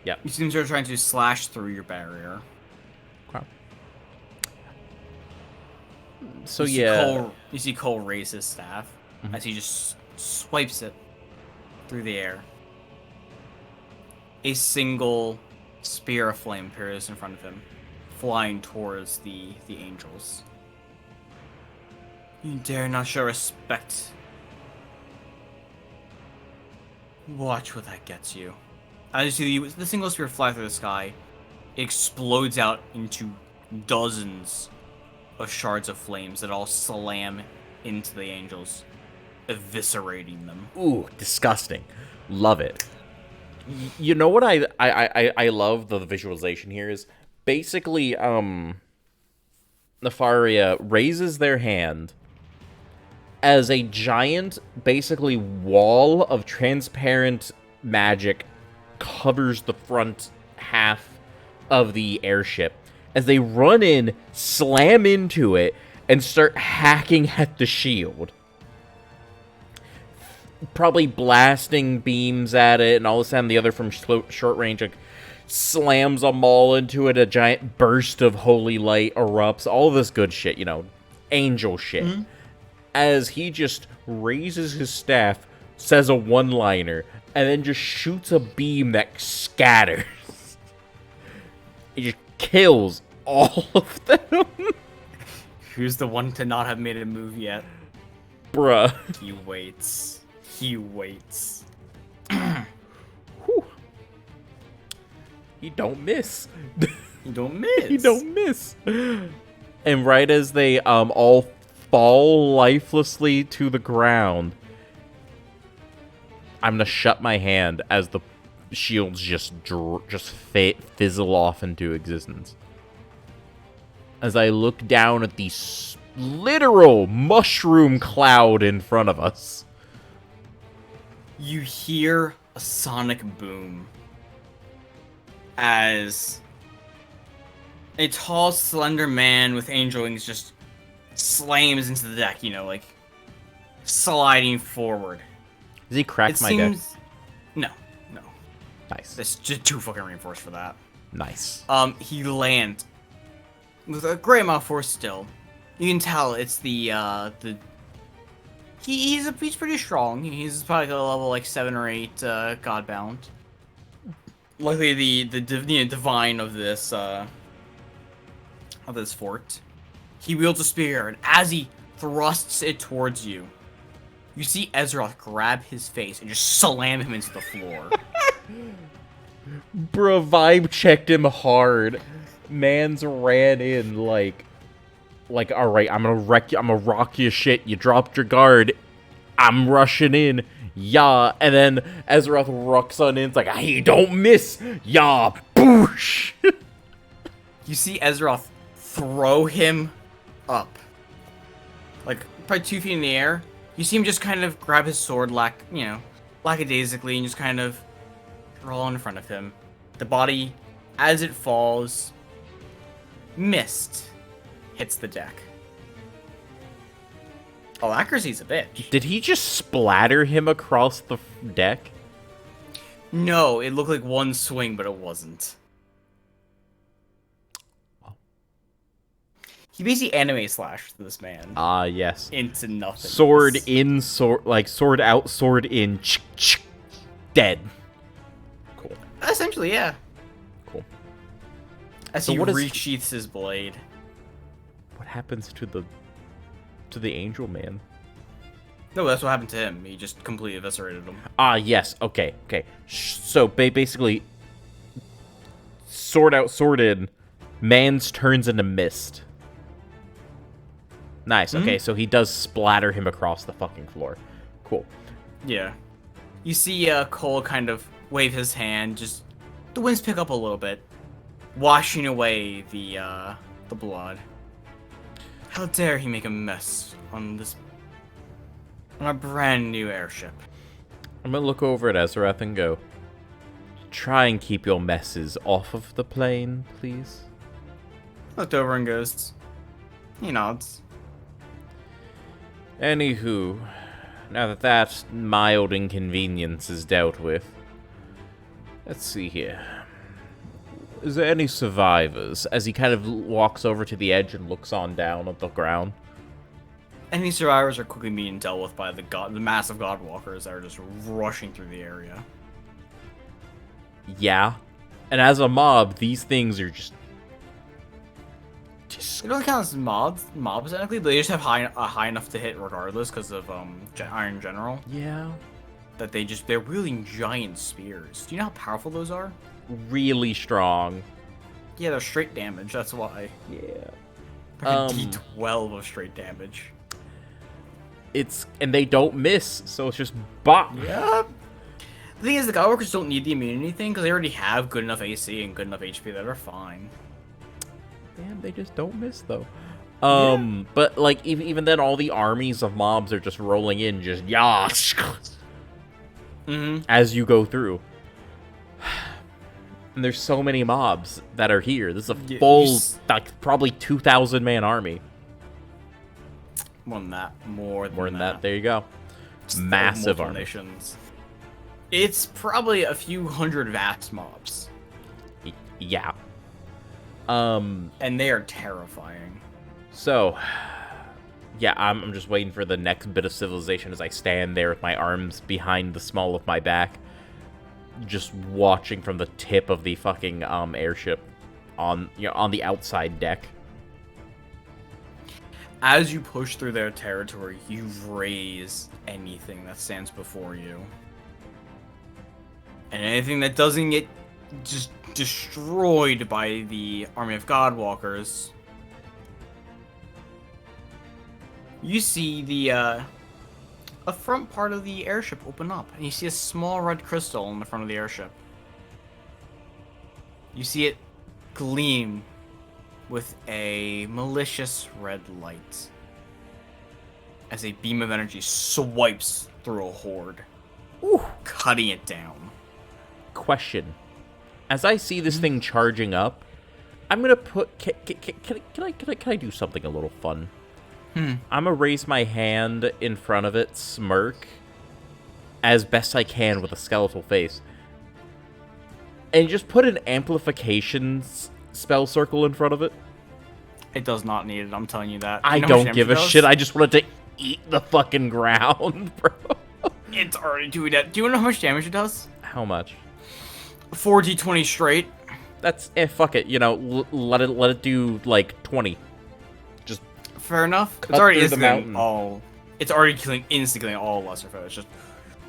Yep. You see them trying to slash through your barrier. Okay. So yeah. You see Cole raise his staff as he just swipes it through the air. A single spear of flame appears in front of him, flying towards the angels. You dare not show respect. Watch what that gets you. As you see the single spear fly through the sky, it explodes out into dozens of shards of flames that all slam into the angels, eviscerating them. Ooh, disgusting. Love it. You know what I love the visualization here is basically Nefaria raises their hand as a giant basically wall of transparent magic covers the front half of the airship as they run in, slam into it, and start hacking at the shield. Probably blasting beams at it, and all of a sudden the other from short range like, slams them all into it. A giant burst of holy light erupts. All this good shit, you know, angel shit. Mm-hmm. As he just raises his staff, says a one-liner, and then just shoots a beam that scatters. He just kills all of them. Who's the one to not have made a move yet? Bruh. He waits. He waits. He don't miss. He don't miss. He don't miss. And right as they all fall lifelessly to the ground, I'm gonna shut my hand as the shields just fizzle off into existence. As I look down at the literal mushroom cloud in front of us. You hear a sonic boom as a tall, slender man with angel wings just slams into the deck, you know, like sliding forward. Does he crack my deck? No. Nice. That's just too fucking reinforced for that. Nice. He lands with a great amount of force still. You can tell it's the he's pretty strong. He's probably a level like 7 or 8 Godbound. Luckily the divine of this fort. He wields a spear, and as he thrusts it towards you, you see Ezroth grab his face and just slam him into the floor. Bro, vibe checked him hard. Mans ran in like, all right, I'm gonna rock your shit. You dropped your guard. I'm rushing in. Yeah, and then Ezroth rucks on in. It's like, hey, don't miss. Yeah, boosh. You see Ezroth throw him up, like probably 2 feet in the air. You see him just kind of grab his sword, lackadaisically, and just kind of roll in front of him. The body, as it falls, mist hits the deck. Oh, accuracy's a bitch. Did he just splatter him across the deck? No, it looked like one swing, but it wasn't. He basically anime slashed this man. Ah, yes. Into nothing. Sword in, sword out, sword in, dead. Cool. Essentially, yeah. Cool. As he resheaths his blade. What happens to the angel man? No, that's what happened to him. He just completely eviscerated him. Ah, yes. Okay. So basically, sword out, sword in, man's turns into mist. Nice. Okay, so he does splatter him across the fucking floor. Cool. Yeah. You see Cole kind of wave his hand, just the winds pick up a little bit, washing away the blood. How dare he make a mess on a brand new airship. I'm gonna look over at Ezrath and go, try and keep your messes off of the plane, please. Looked over and goes, he nods. Anywho, now that that mild inconvenience is dealt with, let's see here. Is there any survivors? As he kind of walks over to the edge and looks on down at the ground. Any survivors are quickly being dealt with by the massive Godwalkers that are just rushing through the area. Yeah. And as a mob, these things are just... They don't count as mobs technically, but they just have high enough to hit regardless because of Iron General. Yeah. That they're wielding giant spears. Do you know how powerful those are? Really strong. Yeah, they're straight damage. That's why. Yeah. Like a D12 of straight damage. And they don't miss, so it's just bop. Yeah. The thing is, the Godwalkers don't need the immunity thing because they already have good enough AC and good enough HP that are fine. Damn, they just don't miss though. But like even then, all the armies of mobs are just rolling in, just as you go through. And there's so many mobs that are here. This is a full, like probably 2,000 man army. More than that. More than that. There you go. Massive army. Nations. It's probably a few hundred vast mobs. Yeah. And they are terrifying. So, yeah, I'm just waiting for the next bit of civilization as I stand there with my arms behind the small of my back, just watching from the tip of the fucking airship on the outside deck. As you push through their territory, you raise anything that stands before you. And anything that doesn't get just destroyed by the army of Godwalkers, you see the a front part of the airship open up, and you see a small red crystal in the front of the airship. You see it gleam with a malicious red light as a beam of energy swipes through a horde, cutting it down. Question. As I see this thing charging up, I'm gonna put... Can I do something a little fun? I'm gonna raise my hand in front of it, smirk, as best I can with a skeletal face, and just put an amplification spell circle in front of it. It does not need it, I'm telling you that. I don't give a shit, I just wanted to eat the fucking ground, bro. It's already doing that. Do you want to know how much damage it does? How much? 4d20 straight. That's fuck it. Let it do like 20. Just fair enough. Cut it's already through the mountain. It's already instantly killing all lesser foes. Just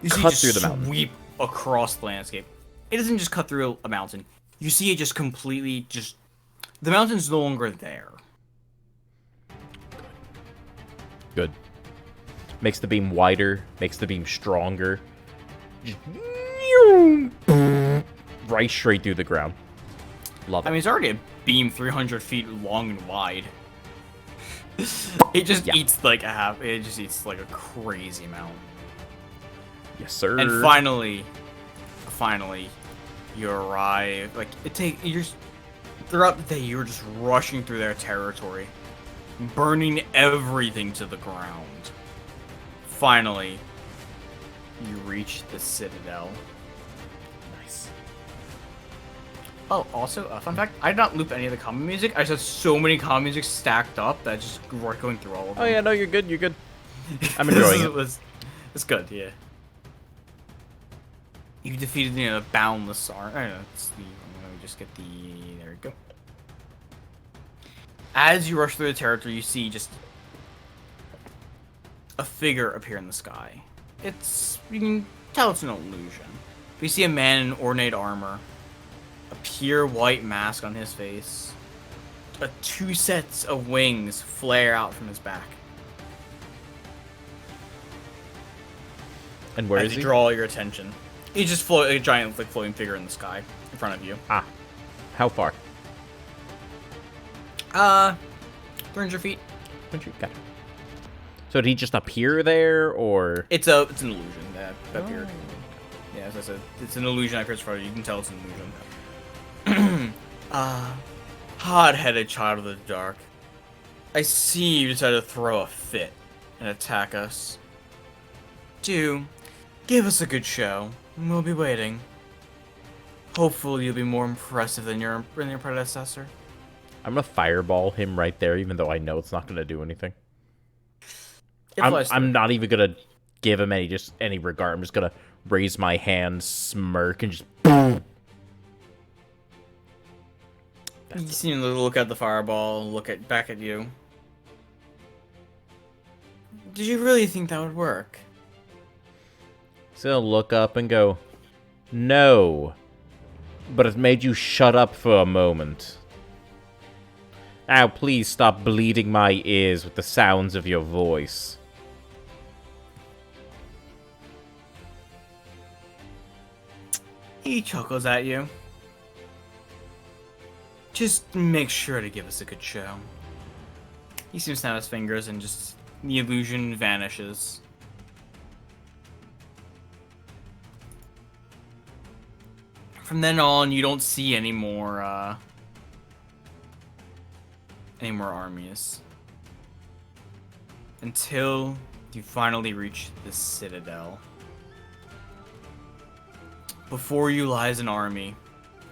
cut through the mountain. Sweep across the landscape. It doesn't just cut through a mountain. You see it just completely the mountain's no longer there. Good. Makes the beam wider. Makes the beam stronger. Just right straight through the ground. Love it. I mean, it's already a beam 300 feet long and wide. It just eats like it just eats like a crazy amount. Yes, sir. And finally, you arrive. Like throughout the day, you're just rushing through their territory, burning everything to the ground. Finally, you reach the Citadel. Nice. Oh, also, fun fact, I did not loop any of the common music. I just had so many common music stacked up that I just going through all of them. Oh yeah, no, you're good, I'm enjoying it. It's good, yeah. You defeated the boundless arm. I don't know, let me just get the... There we go. As you rush through the territory, you see just a figure appear in the sky. You can tell it's an illusion. But you see a man in ornate armor, a pure white mask on his face, two sets of wings flare out from his back. And where is he? Draw your attention. He's just a giant floating figure in the sky in front of you. Ah, how far? 300 feet. Gotcha. So did he just appear there, or? It's an illusion that appeared. Yeah, as I said, it's an illusion that appears in front of you. You can tell it's an illusion. Hot-headed child of the dark. I see you decided to throw a fit and attack us. Do give us a good show, and we'll be waiting. Hopefully you'll be more impressive than your predecessor. I'm gonna fireball him right there, even though I know it's not gonna do anything. It flies through. I'm not even gonna give him any regard. I'm just gonna raise my hand, smirk, and just boom. You seem to look at the fireball, back at you. Did you really think that would work? He's gonna look up and go, no. But it made you shut up for a moment. Now please stop bleeding my ears with the sounds of your voice. He chuckles at you. Just make sure to give us a good show. He seems to snap his fingers and just the illusion vanishes. From then on, you don't see any more armies. Until you finally reach the Citadel. Before you lies an army,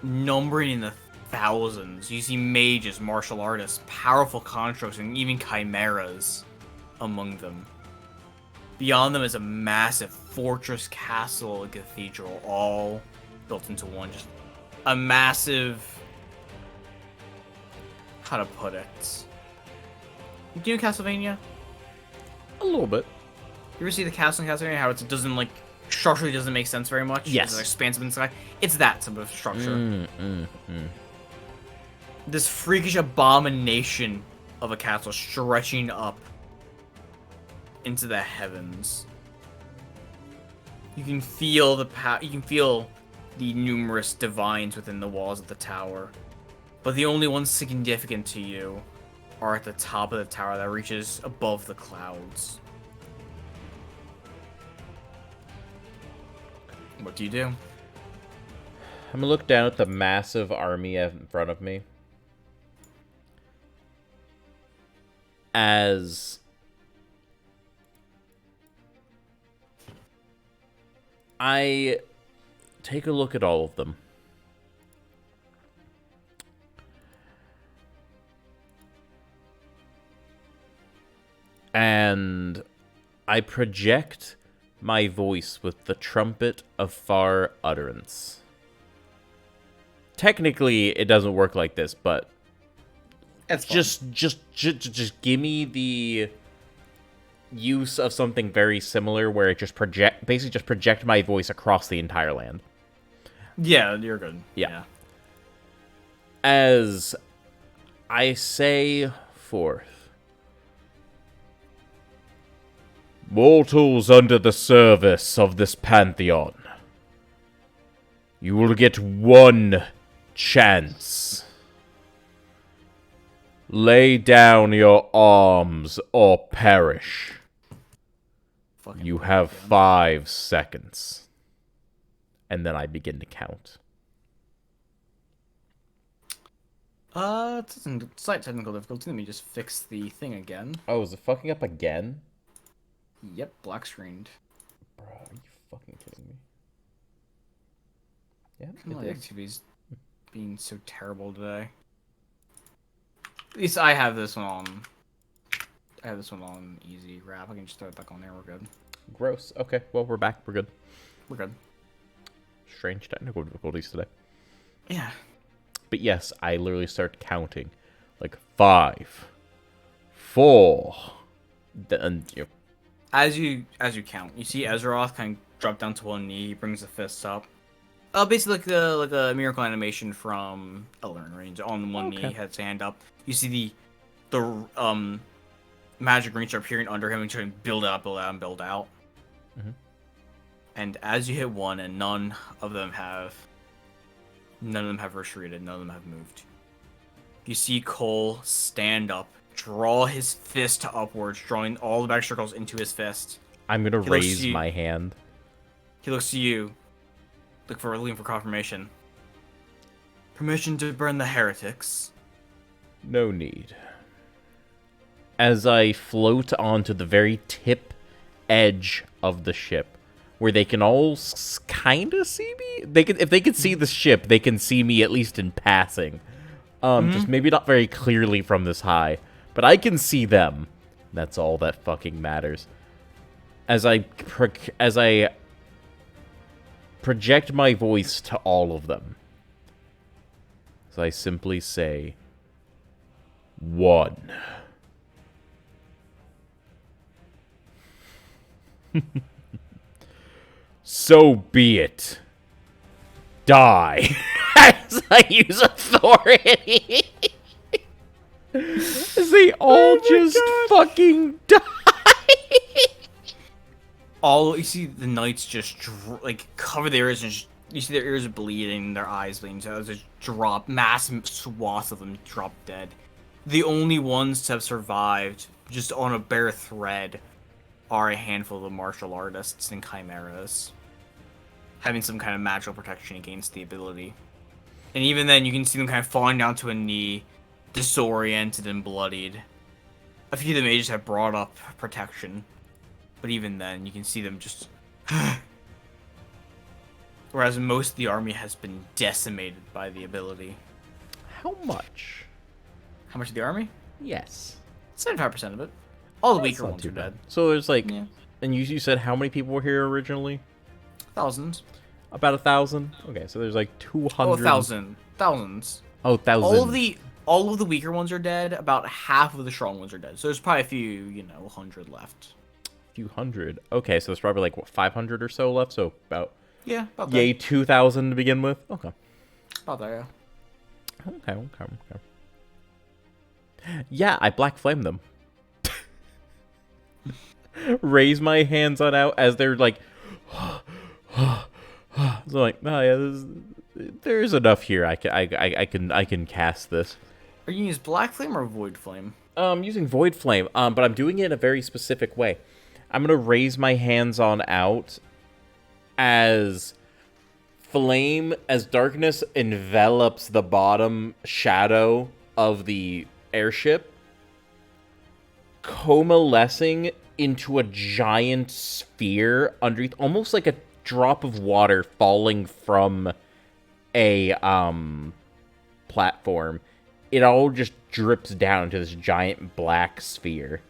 numbering in the thousands. You see mages, martial artists, powerful constructs, and even chimeras among them. Beyond them is a massive fortress, castle, and cathedral, all built into one. Just a massive... how to put it? Do you know Castlevania? A little bit. You ever see the castle in Castlevania? How it doesn't, like, structurally doesn't make sense very much? Yes. It's expansive in the sky. It's that type of structure. This freakish abomination of a castle stretching up into the heavens. You can feel the numerous divines within the walls of the tower, but the only ones significant to you are at the top of the tower that reaches above the clouds. What do you do? I'm gonna look down at the massive army in front of me. As I take a look at all of them. And I project my voice with the trumpet of far utterance. Technically, it doesn't work like this, but It's just give me the use of something very similar where it just project my voice across the entire land. Yeah, you're good. Yeah. As I say forth, mortals under the service of this pantheon, you will get one chance. Lay down your arms or perish. You have 5 seconds. And then I begin to count. It's a slight technical difficulty. Let me just fix the thing again. Oh, is it fucking up again? Yep, black screened. Bro, are you fucking kidding me? Yeah, The activity's being so terrible today. At least I have this one on. I have this one on easy wrap. I can just throw it back on there. We're good. Gross. Okay, well, we're back. We're good. We're good. Strange technical difficulties today. Yeah. But yes, I literally start counting. Like 5, 4. Then As you count, you see Ezroth kind of drop down to one knee. He brings the fist up. Basically like a miracle animation from Elden Ring. On one knee, has his hand up. You see the magic rings are appearing under him and trying to build out, build out. Mm-hmm. And as you hit one, and none of them have retreated, none of them have moved. You see Cole stand up, draw his fist upwards, drawing all the back circles into his fist. I'm gonna raise my hand. He looks to you, looking for confirmation. Permission to burn the heretics. No need. As I float onto the very tip edge of the ship, where they can all kind of see me. If they can see the ship, they can see me at least in passing. Just maybe not very clearly from this high, but I can see them. That's all that fucking matters. As I project my voice to all of them, as I simply say, 1. So be it. Die. As I use authority. As they all fucking die. All you see, the knights just like cover their ears, and you see their ears bleeding, their eyes bleeding. So just drop, massive swaths of them drop dead. The only ones to have survived, just on a bare thread, are a handful of the martial artists and chimeras, having some kind of magical protection against the ability. And even then, you can see them kind of falling down to a knee, disoriented and bloodied. A few of the mages have brought up protection, but even then, you can see them just... Whereas most of the army has been decimated by the ability. How much? How much of the army? Yes. 75% of it. All the That's weaker not ones too are bad. dead. So there's like... Yeah. And you said how many people were here originally? Thousands. About 1,000? Okay, so there's like 200... Oh, 1,000. Thousands. Oh, 1,000. All of the weaker ones are dead. About half of the strong ones are dead. So there's probably a few, 100 left. Few hundred. Okay, so there's probably like, what, 500 or so left? So about... Yeah, about Yay, that. 2,000 to begin with? Okay. About that, yeah. Okay. Yeah, I black flame them. Raise my hands on out as they're like... so like, oh yeah, there's enough here. I can cast this. Are you gonna use Black Flame or Void Flame? Using Void Flame, but I'm doing it in a very specific way. I'm gonna raise my hands on out as darkness envelops the bottom shadow of the airship, coalescing into a giant sphere underneath, almost like a drop of water falling from a platform. It all just drips down into this giant black sphere.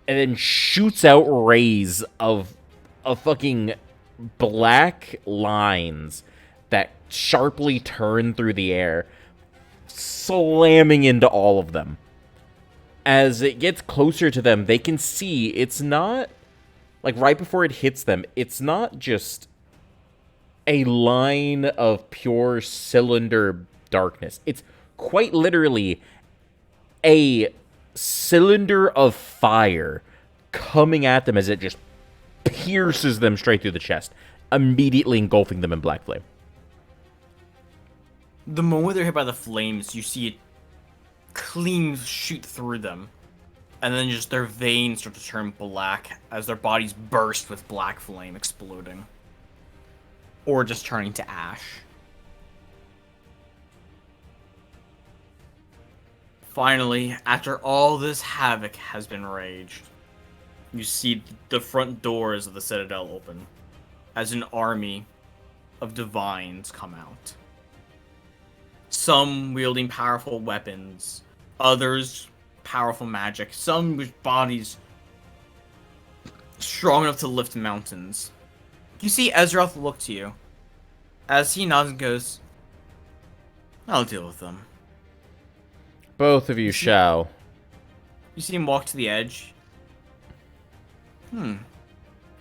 And then shoots out rays of fucking black lines that sharply turn through the air, slamming into all of them. As it gets closer to them, they can see it's not, like right before it hits them, it's not just a line of pure cylinder darkness. It's quite literally a cylinder of fire coming at them as it just pierces them straight through the chest, immediately engulfing them in black flame. The moment they're hit by the flames, you see it clean shoot through them, and then just their veins start to turn black as their bodies burst with black flame exploding, or just turning to ash. Finally, after all this havoc has been raged, you see the front doors of the Citadel open as an army of divines come out. Some wielding powerful weapons, others powerful magic, some with bodies strong enough to lift mountains. You see Ezroth look to you as he nods and goes, "I'll deal with them." Both of you shall. You see him walk to the edge.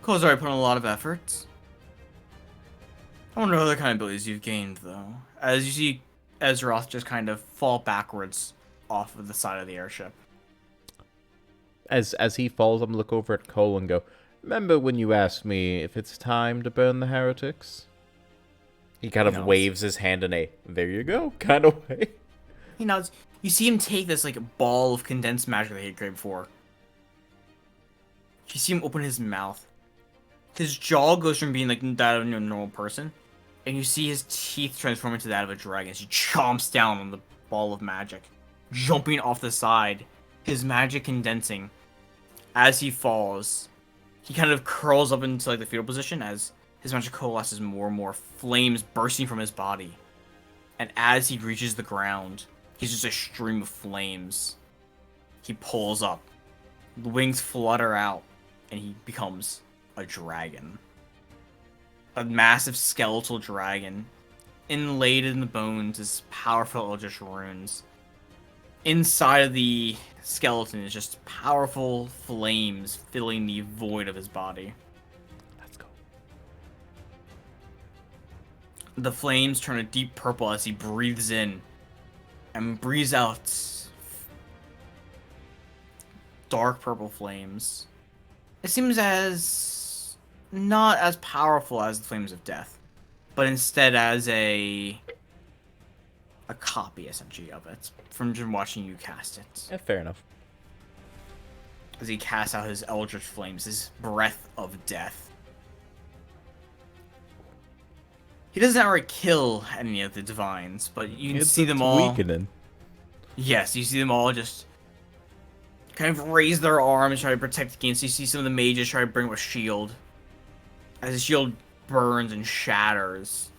Cole's already put in a lot of efforts. I wonder what other kind of abilities you've gained, though. As you see Ezroth just kind of fall backwards off of the side of the airship. As he falls, I'm gonna look over at Cole and go, "Remember when you asked me if it's time to burn the heretics?" He kind of waves his hand in a "there you go" kind of way. He nods. You see him take this ball of condensed magic that he had created before. You see him open his mouth. His jaw goes from being that of a normal person. and you see his teeth transform into that of a dragon as he chomps down on the ball of magic, jumping off the side, his magic condensing. As he falls, he kind of curls up into like the fetal position as his magic coalesces more and more, flames bursting from his body. And as he reaches the ground, he's just a stream of flames. He pulls up, the wings flutter out, and he becomes a dragon. A massive skeletal dragon, inlaid in the bones is powerful eldritch runes. Inside of the skeleton is just powerful flames filling the void of his body. Let's go. The flames turn a deep purple as he breathes in and breathes out dark purple flames. It seems as not as powerful as the flames of death, but instead as a copy essentially of it from just watching you cast it. Yeah, fair enough. As he casts out his eldritch flames, his breath of death. He doesn't outright kill any of the divines, but you can see them all. Weakening. Yes, you see them all just kind of raise their arms, try to protect against. You see some of the mages try to bring up a shield. As the shield burns and shatters,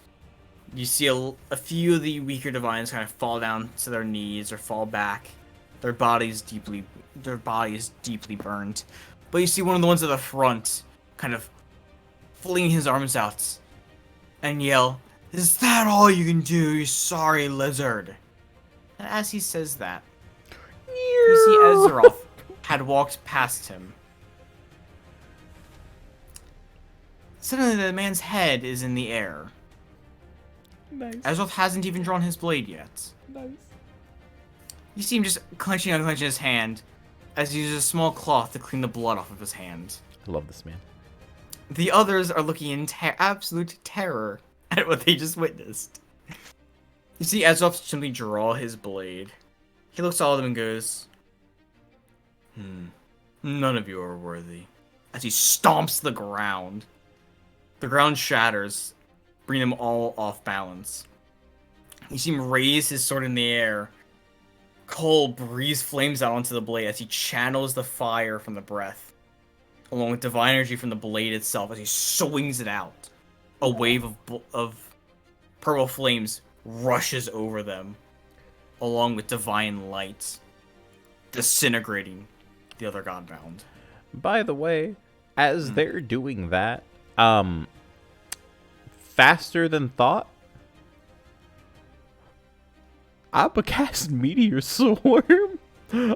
you see a few of the weaker divines kind of fall down to their knees or fall back. Their bodies deeply burned. But you see one of the ones at the front kind of fling his arms out and yell, "Is that all you can do, you sorry lizard?" And as he says that, you see Azeroth had walked past him. Suddenly the man's head is in the air. Nice. Azeroth hasn't even drawn his blade yet. Nice. You see him just clenching and unclenching his hand as he uses a small cloth to clean the blood off of his hand. I love this man. The others are looking in absolute terror at what they just witnessed. You see Azeroth simply draw his blade. He looks at all of them and goes, none of you are worthy. As he stomps the ground. The ground shatters, bringing them all off balance. You see him raise his sword in the air. Cole breathes flames out onto the blade as he channels the fire from the breath, along with divine energy from the blade itself as he swings it out. A wave of purple flames rushes over them, along with divine light, disintegrating the other Godbound. By the way, as they're doing that, faster than thought, Abacast Meteor Swarm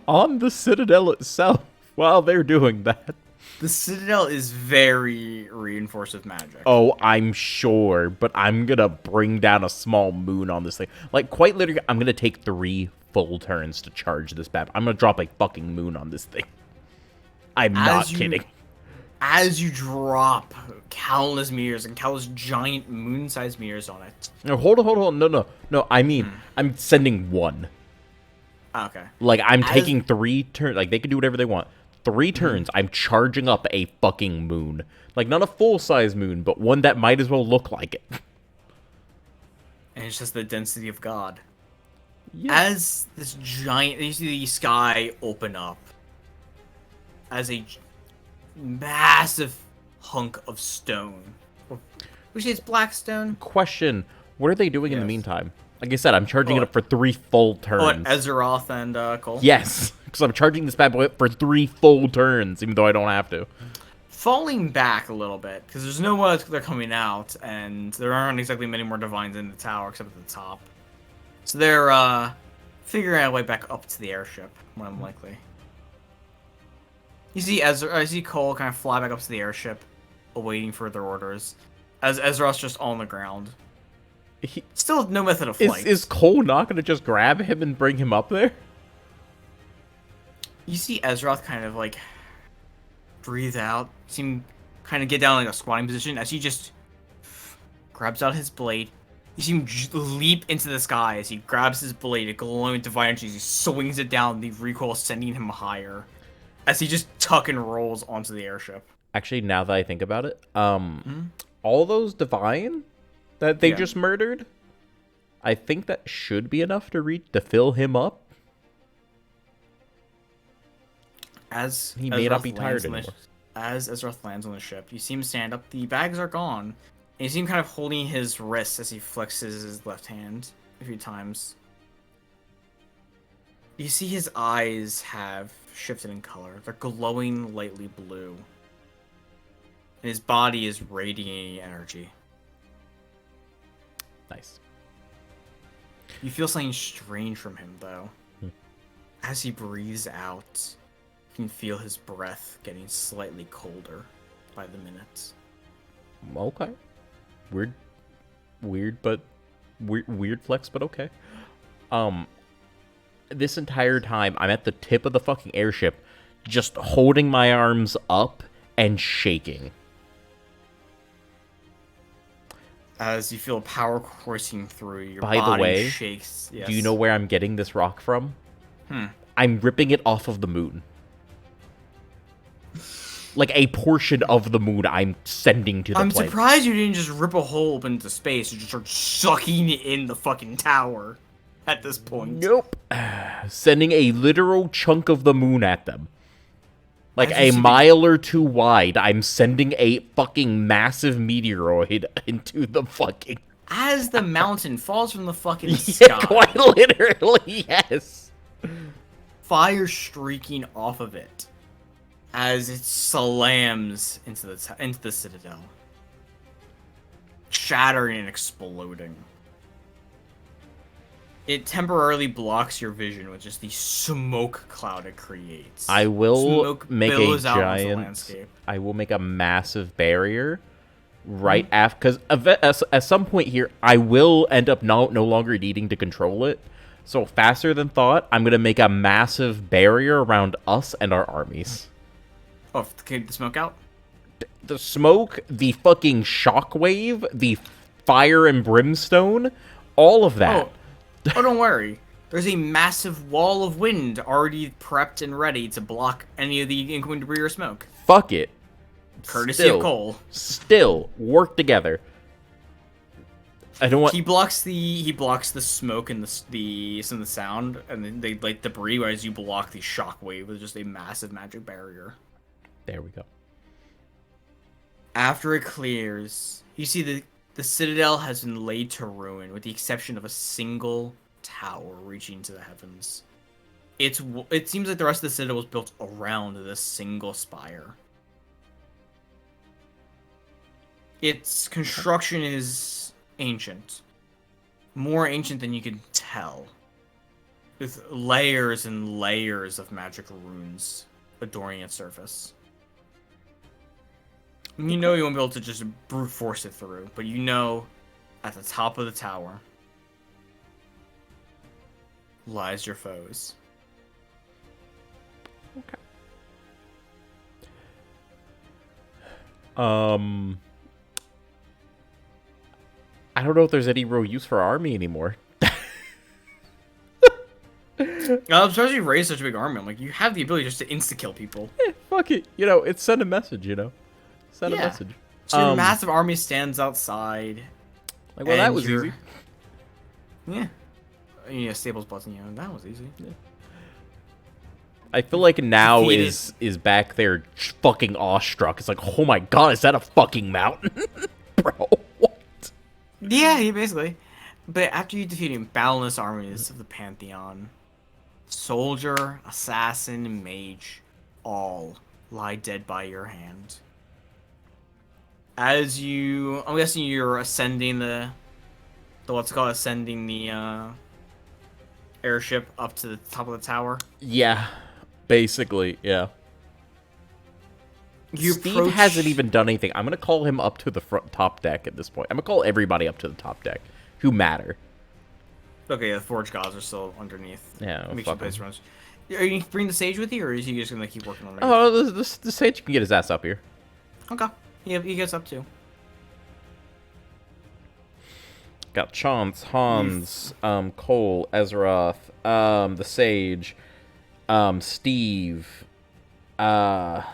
on the Citadel itself while they're doing that. The Citadel is very reinforced with magic. Oh, I'm sure, but I'm gonna bring down a small moon on this thing. Like, quite literally, I'm gonna take 3 full turns to charge this bad. I'm gonna drop a fucking moon on this thing. I'm not kidding. As you drop countless meteors and countless giant moon-sized meteors on it. No, hold on. No. I mean, I'm sending 1. Okay. Like, I'm taking 3 turns. Like, they can do whatever they want. 3 turns, I'm charging up a fucking moon. Like, not a full-size moon, but one that might as well look like it. And it's just the density of God. Yeah. As this giant, you see the sky open up. As a massive hunk of stone. Which is black stone. Question, what are they doing in the Yes. meantime? Like I said, I'm charging it up for 3 full turns. What, Azeroth and Cole? Yes, because I'm charging this bad boy up for 3 full turns, even though I don't have to. Falling back a little bit, because there's no way they're coming out, and there aren't exactly many more divines in the tower except at the top. So they're figuring out a way back up to the airship, more than likely. You see I see Cole kind of fly back up to the airship, awaiting further orders, as Ezra's just on the ground. Still no method of flight. Is Cole not going to just grab him and bring him up there? You see Ezroth kind of like breathe out, seem kind of get down in like a squatting position as he just grabs out his blade. You see him leap into the sky as he grabs his blade, a glowing divine energy, he swings it down, the recoil sending him higher. As he just tuck and rolls onto the airship. Actually, now that I think about it, all those divine that they Yeah. just murdered. I think that should be enough to fill him up. As He may not be Ezroth tired lands on the, anymore. as Ezroth lands on the ship, you see him stand up. The bags are gone, and you see him kind of holding his wrist as he flexes his left hand a few times. You see his eyes have shifted in color. They're glowing lightly blue. And his body is radiating energy. Nice. You feel something strange from him, though. As he breathes out, you can feel his breath getting slightly colder by the minute. Okay. Weird flex, but okay. This entire time, I'm at the tip of the fucking airship, just holding my arms up and shaking. As you feel power coursing through, your By the body way, shakes. Yes. Do you know where I'm getting this rock from? Hmm. I'm ripping it off of the moon. Like a portion of the moon I'm sending to the I'm planet. surprised you didn't just rip a hole open into space and just start sucking in the fucking tower at this point. Nope. Sending a literal chunk of the moon at them. Like As you a see mile or two wide, I'm sending a fucking massive meteoroid into the fucking... As the mountain falls from the fucking Yeah, sky, quite literally, yes. fire streaking off of it as it slams into the citadel, shattering and exploding. It temporarily blocks your vision with just the smoke cloud it creates. I will Smoke make a billows out onto the giant... landscape. I will make a massive barrier right after... Because at some point here, I will end up no longer needing to control it. So faster than thought, I'm going to make a massive barrier around us and our armies. Oh, get the smoke out? The smoke, the fucking shockwave, the fire and brimstone, all of that. Oh, don't worry. There's a massive wall of wind already prepped and ready to block any of the incoming debris or smoke. Fuck it. Courtesy of Cole. Still, work together. I don't want... He blocks the smoke and some of the sound, and then they like debris, whereas you block the shockwave with just a massive magic barrier. There we go. After it clears, you see the citadel has been laid to ruin, with the exception of a single tower reaching to the heavens. It seems like the rest of the citadel was built around this single spire. Its construction is ancient. More ancient than you could tell. With layers and layers of magic runes adorning its surface. You know you won't be able to just brute force it through, but you know at the top of the tower lies your foes. Okay. I don't know if there's any real use for our army anymore. Especially you raise such a big army. I'm like, you have the ability just to insta-kill people. Fuck it. You know, it's send a message, you know? Send a message. So your massive army stands outside. Like, well, that was easy. Yeah. Yeah, Staples button, you know, that was easy. Yeah. I feel like now is back there fucking awestruck. It's like, oh my god, is that a fucking mountain? Bro, what? Yeah, basically. But after you defeating boundless armies of the Pantheon, soldier, assassin, mage, all lie dead by your hand. As I'm guessing you're ascending ascending the airship up to the top of the tower. Yeah, basically, yeah. Steve hasn't even done anything. I'm gonna call him up to the top deck at this point. I'm gonna call everybody up to the top deck who matter. Okay, the Forge Gods are still underneath. Yeah, Make sure place runs. Are you bringing the sage with you, or is he just gonna keep working on it? Oh, the sage can get his ass up here. Okay. Yeah, he gets up too. Got Chance, Hans, Cole, Ezroth, the Sage, Steve, and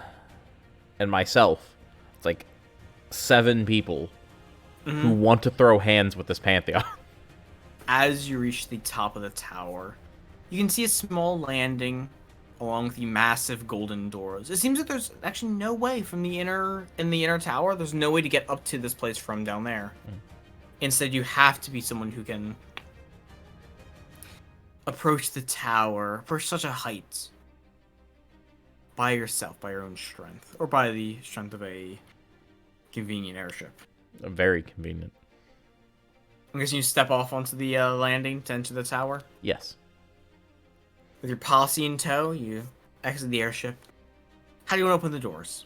myself. It's like 7 people. who want to throw hands with this pantheon. As you reach the top of the tower, you can see a small landing along with the massive golden doors. It seems that there's actually no way from the inner tower. There's no way to get up to this place from down there. Instead, you have to be someone who can approach the tower, approach such a height by yourself, by your own strength, or by the strength of a convenient airship. Very convenient. I'm guessing you step off onto the landing to enter the tower. Yes. With your posse in tow, you exit the airship. How do you want to open the doors?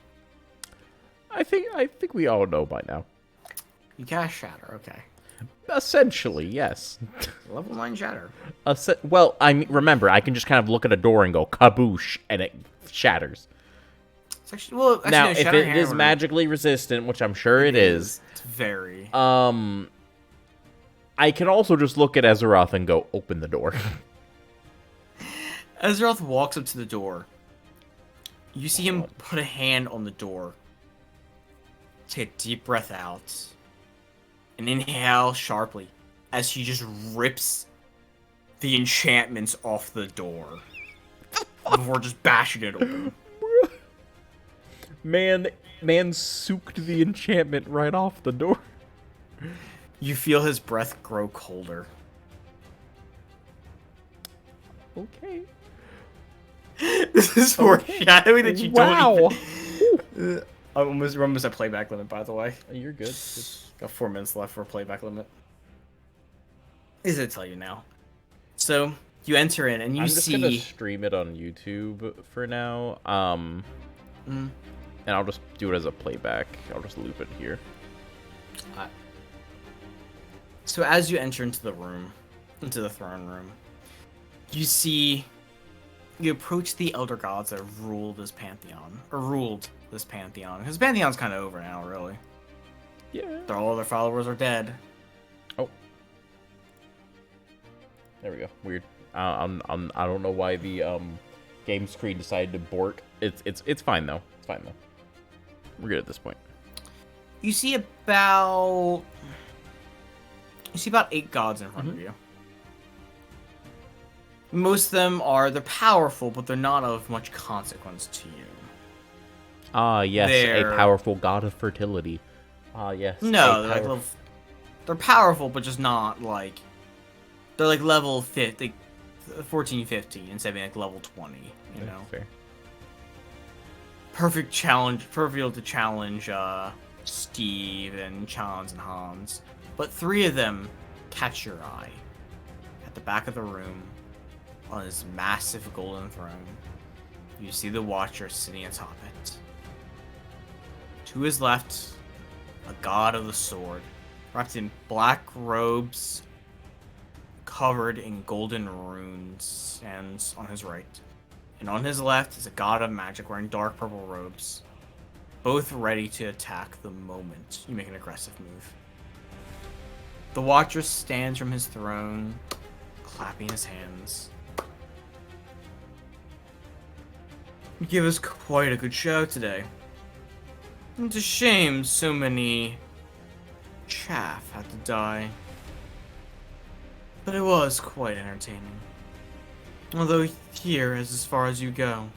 I think we all know by now. You cast Shatter, okay. Essentially, yes. Level 9 Shatter. Well, remember, I can just kind of look at a door and go kaboosh, and it shatters. It's actually, now, no, if Shatter it is magically resistant, which I'm sure it is, it's very. I can also just look at Azeroth and go, open the door. Azeroth walks up to the door. You see him put a hand on the door. Take a deep breath out. And inhale sharply as he just rips the enchantments off the door. Before just bashing it open. Man sooked the enchantment right off the door. You feel his breath grow colder. Okay. This is foreshadowing that you wow. don't I almost a playback limit, by the way. You're good. Got 4 minutes left for a playback limit. Is it tell you now? So you enter in and you see. I'm just gonna stream it on YouTube for now. And I'll just do it as a playback. I'll just loop it here. So as you enter into the room, into the throne room, you approach the elder gods that ruled this pantheon. Because pantheon's kind of over now, really. Yeah. All their followers are dead. Oh. There we go. Weird. I don't know why the game screen decided to bork. It's fine though. It's fine though. We're good at this point. You see about 8 gods in front of you. Most of them they're powerful, but they're not of much consequence to you. Yes, a powerful god of fertility. Yes. No, they're powerful, but just not like they're like level 50, 14, 15, instead of being like level 20. You know, fair. Perfect to challenge Steve and Chans and Hans. But 3 of them catch your eye. At the back of the room, on his massive golden throne, you see the Watcher sitting atop it. To his left, a god of the sword, wrapped in black robes, covered in golden runes, stands on his right. And on his left is a god of magic wearing dark purple robes, both ready to attack the moment you make an aggressive move. The Watcher stands from his throne, clapping his hands. You give us quite a good show today. It's a shame so many chaff had to die. But it was quite entertaining. Although here is as far as you go.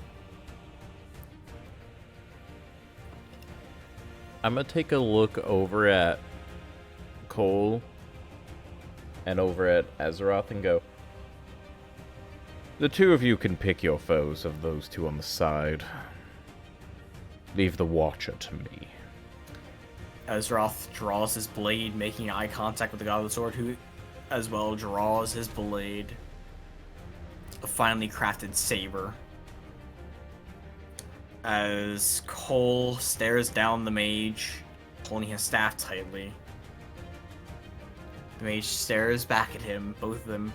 I'm gonna take a look over at Cole and over at Azeroth and go, the 2 of you can pick your foes of those 2 on the side. Leave the Watcher to me. Azeroth draws his blade, making eye contact with the God of the Sword, who as well draws his blade. A finely crafted saber. As Cole stares down the mage, holding his staff tightly. The mage stares back at him, both of them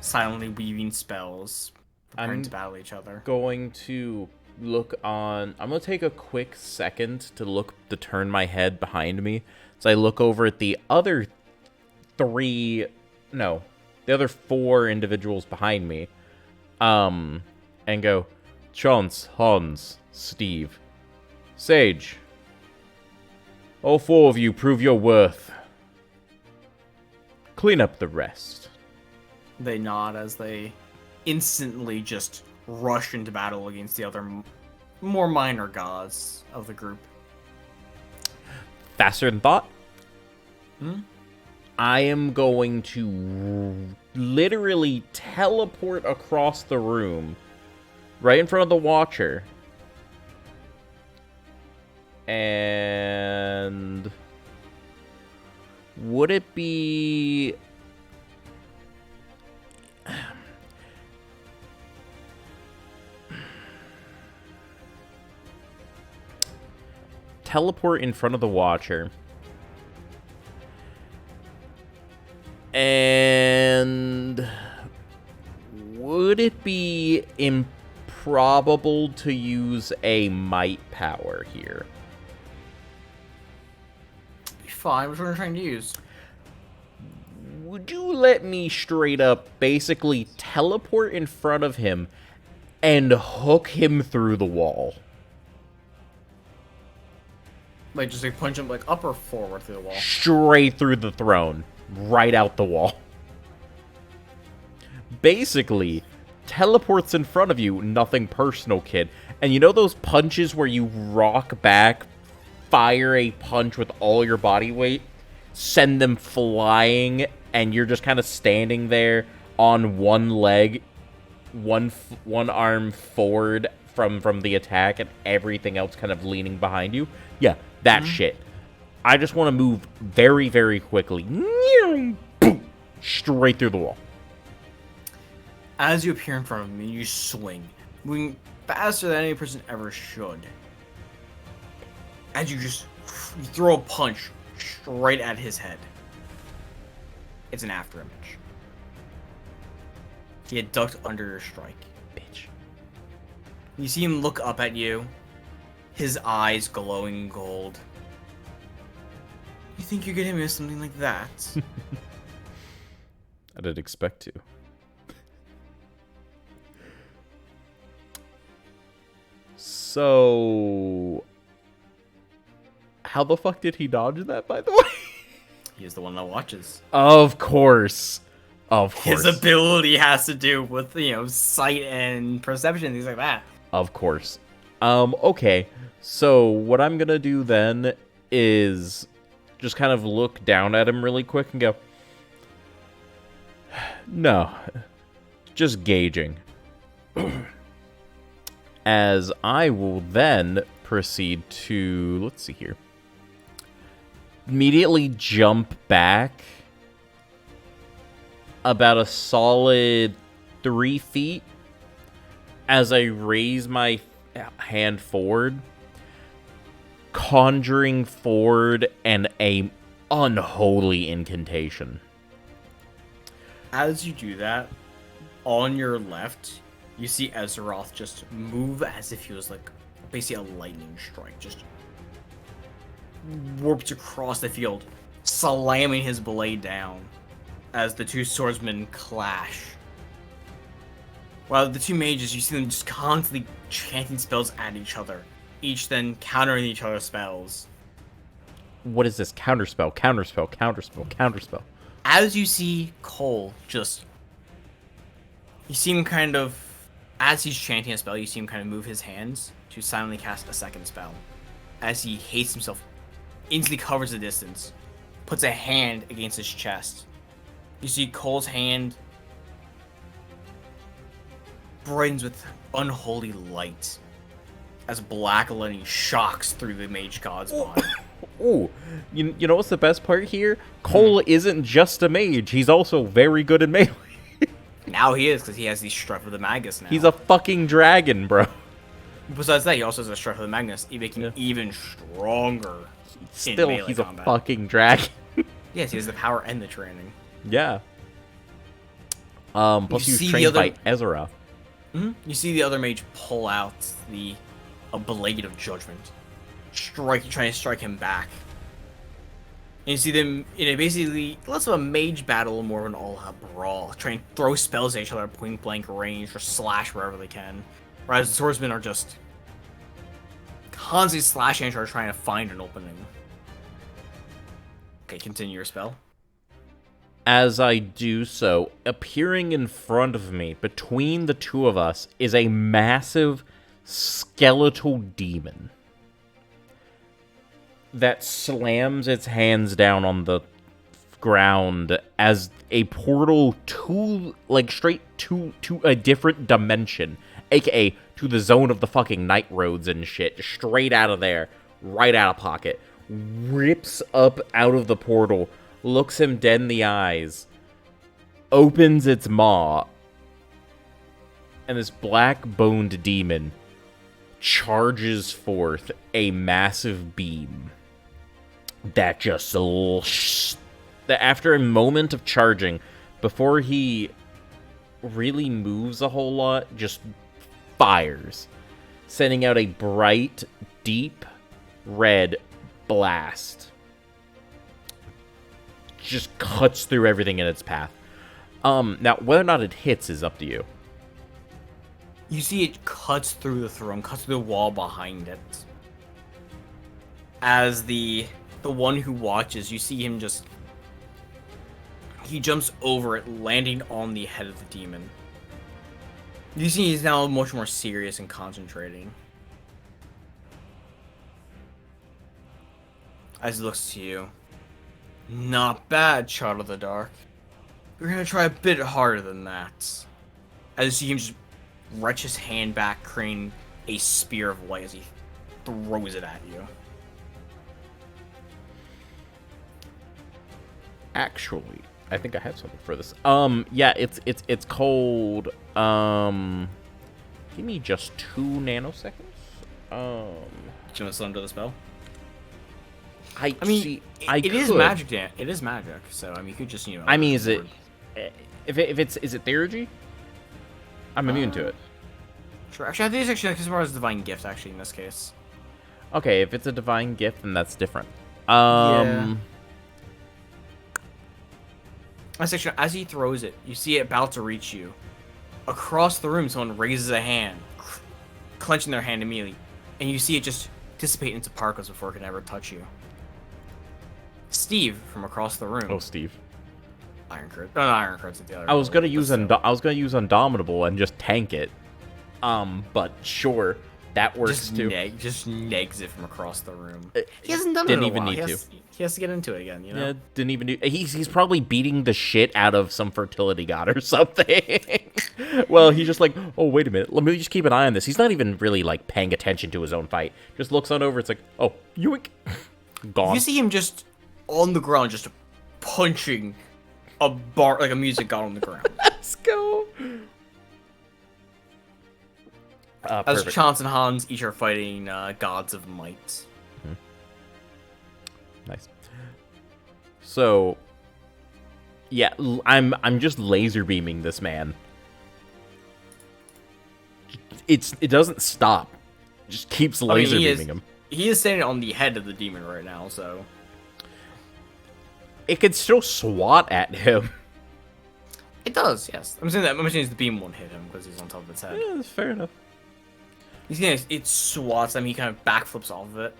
silently weaving spells, preparing to battle each other. I'm gonna take a quick second to turn my head behind me. So I look over at the other 4 individuals behind me. And go, Chance, Hans, Steve, Sage. All 4 of you prove your worth. Clean up the rest. They nod as they instantly just rush into battle against the other more minor gods of the group. Faster than thought. Hmm? I am going to literally teleport across the room, right in front of the Watcher. And would it be... teleport in front of the Watcher. And would it be improbable to use a might power here? Fine, which one are you trying to use? Would you let me straight up basically teleport in front of him and hook him through the wall? Like, just like punch him like up or forward through the wall? Straight through the throne. Right out the wall. Basically, teleports in front of you, nothing personal, kid. And you know those punches where you rock back, fire a punch with all your body weight, send them flying, and you're just kind of standing there on one leg, one arm forward from the attack, and everything else kind of leaning behind you? Yeah, that shit. I just want to move very, very quickly. Straight through the wall. As you appear in front of him, you swing, moving faster than any person ever should. As you throw a punch straight at his head. It's an after image. He had ducked under your strike. Bitch. You see him look up at you, his eyes glowing gold. You think you're gonna miss something like that? I didn't expect to. So... how the fuck did he dodge that, by the way? He's the one that watches. Of course. Of course. His ability has to do with, sight and perception, things like that. Of course. Okay. So, what I'm gonna do then is just kind of look down at him really quick and go, no. Just gauging. As I will then proceed to, let's see here, immediately jump back about a solid 3 feet as I raise my hand forward, conjuring forward an unholy incantation. As you do that, on your left, you see Azeroth just move as if he was like basically a lightning strike, just warped across the field, slamming his blade down as the two swordsmen clash. While the two mages, you see them just constantly chanting spells at each other, each then countering each other's spells. What is this? Counterspell, counterspell, counterspell, counterspell. As you see Cole you see him kind of, as he's chanting a spell, you see him kind of move his hands to silently cast a second spell. As he hates himself, instantly covers the distance, puts a hand against his chest. You see Cole's hand brightens with unholy light as black lightning shocks through the mage god's body. Ooh, you know what's the best part here? Cole isn't just a mage, he's also very good at melee. Now he is, because he has the Strife of the Magus now. He's a fucking dragon, bro. Besides that, he also has a Strife of the Magnus, making him even stronger. Still, he's combat. A fucking dragon. Yes, he has the power and the training. Yeah. Plus he was trained by Ezra. Mm-hmm. You see the other mage pull out a blade of judgment, trying to strike him back. And you see them in basically less of a mage battle, more of an all-out brawl, trying to throw spells at each other at point-blank range or slash wherever they can. Whereas the swordsmen are just constantly slashing each other, trying to find an opening. Okay, continue your spell. As I do so, appearing in front of me, between the two of us, is a massive skeletal demon that slams its hands down on the ground as a portal straight to a different dimension, aka to the zone of the fucking night roads and shit, straight out of there, right out of pocket, rips up out of the portal, looks him dead in the eyes, opens its maw, and this black-boned demon charges forth a massive beam that just after a moment of charging, before he really moves a whole lot, just fires, sending out a bright, deep red blast. Just cuts through everything in its path. Now, whether or not it hits is up to you. You see it cuts through the throne, cuts through the wall behind it. As the one who watches, you see him just... He jumps over it, landing on the head of the demon. You see he's now much more serious and concentrating. As he looks to you. Not bad, Child of the Dark. We're gonna try a bit harder than that. As you see him just retch his hand back, creating a spear of light as he throws it at you. Actually, I think I have something for this. Yeah, it's called, give me just 2 nanoseconds. Do you want to slip into the spell? I mean, see, it is magic. It is magic. So I mean, you could just I mean, is it theurgy? I'm immune to it. Sure. Actually, I think it's actually as far as divine gift. Actually, in this case. Okay, if it's a divine gift, then that's different. Yeah. Actually, as he throws it, you see it about to reach you. Across the room, someone raises a hand, clenching their hand immediately, and you see it just dissipate into particles before it can ever touch you. Steve from across the room. Oh, Steve. Iron Curse. No, not Iron Curse. The other. I was gonna use Undomitable and just tank it. But sure, that works too. Just negs it from across the room. He hasn't done didn't it in a even while. need to. He has to get into it again, you know? Yeah, didn't even do. He's probably beating the shit out of some fertility god or something. Well, he's just like, oh, wait a minute, let me just keep an eye on this. He's not even really like paying attention to his own fight. Just looks on over. It's like, oh, yoink, gone. You see him just on the ground, just punching a bar like a music god on the ground. Let's go. As Chance and Hans each are fighting gods of might. Nice. So, yeah, I'm just laser beaming this man. It doesn't stop. It just keeps laser beaming him. He is standing on the head of the demon right now, so it could still swat at him. It does, yes. I'm saying the beam won't hit him because he's on top of its head. Yeah, that's fair enough. It swats him. He kind of backflips off of it.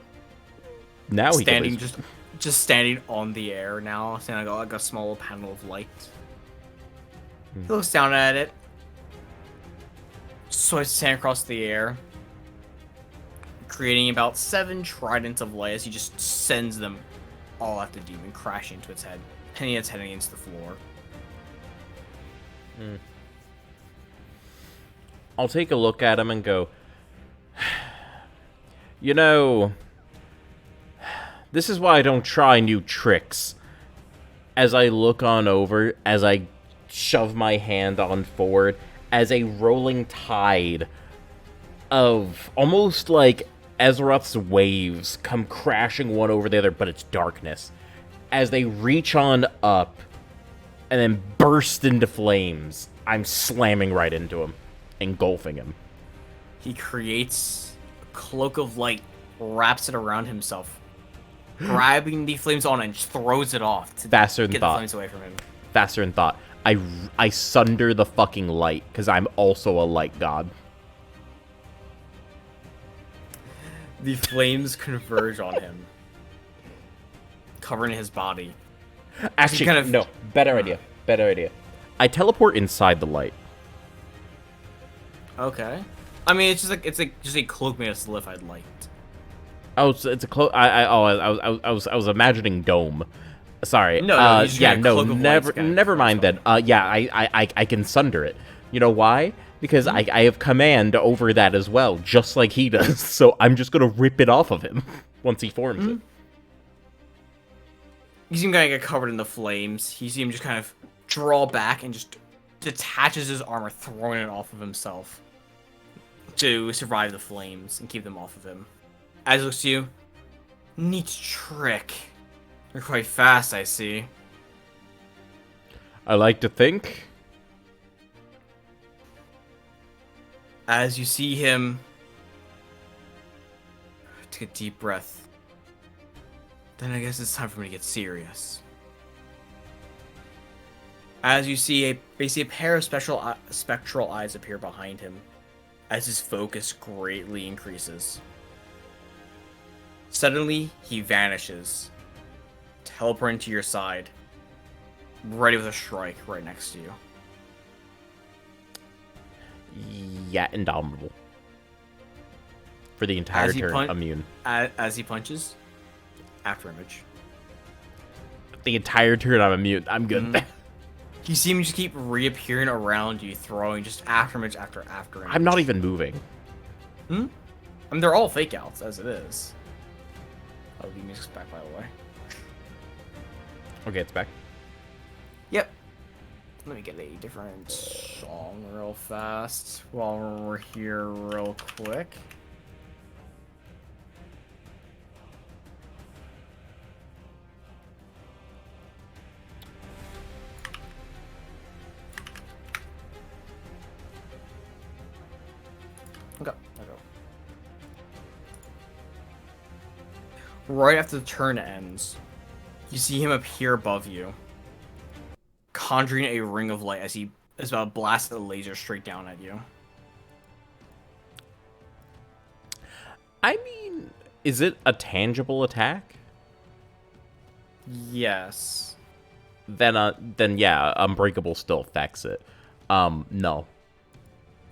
Now he standing just standing on the air now, standing like a small panel of light. He looks down at it. Swipes his hand across the air, creating about 7 tridents of light as he just sends them all at the demon, crashing into its head, pinning its head against the floor. I'll take a look at him and go, you know, this is why I don't try new tricks. As I look on over, as I shove my hand on forward, as a rolling tide of almost like Azeroth's waves come crashing one over the other, but it's darkness. As they reach on up and then burst into flames, I'm slamming right into him, engulfing him. He creates a cloak of light, wraps it around himself, grabbing the flames on and just throws it off to Faster than get thought. the flames away from him. Faster than thought. I sunder the fucking light, because I'm also a light god. The flames converge on him, covering his body. Actually, kind of- no. Better idea. Better idea. I teleport inside the light. Okay. I mean, it's like just a cloak made of solidified light. Oh, it's a close. I was imagining dome. Sorry. No, you just Yeah, got a no, cloak of light never, to kind of never mind then. Yeah, I can sunder it. You know why? Because I have command over that as well, just like he does. So I'm just gonna rip it off of him once he forms it. You see him kind of get covered in the flames. You see him just kind of draw back and just detaches his armor, throwing it off of himself to survive the flames and keep them off of him. As he looks to you, neat trick. You're quite fast, I see. I like to think. As you see him take a deep breath, then I guess it's time for me to get serious. As you see basically a pair of spectral eyes appear behind him, as his focus greatly increases. Suddenly, he vanishes, teleporting to your side, ready with a strike right next to you. Yeah, indomitable. For the entire turn, immune. As he punches, after image. The entire turn, I'm immune. I'm good. You see him just keep reappearing around you, throwing just after image after image. I'm not even moving. I mean, they're all fake outs, as it is. Oh, the music's back, by the way. Okay, it's back. Yep. Let me get a different song real fast while we're here real quick. Okay, I'll go. Right after the turn ends, you see him appear above you, conjuring a ring of light as he is about to blast a laser straight down at you. I mean, is it a tangible attack? Yes. Then yeah, Unbreakable still affects it. No.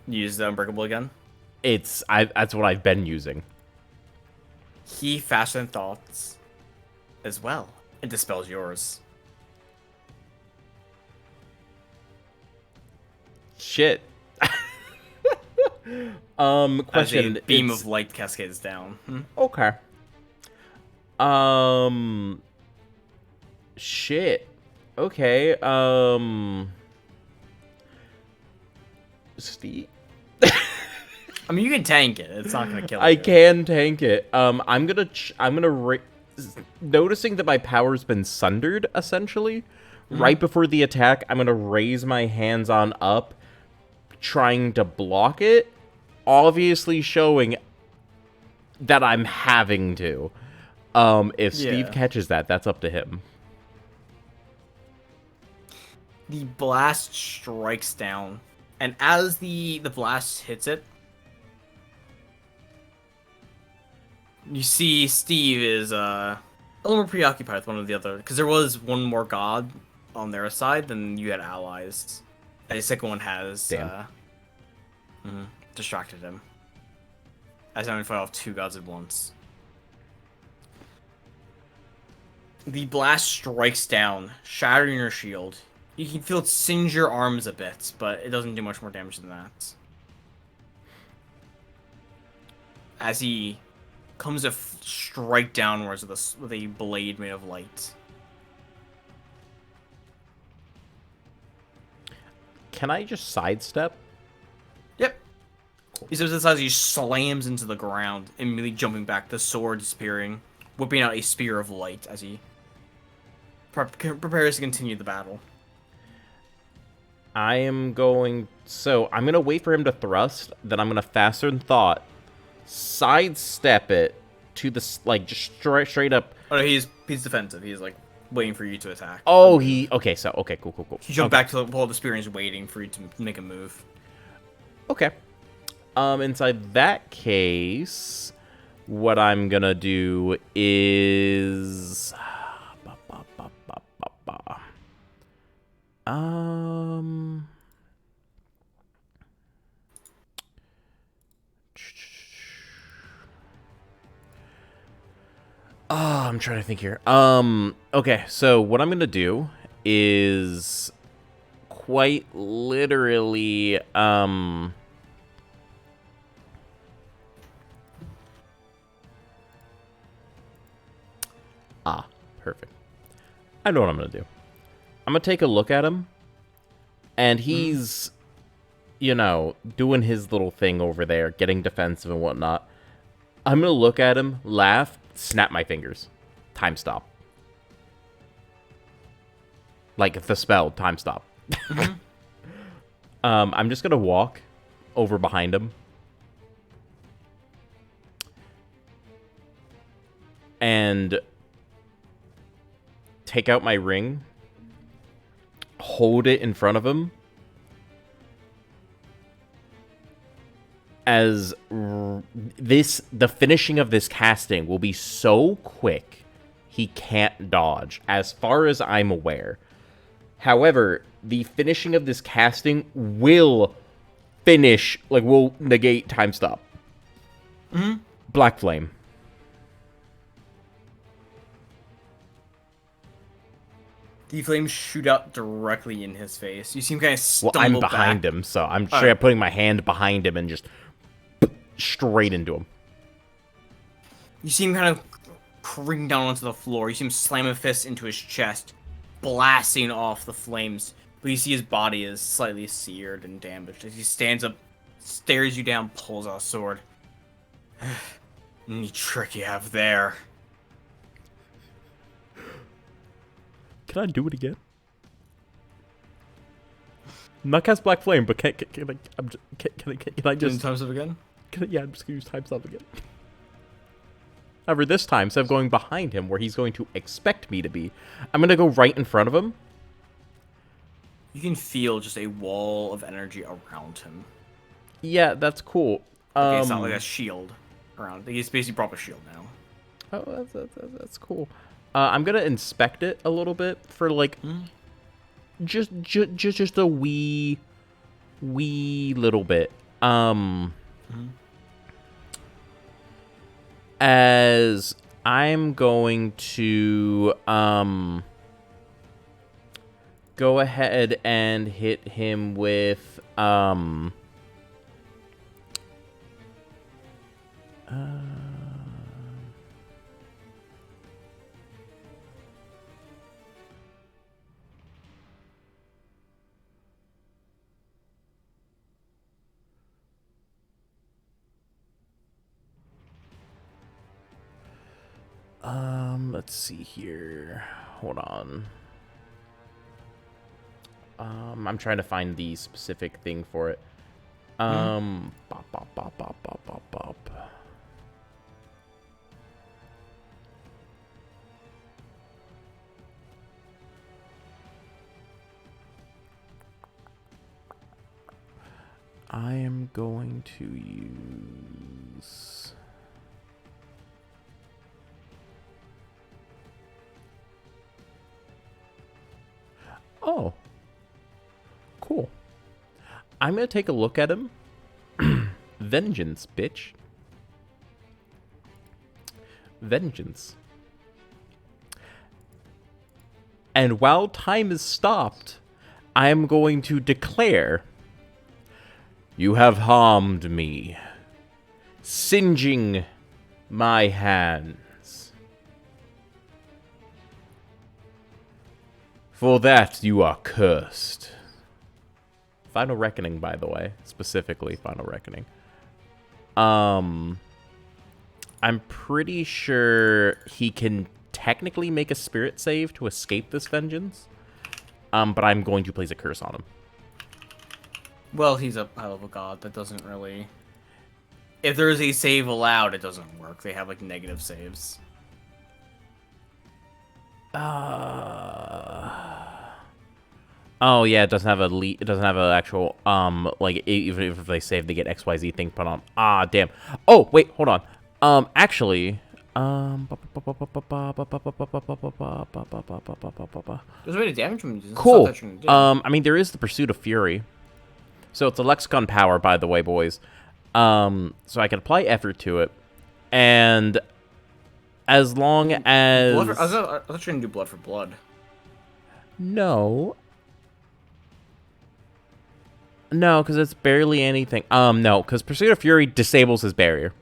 Use the Unbreakable again? That's what I've been using. He faster than thoughts as well. It dispels yours. Shit. Question. As a beam of light cascades down. Okay. Shit. Okay. Steve. I mean, you can tank it. It's not gonna kill you. I can tank it. I'm gonna noticing that my power's been sundered essentially. Right before the attack, I'm gonna raise my hands on up, trying to block it. Obviously showing that I'm having to. If Steve catches that, that's up to him. The blast strikes down, and as the blast hits it, you see Steve is a little more preoccupied with one of the other, because there was one more god on their side than you had allies. And the second one has distracted him. As having to fight off two gods at once. The blast strikes down, shattering your shield. You can feel it singe your arms a bit, but it doesn't do much more damage than that. As he comes to strike downwards with a blade made of light. Can I just sidestep? Yep. He steps aside as he slams into the ground, immediately jumping back, the sword disappearing, whipping out a spear of light as he prepares to continue the battle. I'm going to wait for him to thrust, then I'm going to faster than thought, sidestep it to the, like, just straight up. Oh, no, he's defensive. He's, like, waiting for you to attack. Oh, okay, cool. He jumped back to the spear and is waiting for you to make a move. Okay. Inside that case, what I'm gonna do is Um. Oh, I'm trying to think here. Okay, so what I'm gonna do is quite literally, perfect. I know what I'm gonna do. I'm gonna take a look at him, and he's, doing his little thing over there, getting defensive and whatnot. I'm gonna look at him, laugh, snap my fingers. Time stop. Like the spell, time stop. I'm just gonna walk over behind him. And take out my ring. Hold it in front of him. As the finishing of this casting will be so quick, he can't dodge, as far as I'm aware. However, the finishing of this casting will will negate time stop. Black Flame. The flames shoot out directly in his face. You seem kind of Well, stumble I'm behind back. him, so I'm straight up putting my hand behind him and just straight into him. You see him kind of creeping down onto the floor. You see him slam a fist into his chest, blasting off the flames. But you see his body is slightly seared and damaged as he stands up, stares you down, pulls out a sword. Any trick you have there? Can I do it again? Not cast Black Flame, but can I just... Times up again? Yeah, I'm just going to use time stop again. However, this time, instead of going behind him, where he's going to expect me to be, I'm going to go right in front of him. You can feel just a wall of energy around him. Yeah, that's cool. Okay, it's not like a shield around. He's basically brought up a shield now. Oh, that's cool. I'm going to inspect it a little bit for, like, just a wee little bit. As I'm going to go ahead and hit him with let's see here. Hold on. I'm trying to find the specific thing for it. Bop, bop, bop, bop, bop, bop, bop. I am going to use... Oh. Cool. I'm going to take a look at him. Vengeance, bitch. Vengeance. And while time is stopped, I am going to declare... You have harmed me, singeing my hands. For that you are cursed. Final Reckoning, by the way, specifically Final Reckoning. I'm pretty sure he can technically make a spirit save to escape this vengeance. But I'm going to place a curse on him. Well, he's a high-level god. That doesn't really... If there's a save allowed, it doesn't work. They have, like, negative saves. Oh yeah, it doesn't have it doesn't have an actual like even if they save they get XYZ thing put on. Ah damn. Oh wait, hold on. Actually, There's a way to damage him. It's not Cool. that you're gonna do. I mean, there is the Pursuit of Fury. So it's a lexicon power, by the way, boys. So I can apply effort to it, and as long as I thought you were gonna do blood for blood. no, because it's barely anything. No, because Pursuit of Fury disables his barrier.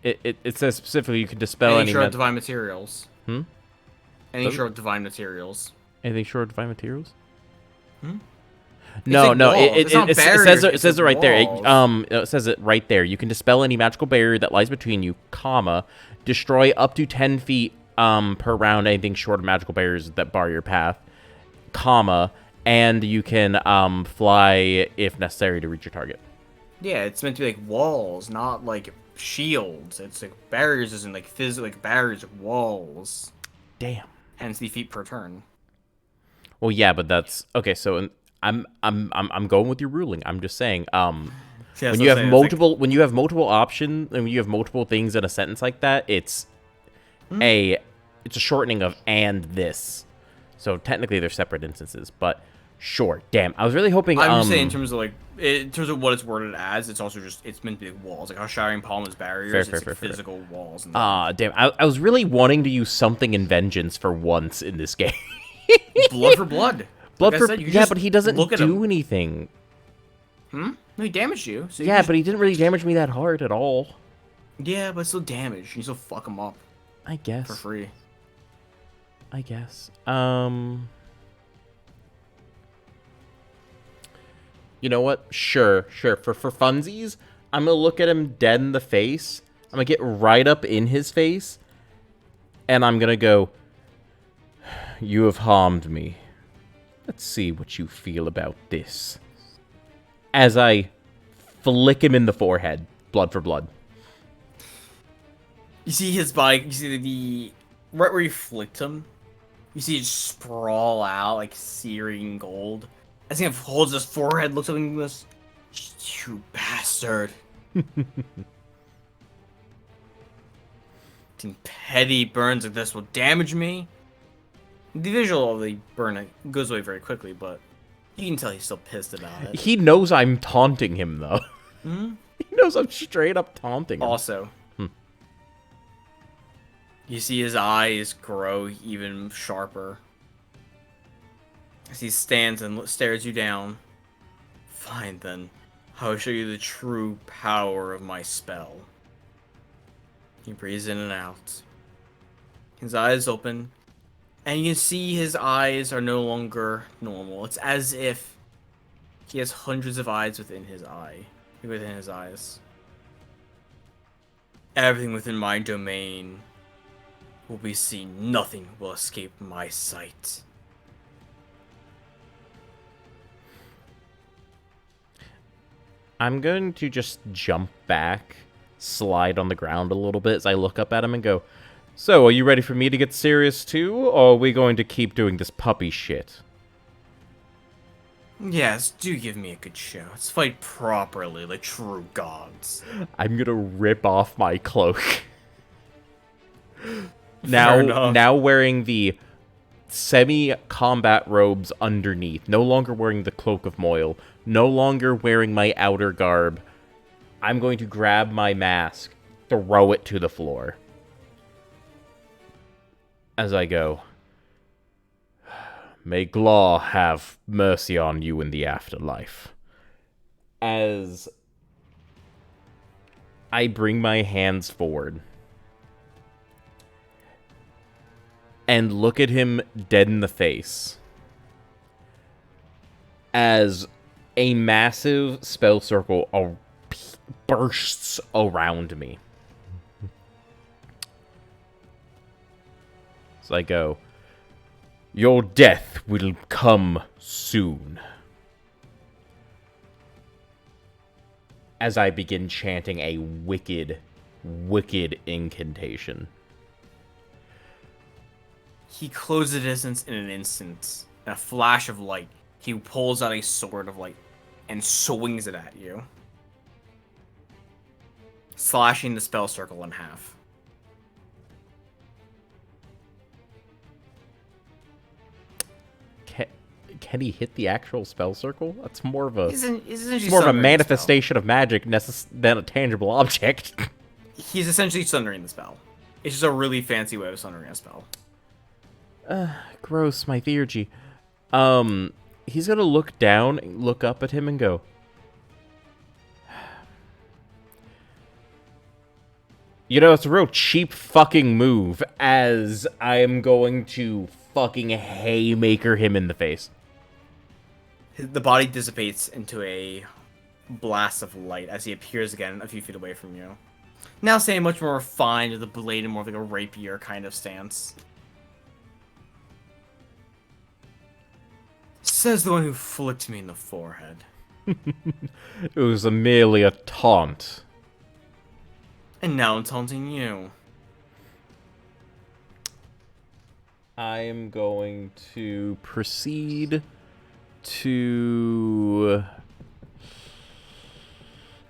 It says specifically you can dispel any short of divine materials. Hmm? Any short of divine materials. Anything short of divine materials? Hmm? No, like no. walls. It says it right there. Walls. It says it right there. You can dispel any magical barrier that lies between you, comma, destroy up to 10 feet per round anything short of magical barriers that bar your path, comma, and you can fly if necessary to reach your target. Yeah, it's meant to be like walls, not like shields. It's like barriers, isn't like physical like barriers, walls. Damn. Hence the feet per turn. Well, yeah, but that's okay. So I'm going with your ruling. I'm just saying. When you have multiple options, and when you have multiple things in a sentence like that, it's a shortening of and this. So technically they're separate instances, but sure. Damn, I was really hoping. I'm just saying in terms of what it's worded as, it's also just it's meant to be like walls, like how Shining Palm is barriers. It's physical walls. Damn, I was really wanting to use something in vengeance for once in this game. Blood for blood. Blood for yeah, but he doesn't do anything. No, he damaged you. So yeah, but he didn't really damage me that hard at all. Yeah, but still damage. You still fuck him up. I guess. For free. I guess. You know what? Sure. For funsies, I'm gonna look at him dead in the face. I'm gonna get right up in his face, and I'm gonna go, "You have harmed me. Let's see what you feel about this." As I flick him in the forehead, blood for blood. You see his body, you see the right where you flicked him, you see it sprawl out like searing gold. As he holds his forehead, looks up and goes, "You bastard." Petty burns like this will damage me. The visual of the burn goes away very quickly, but you can tell he's still pissed about it. He knows I'm taunting him, though. He knows I'm straight up taunting him. Also, you see his eyes grow even sharper as he stands and stares you down. Fine then, I'll show you the true power of my spell. He breathes in and out. His eyes open, and you can see his eyes are no longer normal. It's as if he has hundreds of eyes within his eyes. Everything within my domain will be seen. Nothing will escape my sight. I'm going to just jump back, slide on the ground a little bit as I look up at him and go, "So, are you ready for me to get serious too, or are we going to keep doing this puppy shit?" Yes, do give me a good show. Let's fight properly, like true gods. I'm gonna rip off my cloak. Now wearing the semi-combat robes underneath. No longer wearing the Cloak of Moil. No longer wearing my outer garb. I'm going to grab my mask, throw it to the floor. As I go, "May Glaw have mercy on you in the afterlife." As I bring my hands forward and look at him dead in the face, as a massive spell circle bursts around me. So I go, "Your death will come soon." As I begin chanting a wicked, wicked incantation. He closes distance in an instant. In a flash of light, he pulls out a sword of light and swings it at you. slashing the spell circle in half. Can he hit the actual spell circle? That's more of a He's manifestation of magic than a tangible object. He's essentially sundering the spell. It's just a really fancy way of sundering a spell. Gross, my theurgy. He's gonna look up at him and go, you know, it's a real cheap fucking move, as I am going to fucking haymaker him in the face. The body dissipates into a blast of light as he appears again a few feet away from you. Now staying much more refined with the blade and more like a rapier kind of stance. Says the one who flicked me in the forehead. It was merely a taunt. And now I'm taunting you. I am going to proceed to...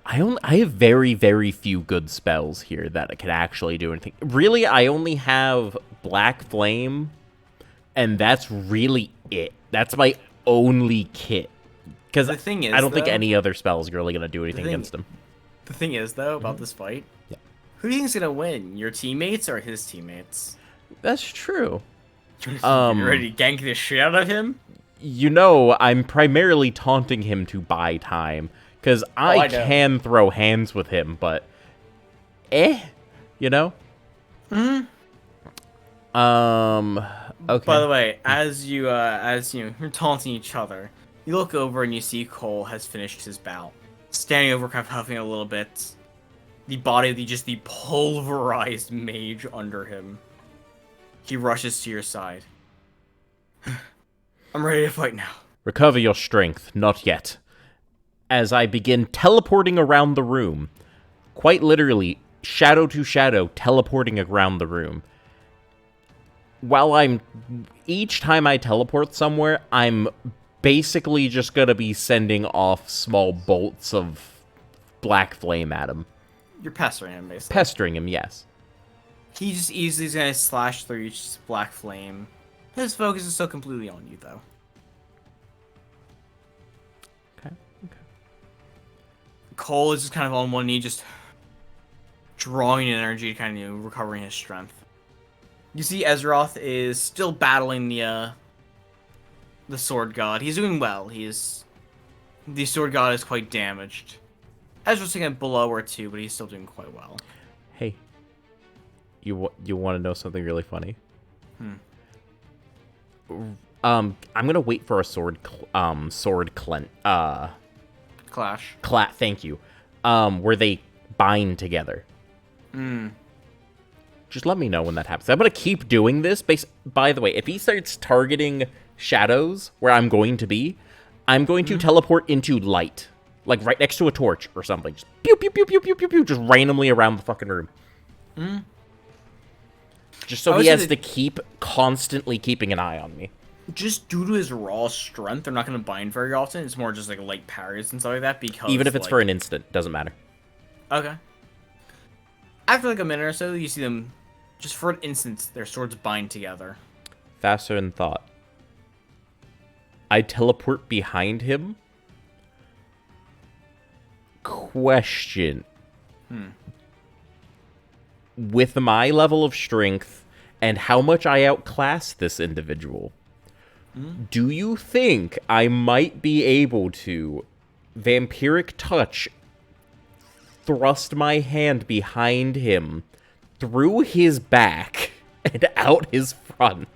I have very, very few good spells here that can actually do anything. Really, I only have Black Flame, and that's really it. That's my only kit. Because the thing is, I don't think any other spell is really going to do anything against him. The thing is, though, about this fight, who do you think's going to win? Your teammates or his teammates? That's true. You ready to gank the shit out of him? You know, I'm primarily taunting him to buy time. Because I can throw hands with him, but... you know? Hmm? Okay. By the way, as you're taunting each other, you look over and you see Cole has finished his bout. Standing over, kind of huffing a little bit. The body of the pulverized mage under him. He rushes to your side. I'm ready to fight now. Recover your strength, not yet. As I begin teleporting around the room. Quite literally, shadow to shadow, teleporting around the room. Each time I teleport somewhere, I'm basically just gonna be sending off small bolts of black flame at him. You're pestering him, basically. Pestering him, yes. He just easily is gonna slash through each black flame. His focus is still completely on you, though. Okay. Cole is just kind of on one knee, just drawing energy, kind of recovering his strength. You see Ezroth is still battling the sword god. He's doing well. The sword god is quite damaged. Ezra's taking a blow or two, but he's still doing quite well. Hey, you want to know something really funny? I'm gonna wait for a Clash. Thank you. Where they bind together. Just let me know when that happens. I'm gonna keep doing this. By the way, if he starts targeting shadows where I'm going to be, I'm going to teleport into light. Like right next to a torch or something. Just pew, pew, pew, pew, pew, pew, pew, just randomly around the fucking room. Just so he has to keep constantly keeping an eye on me. Just due to his raw strength, they're not going to bind very often. It's more just like light parries and stuff like that. Because even if it's for an instant, doesn't matter. Okay. After like a minute or so, you see them, just for an instant, their swords bind together. Faster than thought. I teleport behind him. Question. With my level of strength and how much I outclass this individual, do you think I might be able to vampiric touch, thrust my hand behind him, through his back, and out his front?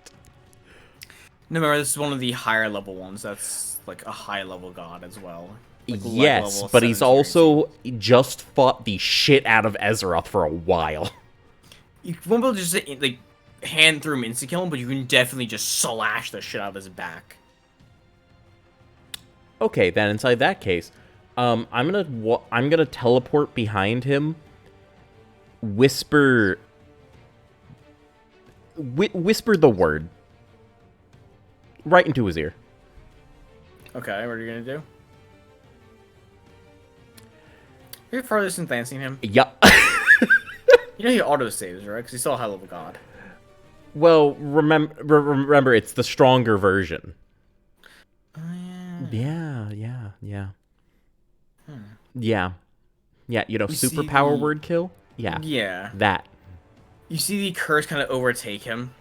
No, remember, this is one of the higher level ones. That's like a high level god as well. Like yes, but he's also just fought the shit out of Ezroth for a while. You won't be able to just like hand through him insta kill him, but you can definitely just slash the shit out of his back. Okay, then inside that case, I'm gonna teleport behind him. Whisper the word right into his ear. Okay, what are you gonna do? You're farthest advancing him. Yup. You know he auto saves, right? Because he's still a high level god. Well, remember, it's the stronger version. Oh, yeah. Yeah. Yeah. Yeah, you know, You see superpower the- word kill? Yeah. Yeah. That. You see the curse kind of overtake him.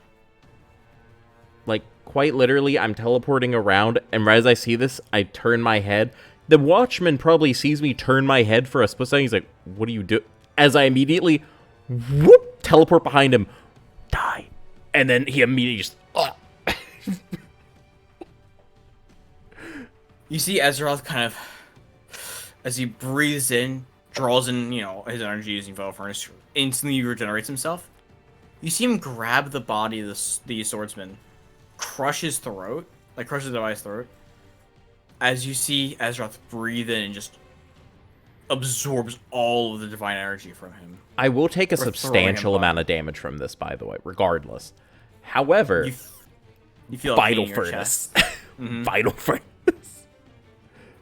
Like, quite literally, I'm teleporting around, and right as I see this, I turn my head. The Watchman probably sees me turn my head for a split second. He's like, what do you do? As I immediately, whoop, teleport behind him. Die. And then he immediately just, You see Ezroth kind of, as he breathes in, draws in, you know, his energy using Vital Furnace, instantly regenerates himself. You see him grab the body of the swordsman, crush his throat, like crush the device's throat, as you see Ezroth breathe in and just absorbs all of the divine energy from him. I will take a throwing him substantial off. amount of damage from this, by the way, regardless. However, You feel a Vital pain in your Furnace. chest. Vital Furnace.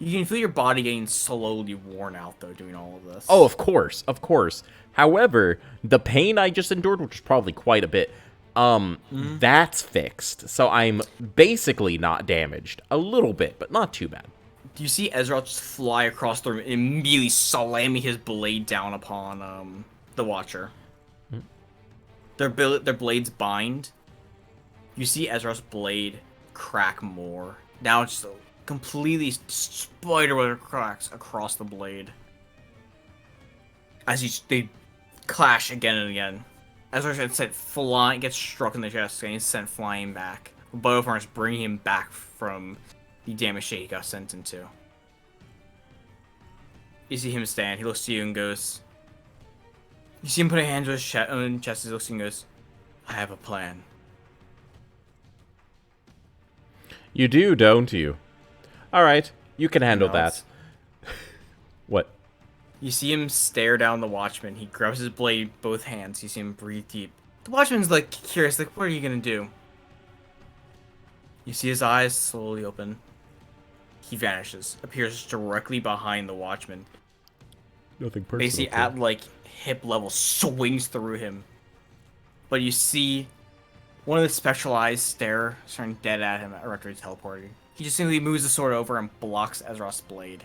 You can feel your body getting slowly worn out, though, doing all of this. Oh, of course, of course. However, the pain I just endured, which is probably quite a bit, that's fixed. So I'm basically not damaged. A little bit, but not too bad. Do you see Ezra just fly across the room, immediately slamming his blade down upon the Watcher? Their blades bind. You see Ezra's blade crack more. Now it's just completely spiderweb cracks across the blade. As they clash again and again. Ezra gets struck in the chest and he's sent flying back. Vital Furnace bringing him back from the damage state he got sent into. You see him stand. He looks to you and goes. You see him put a hand to his chest. He looks and goes, "I have a plan." You do, don't you? All right, you can handle nods. that. What? You see him stare down the Watchman. He grabs his blade both hands. You see him breathe deep. The Watchman's like curious, like, what are you gonna do? You see his eyes slowly open. He vanishes, appears directly behind the Watchman. Nothing personal. Basically at like hip level, swings through him. But you see one of the spectral eyes stare, staring dead at him after he's teleporting. He just simply moves the sword over and blocks Ezra's blade.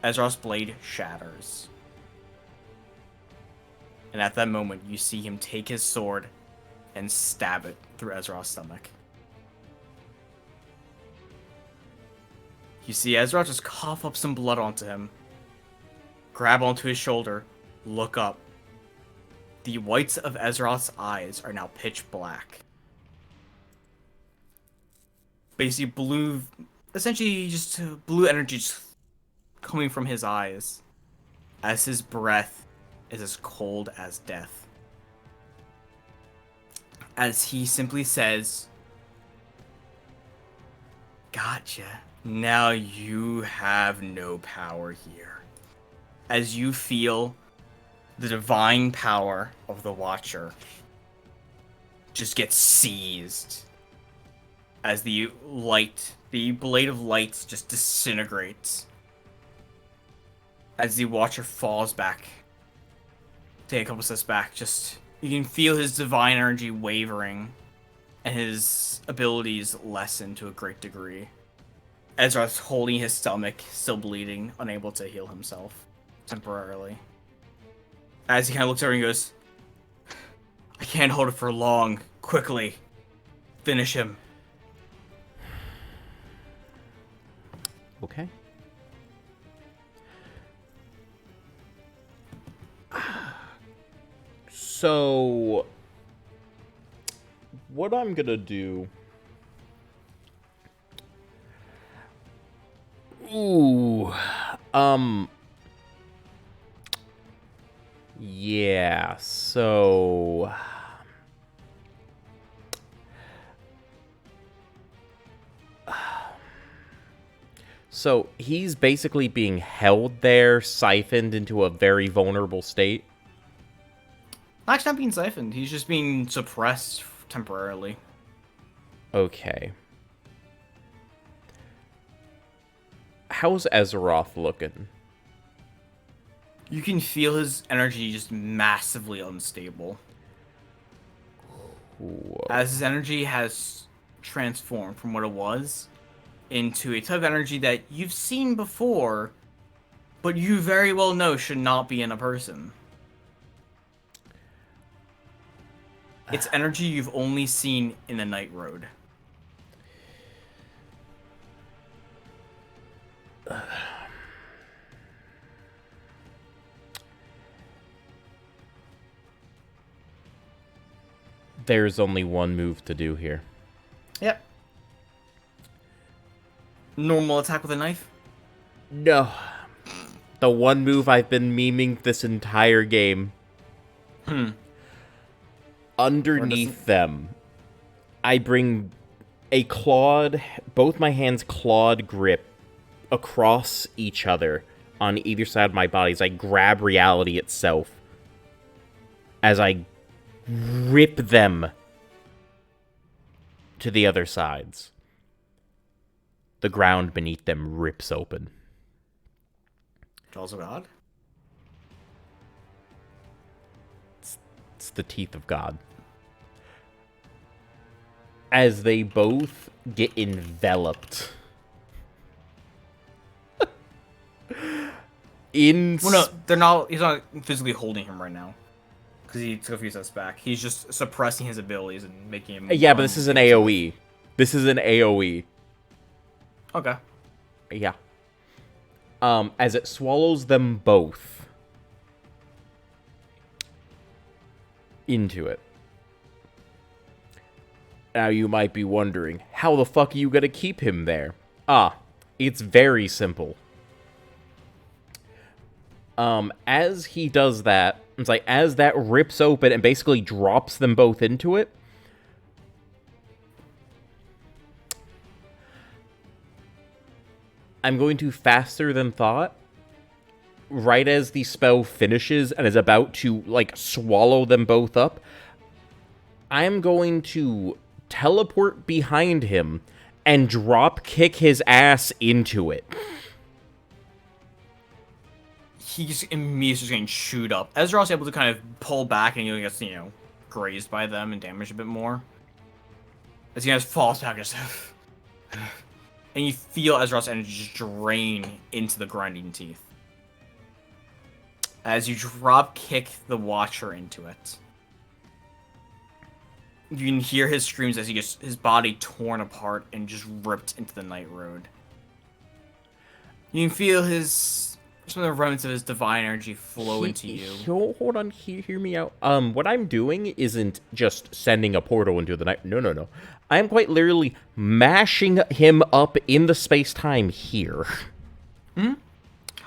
Ezra's blade shatters. And at that moment, you see him take his sword and stab it through Ezra's stomach. You see Ezra just cough up some blood onto him, grab onto his shoulder, look up. The whites of Ezra's eyes are now pitch black. Basically blue, essentially just blue energy just coming from his eyes, as his breath is as cold as death. As he simply says, "Gotcha. Now you have no power here." As you feel the divine power of the Watcher just gets seized. As the blade of light just disintegrates. As the Watcher falls back. Take a couple steps back, you can feel his divine energy wavering. And his abilities lessen to a great degree. Ezra's holding his stomach, still bleeding, unable to heal himself. Temporarily. As he kind of looks over and goes, "I can't hold it for long. Quickly. Finish him." Okay. So, what I'm gonna do... Ooh. Yeah, so... So, he's basically being held there, siphoned into a very vulnerable state. Actually, not being siphoned. He's just being suppressed temporarily. Okay. How's Azeroth looking? You can feel his energy just massively unstable. Whoa. As his energy has transformed from what it was into a type of energy that you've seen before, but you very well know should not be in a person. It's energy you've only seen in the Night Road. There's only one move to do here. Yep. Normal attack with a knife? No. The one move I've been memeing this entire game. Underneath them, I bring a clawed, both my hands clawed grip across each other on either side of my body as I grab reality itself. As I rip them to the other sides. The ground beneath them rips open. Jaws of God? It's the teeth of God. As they both get enveloped in... Well, no, they're not. He's not physically holding him right now. Because he took a few steps back. He's just suppressing his abilities and making him... Yeah, but this is an AoE. This is an AoE. Okay. Yeah. As it swallows them both into it. Now you might be wondering, how the fuck are you gonna keep him there? It's very simple. As he does that, it's like, as that rips open and basically drops them both into it, I'm going to faster than thought, right as the spell finishes and is about to, like, swallow them both up, I'm going to teleport behind him and drop kick his ass into it. He's immediately just getting chewed up. Ezra's able to kind of pull back and he gets, grazed by them and damaged a bit more. As he kind of falls back and stuff. And you feel Ezra's energy just drain into the grinding teeth. As you drop kick the Watcher into it. You can hear his screams as he gets his body torn apart and just ripped into the Night Road. You can feel some of the remnants of his divine energy flow into you. Hold on, hear me out. What I'm doing isn't just sending a portal into the night. No. I'm quite literally mashing him up in the space-time here.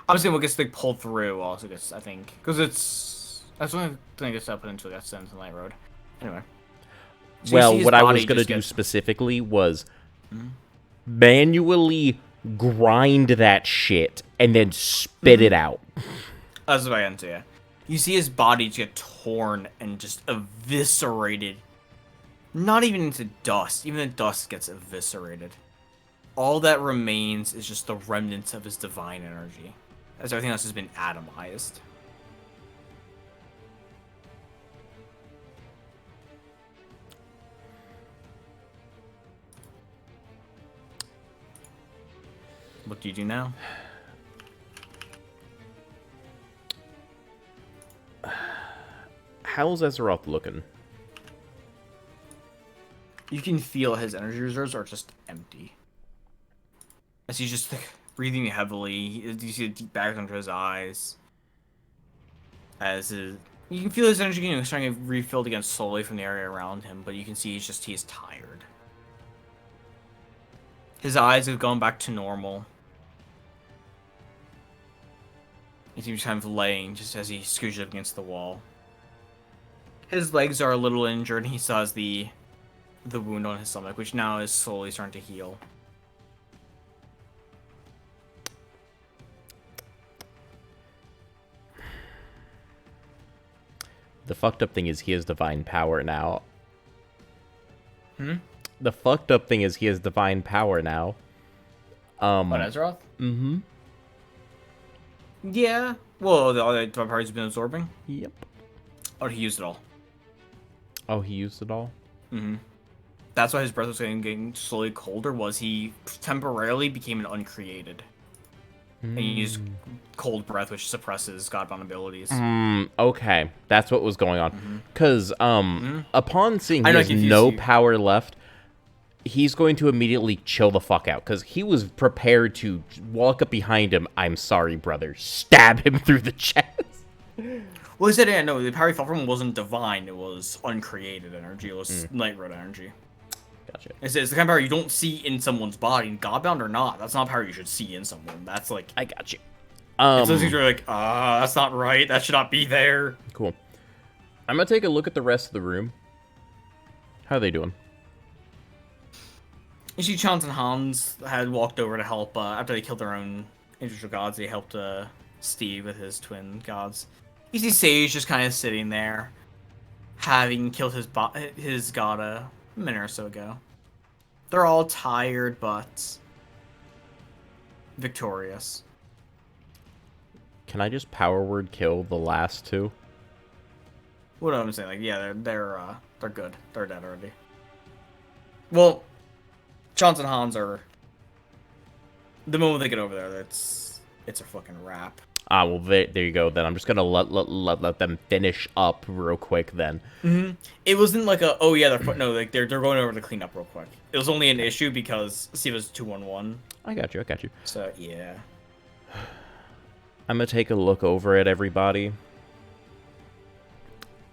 Obviously, what gets pulled through also gets, I think, because that's one thing that gets put into that sense in the Night Road. Anyway. So well, what I was going to do specifically was manually grind that shit and then spit it out. That's what I am to, yeah. You see his body just get torn and just eviscerated. Not even into dust. Even the dust gets eviscerated. All that remains is just the remnants of his divine energy. As everything else has been atomized. What do you do now? How's Azeroth looking? You can feel his energy reserves are just empty. As he's just breathing heavily, you see the deep bags under his eyes. You can feel his energy starting to refilled again slowly from the area around him, but you can see he is tired. His eyes have gone back to normal. He seems kind of laying just as he scooches up against the wall. His legs are a little injured, and he still has the wound on his stomach, which now is slowly starting to heal. The fucked up thing is he has divine power now. The fucked up thing is he has divine power now. What, Azeroth? Mm-hmm. Yeah, Well, the other power he's been absorbing. Yep. Oh, he used it all. Oh, he used it all? Mm-hmm. That's why his breath was getting slowly colder, was he temporarily became an uncreated. And he used cold breath, which suppresses Godbound abilities. Okay. That's what was going on. Because, upon seeing he has no power left, he's going to immediately chill the fuck out. Because he was prepared to walk up behind him, I'm sorry, brother, stab him through the chest. Well, he said, yeah, no, the power he felt from wasn't divine, it was uncreated energy, it was night road energy. Gotcha. It's the kind of power you don't see in someone's body, Godbound or not. That's not power you should see in someone. That's like... I got you. It's those things where you're like, that's not right, that should not be there. Cool. I'm gonna take a look at the rest of the room. How are they doing? You see Chance and Hans had walked over to help, after they killed their own individual gods, they helped Steve with his twin gods. You see Sage just kind of sitting there, having killed his god a minute or so ago. They're all tired, but victorious. Can I just power word kill the last two? What am I saying? Like, yeah, they're good. They're dead already. Well, Chance and Hans are... The moment they get over there, it's a fucking wrap. Ah, well, there you go, then. I'm just gonna let them finish up real quick, then. Mm-hmm. It wasn't like a, oh yeah, no, like, they're going over to clean up real quick. It was only an issue because Siva's 2-1-1. I got you. So, yeah. I'm gonna take a look over at everybody.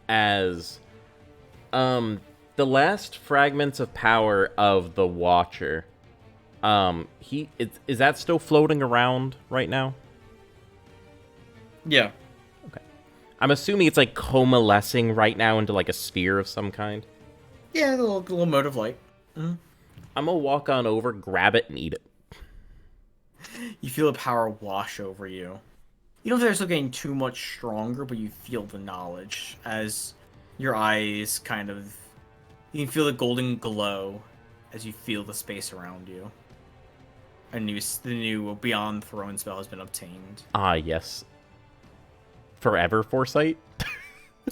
As, the last fragments of power of the Watcher, is that still floating around right now? Yeah. Okay. I'm assuming it's like coalescing right now into like a sphere of some kind. Yeah, the little mode of light. Mm-hmm. I'm gonna walk on over, grab it, and eat it. You feel the power wash over you. You don't feel like it's still getting too much stronger, but you feel the knowledge as your eyes kind of... You can feel the golden glow as you feel the space around you. The new Beyond Throne spell has been obtained. Ah, yes. Forever Foresight?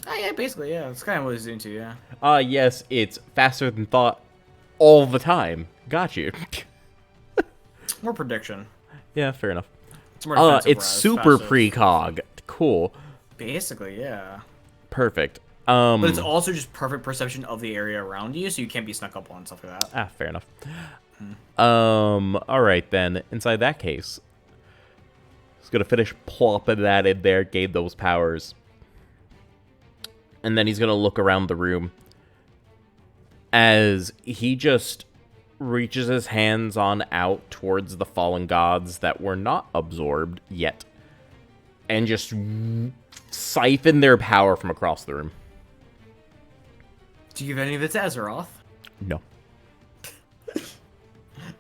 Yeah, basically, yeah. That's kind of what he's into, yeah. Yes, it's faster than thought all the time. Got you. More prediction. Yeah, fair enough. It's super precog. Cool. Basically, yeah. Perfect. But it's also just perfect perception of the area around you, so you can't be snuck up on and stuff like that. Ah, fair enough. Alright then. Inside that case, he's gonna finish plopping that in there, gain those powers. And then he's gonna look around the room as he just reaches his hands on out towards the fallen gods that were not absorbed yet, and just siphon their power from across the room. Do you give any of it to Azeroth? No.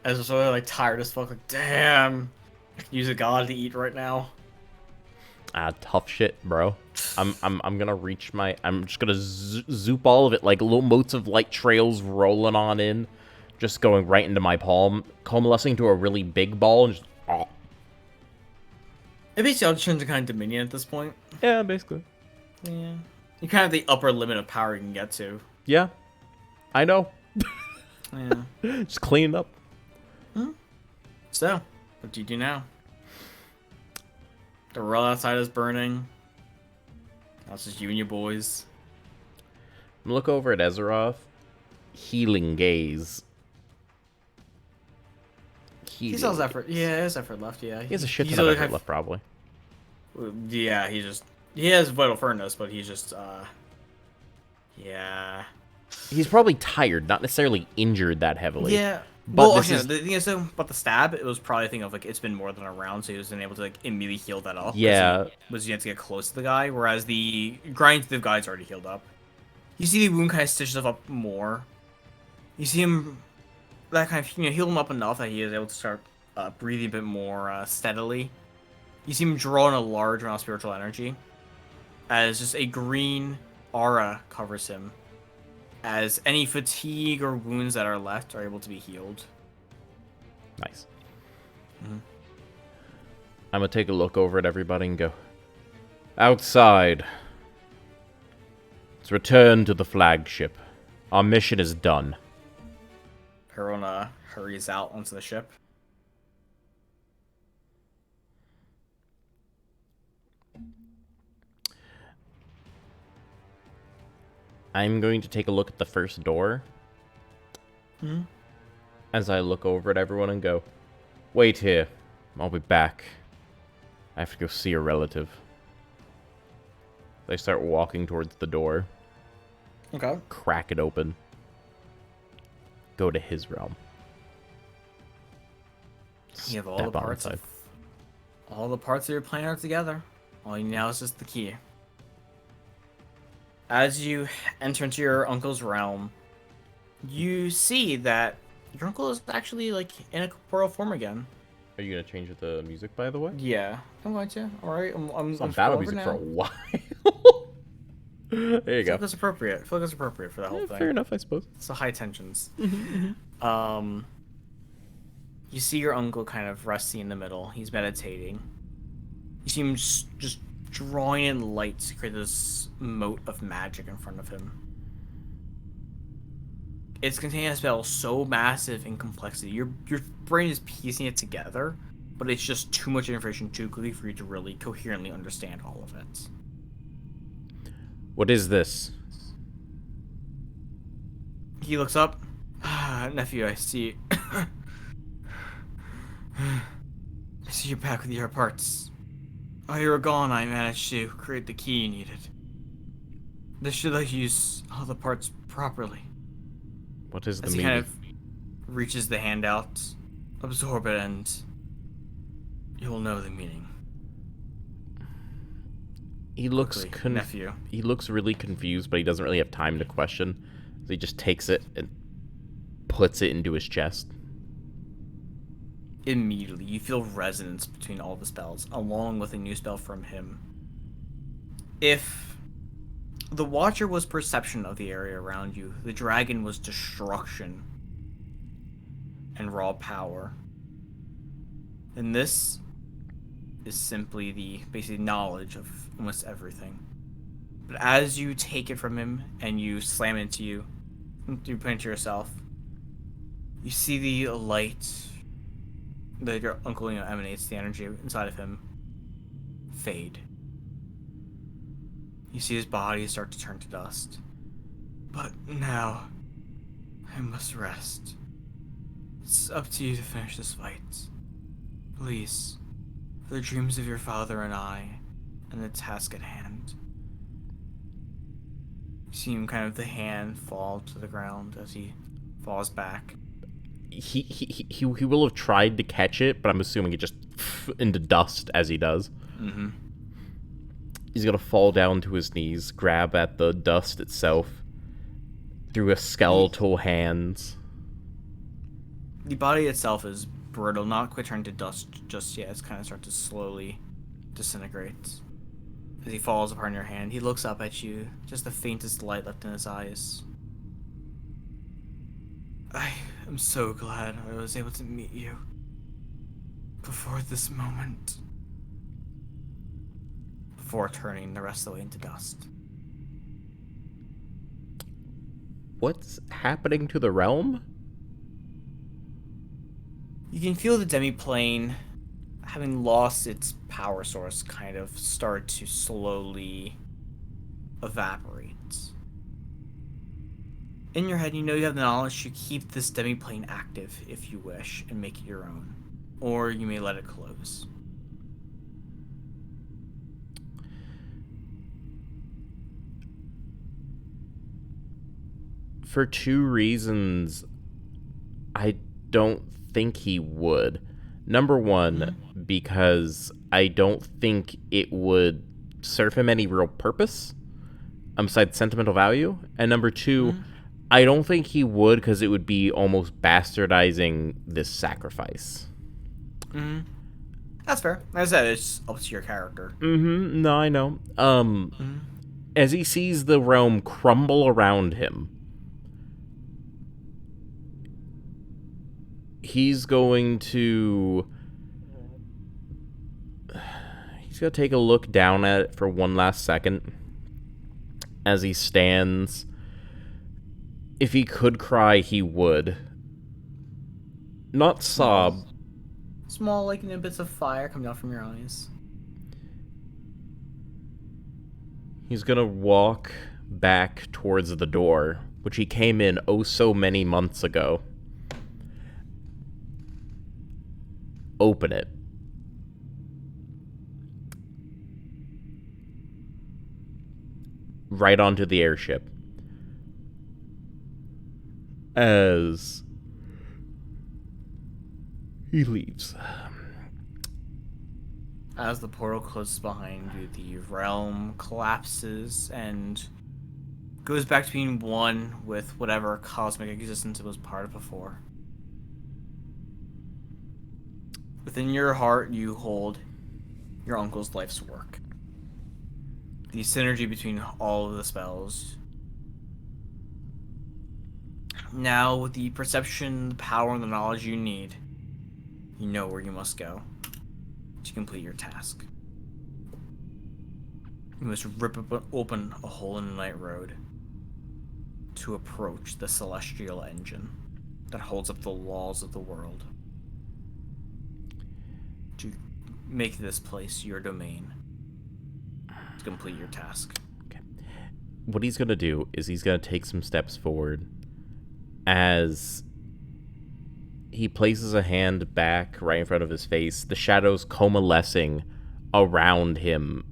Ezra's sort of like tired as fuck, like, damn, I can use a god to eat right now. Tough shit, bro. I'm gonna reach my... I'm just gonna zoop all of it, like little motes of light trails rolling on in. Just going right into my palm, coalescing to a really big ball, and just... Oh. It basically all turns to kind of Dominion at this point. Yeah, basically. Yeah. You kind of have the upper limit of power you can get to. Yeah. I know. Yeah. Just clean it up. So, what do you do now? The world outside is burning. Now it's just you and your boys. Look over at Azeroth. Healing gaze. He still has effort. Yeah, his effort left, yeah. He has a shit ton of effort left, probably. Yeah, he has Vital Furnace, but he's just, yeah. He's probably tired, not necessarily injured that heavily. Yeah. But well, the thing is, though, about the stab, it was probably a thing of, like, it's been more than a round, so he wasn't able to, like, immediately heal that up. Yeah. You had to get close to the guy, whereas the grind to the guy's already healed up. You see the wound kind of stitches up more. You see him, that kind of, heal him up enough that he is able to start breathing a bit more steadily. You see him draw in a large amount of spiritual energy, as just a green aura covers him, as any fatigue or wounds that are left are able to be healed. Nice. I'm gonna take a look over at everybody and go, Outside. Let's return to the flagship. Our mission is done. Perona hurries out onto the ship. I'm going to take a look at the first door. As I look over at everyone and go, wait here. I'll be back. I have to go see a relative. They start walking towards the door. Okay. Crack it open. Go to his realm. You have all Step the on parts. inside. All the parts of your plan are together. All you need now is just the key. As you enter into your uncle's realm, you see that your uncle is actually like in a corporeal form again. Are you gonna change the music, by the way? Yeah, I'm going to. All right, I'm Battle over music now. for a while. There you I feel go. like that's appropriate. I feel like that's appropriate for that whole thing. Fair enough, I suppose. It's the high tensions. You see your uncle kind of resting in the middle. He's meditating. You see him just drawing in light to create this moat of magic in front of him. It's containing a spell so massive in complexity. Your brain is piecing it together, but it's just too much information too quickly for you to really coherently understand all of it. What is this? He looks up. Nephew, I see. I see you're back with your parts. While you were gone, I managed to create the key you needed. This should let you use all the parts properly. What is the As he meaning? kind of reaches the hand out, absorb it, and you'll know the meaning. He looks Quickly, nephew. He looks really confused, but he doesn't really have time to question. So he just takes it and puts it into his chest. Immediately, you feel resonance between all the spells, along with a new spell from him. If the Watcher was perception of the area around you, the Dragon was destruction and raw power, then this is simply the basic knowledge of almost everything. But as you take it from him and you slam it into you put it into yourself, you see the light that your uncle emanates, the energy inside of him, fade. You see his body start to turn to dust. But now, I must rest. It's up to you to finish this fight. Please, for the dreams of your father and I, and the task at hand. You see him kind of the hand fall to the ground as he falls back. He will have tried to catch it, but I'm assuming it just into dust as he does. Mm-hmm. He's gonna fall down to his knees, grab at the dust itself through his skeletal hands. The body itself is brittle, not quite turned to dust just yet. It's kind of starting to slowly disintegrate. As he falls upon your hand, he looks up at you, just the faintest light left in his eyes. I am so glad I was able to meet you before this moment. Before turning the rest of the way into dust. What's happening to the realm? You can feel the demi-plane, having lost its power source, kind of start to slowly evaporate. In your head, you know you have the knowledge to keep this demi-plane active if you wish and make it your own. Or you may let it close. For two reasons, I don't think he would. Number one, because I don't think it would serve him any real purpose besides sentimental value. And number two, I don't think he would because it would be almost bastardizing this sacrifice. That's fair. Like I said, it's up to your character. No, I know. As he sees the realm crumble around him, he's going to He's gonna take a look down at it for one last second as he stands. If he could cry, he would. Not sob. Small, like, bits of fire come down from your eyes. He's gonna walk back towards the door, which he came in oh so many months ago. Open it. Right onto the airship. As he leaves. As the portal closes behind you, the realm collapses and goes back to being one with whatever cosmic existence it was part of before. Within your heart, you hold your uncle's life's work. The synergy between all of the spells. Now, with the perception, the power, and the knowledge you need, you know where you must go to complete your task. You must rip open a hole in the night road to approach the celestial engine that holds up the laws of the world. To make this place your domain. To complete your task. Okay. What he's going to do is he's going to take some steps forward as he places a hand back right in front of his face, the shadows coalescing around him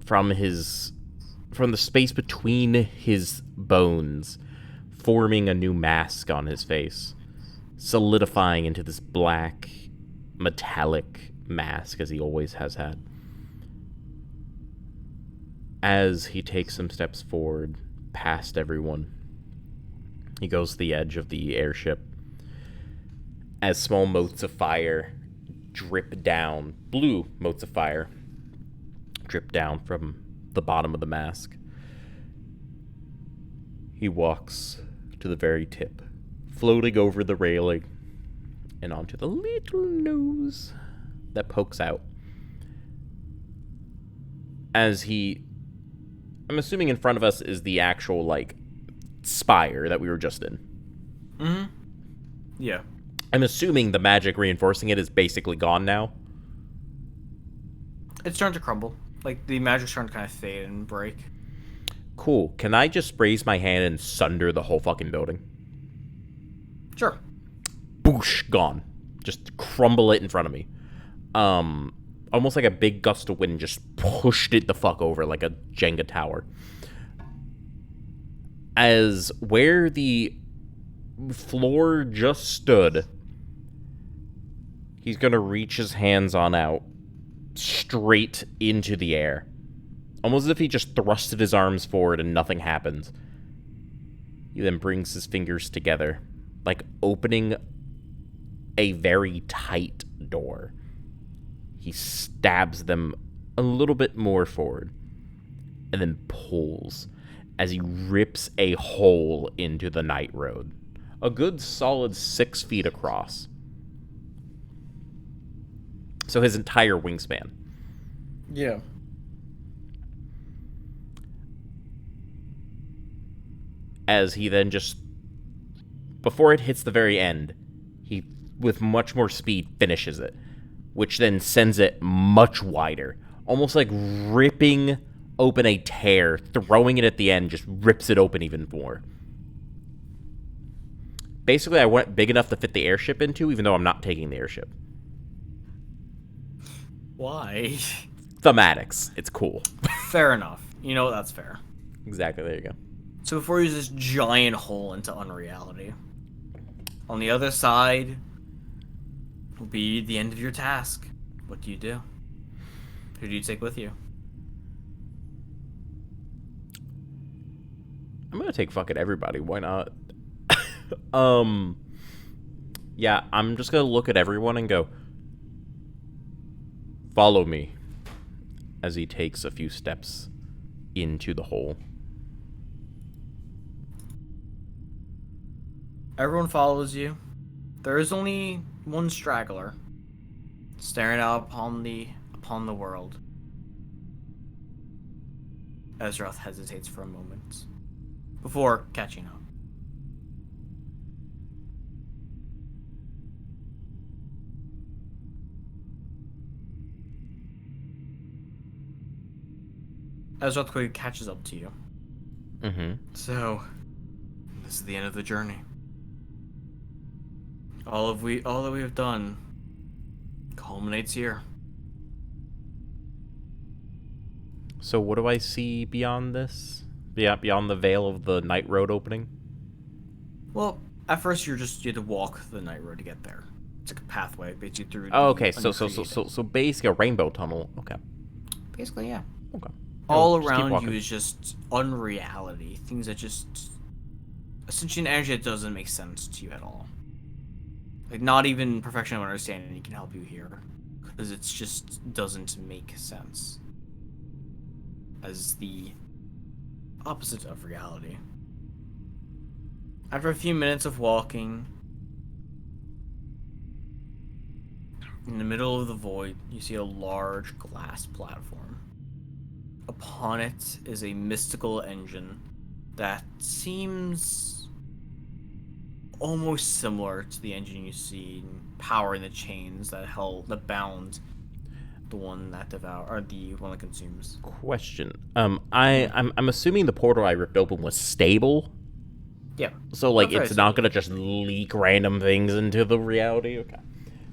from the space between his bones, forming a new mask on his face, solidifying into this black, metallic mask as he always has had. As he takes some steps forward, past everyone, he goes to the edge of the airship. As small motes of fire drip down, blue motes of fire drip down from the bottom of the mask. He walks to the very tip, floating over the railing and onto the little nose that pokes out. I'm assuming in front of us is the actual, like, spire that we were just in. Mm-hmm. Yeah. I'm assuming the magic reinforcing it is basically gone now. It's starting to crumble. Like, the magic's starting to kind of fade and break. Cool. Can I just raise my hand and sunder the whole fucking building? Sure. Boosh, gone. Just crumble it in front of me. Almost like a big gust of wind just pushed it the fuck over like a Jenga tower. As where the floor just stood, he's gonna reach his hands on out straight into the air. Almost as if he just thrusted his arms forward and nothing happens. He then brings his fingers together, like opening a very tight door. He stabs them a little bit more forward and then pulls as he rips a hole into the night road. A good solid 6 feet across. So his entire wingspan. Yeah. As he then just, before it hits the very end, he, with much more speed, finishes it, which then sends it much wider, almost like ripping open a tear, throwing it at the end, just rips it open even more. Basically, I went big enough to fit the airship into, even though I'm not taking the airship. Why? Thematics. It's cool. Fair enough. You know, that's fair. Exactly, there you go. So before you use this giant hole into unreality, on the other side will be the end of your task. What do you do? Who do you take with you? I'm gonna take fucking everybody. Why not? Yeah, I'm just gonna look at everyone and go, follow me, as he takes a few steps into the hole. Everyone follows you. There is only one straggler, staring out upon the upon the world. Ezroth hesitates for a moment before catching up. Ezroth quickly catches up to you. Mm-hmm. So, this is the end of the journey. All that we have done culminates here. So what do I see beyond this? Beyond the veil of the night road opening? Well, at first you had to walk the night road to get there. It's like a pathway, basically through. Oh, okay. So basically a rainbow tunnel. Okay. Basically, yeah. Okay. All Just keep around walking. you is just unreality. Things that just essentially an energy that doesn't make sense to you at all. Like not even perfection of understanding can help you here, because it just doesn't make sense. As the opposite of reality. After a few minutes of walking, in the middle of the void, you see a large glass platform. Upon it is a mystical engine that seems almost similar to the engine you see in Power in the Chains that bound the one that the one that consumes. Question. I'm assuming the portal I ripped open was stable. Yeah. So like it's not gonna just leak random things into the reality. Okay.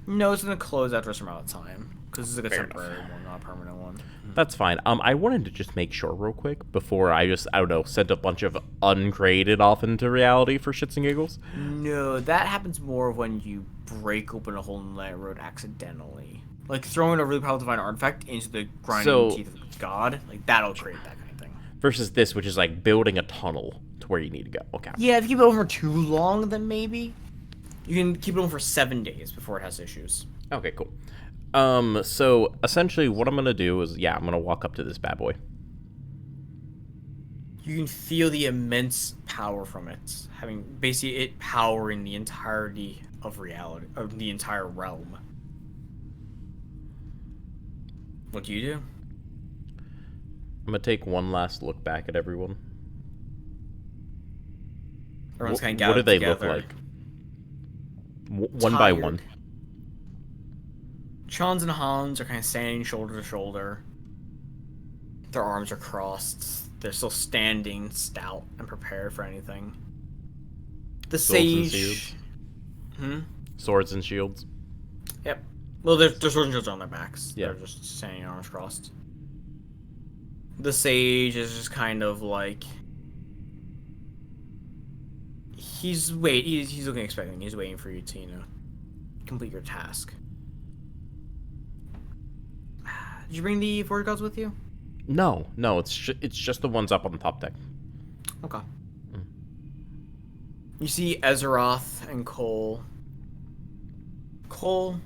No, it's gonna close after a certain amount of time because it's like a Fair temporary enough. one, not a permanent one. That's fine. I wanted to just make sure real quick before I don't know, sent a bunch of uncreated off into reality for shits and giggles. No, that happens more when you break open a hole in the night road accidentally. Like throwing a really powerful divine artifact into the grinding teeth of God, like that'll create that kind of thing. Versus this, which is like building a tunnel to where you need to go. Okay. Yeah, if you keep it open for too long, then maybe you can keep it open for 7 days before it has issues. Okay, cool. So essentially what I'm gonna do is, I'm gonna walk up to this bad boy. You can feel the immense power from it, having basically it powering the entirety of reality, of the entire realm. What do you do? I'm gonna take one last look back at everyone. Everyone's kind of what do gathered they together. look like? One by one. Chans and Hans are kind of standing shoulder to shoulder. Their arms are crossed. They're still standing, stout, and prepared for anything. The sage. Swords and shields. Yep. Well, their swords and shields are on their backs. Yeah. They're just standing, arms crossed. The sage is just kind of like he's looking expecting. He's waiting for you to complete your task. Did you bring the Void Gods with you? No, it's just the ones up on the top deck. Okay. You see Azeroth and Cole. Cole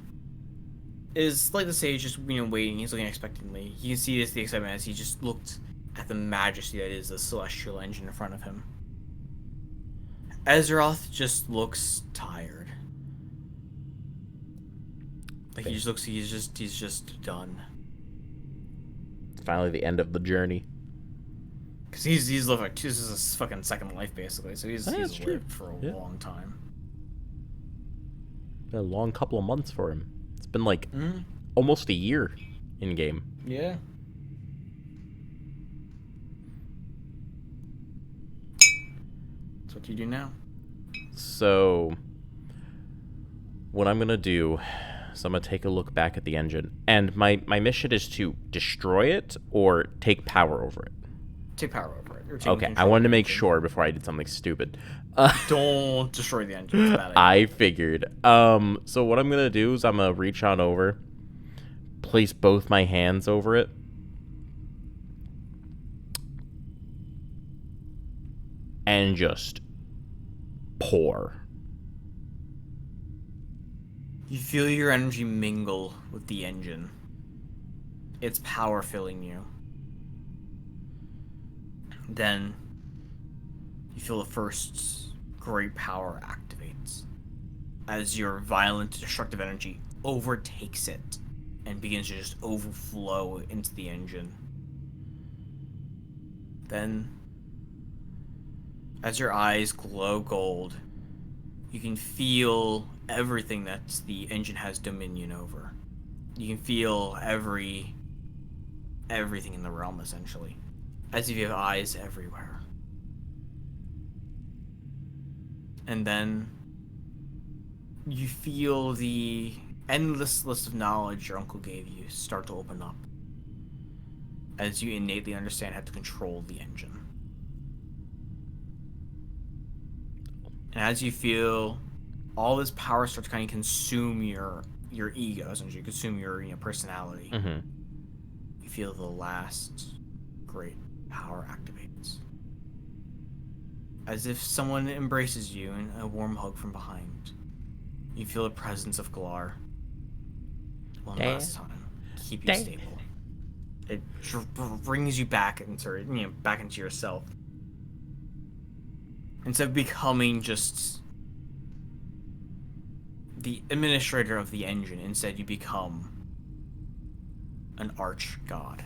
is like the sage, just waiting. He's looking expectantly. You can see the excitement as he just looked at the majesty that is the celestial engine in front of him. Azeroth just looks tired. Like he just looks. He's just done. Finally, the end of the journey. Cause he's lived like this is his fucking second life basically. So he's lived for a long time. Been a long couple of months for him. It's been like almost a year in game. Yeah. That's what you do now. So what I'm gonna do is I'm gonna take a look back at the engine, and my mission is to destroy it or take power over it. Take power over it. Okay, I wanted to make sure before I did something stupid. Don't destroy the engine. It's a bad idea. I figured. So what I'm gonna do is I'm gonna reach on over, place both my hands over it, and just pour. You feel your energy mingle with the engine. Its power filling you. Then you feel the first great power activates as your violent destructive energy overtakes it and begins to just overflow into the engine. Then, as your eyes glow gold, you can feel everything that the engine has dominion over. You can feel everything in the realm, essentially, as if you have eyes everywhere. And then you feel the endless list of knowledge your uncle gave you start to open up, as you innately understand how to control the engine. And as you feel all this power start to kind of consume your ego, essentially consume your personality, you feel the last great power activates. As if someone embraces you in a warm hug from behind. You feel the presence of Galar. One last time. Keep you stable. It brings you back into back into yourself. Instead of becoming just the administrator of the engine, instead you become an arch god.